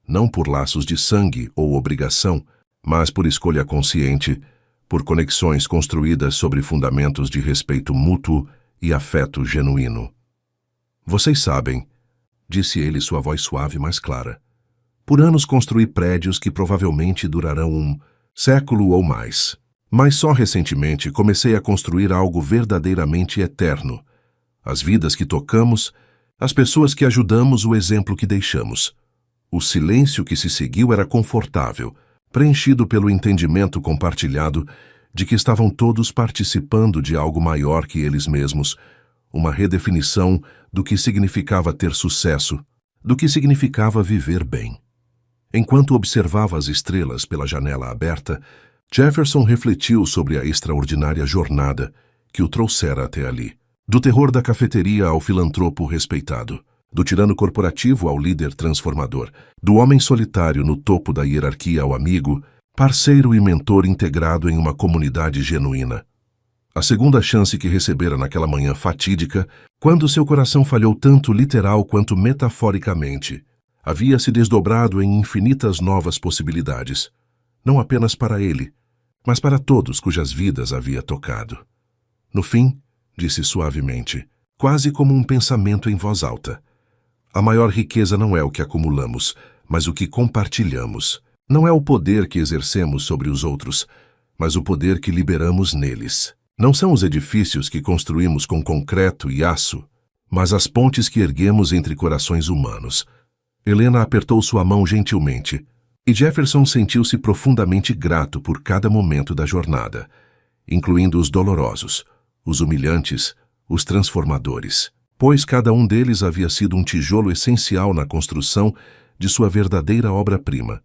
Não por laços de sangue ou obrigação, mas por escolha consciente, por conexões construídas sobre fundamentos de respeito mútuo e afeto genuíno. Vocês sabem, disse ele, sua voz suave mas clara. Por anos construí prédios que provavelmente durarão um século ou mais. Mas só recentemente comecei a construir algo verdadeiramente eterno. As vidas que tocamos, as pessoas que ajudamos, o exemplo que deixamos. O silêncio que se seguiu era confortável, preenchido pelo entendimento compartilhado de que estavam todos participando de algo maior que eles mesmos, uma redefinição do que significava ter sucesso, do que significava viver bem. Enquanto observava as estrelas pela janela aberta, Jefferson refletiu sobre a extraordinária jornada que o trouxera até ali. Do terror da cafeteria ao filantropo respeitado, do tirano corporativo ao líder transformador, do homem solitário no topo da hierarquia ao amigo, parceiro e mentor integrado em uma comunidade genuína. A segunda chance que recebera naquela manhã fatídica, quando seu coração falhou tanto literal quanto metaforicamente, havia se desdobrado em infinitas novas possibilidades, não apenas para ele, mas para todos cujas vidas havia tocado. No fim, disse suavemente, quase como um pensamento em voz alta, a maior riqueza não é o que acumulamos, mas o que compartilhamos. Não é o poder que exercemos sobre os outros, mas o poder que liberamos neles. Não são os edifícios que construímos com concreto e aço, mas as pontes que erguemos entre corações humanos. Helena apertou sua mão gentilmente, e Jefferson sentiu-se profundamente grato por cada momento da jornada, incluindo os dolorosos, os humilhantes, os transformadores, pois cada um deles havia sido um tijolo essencial na construção de sua verdadeira obra-prima.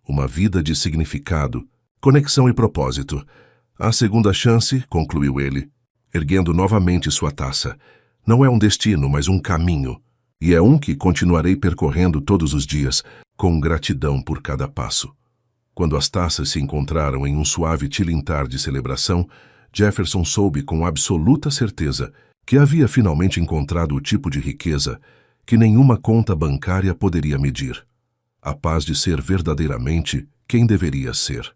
Uma vida de significado, conexão e propósito. A segunda chance, concluiu ele, erguendo novamente sua taça, não é um destino, mas um caminho, e é um que continuarei percorrendo todos os dias, com gratidão por cada passo. Quando as taças se encontraram em um suave tilintar de celebração, Jefferson soube com absoluta certeza que havia finalmente encontrado o tipo de riqueza que nenhuma conta bancária poderia medir. A paz de ser verdadeiramente quem deveria ser.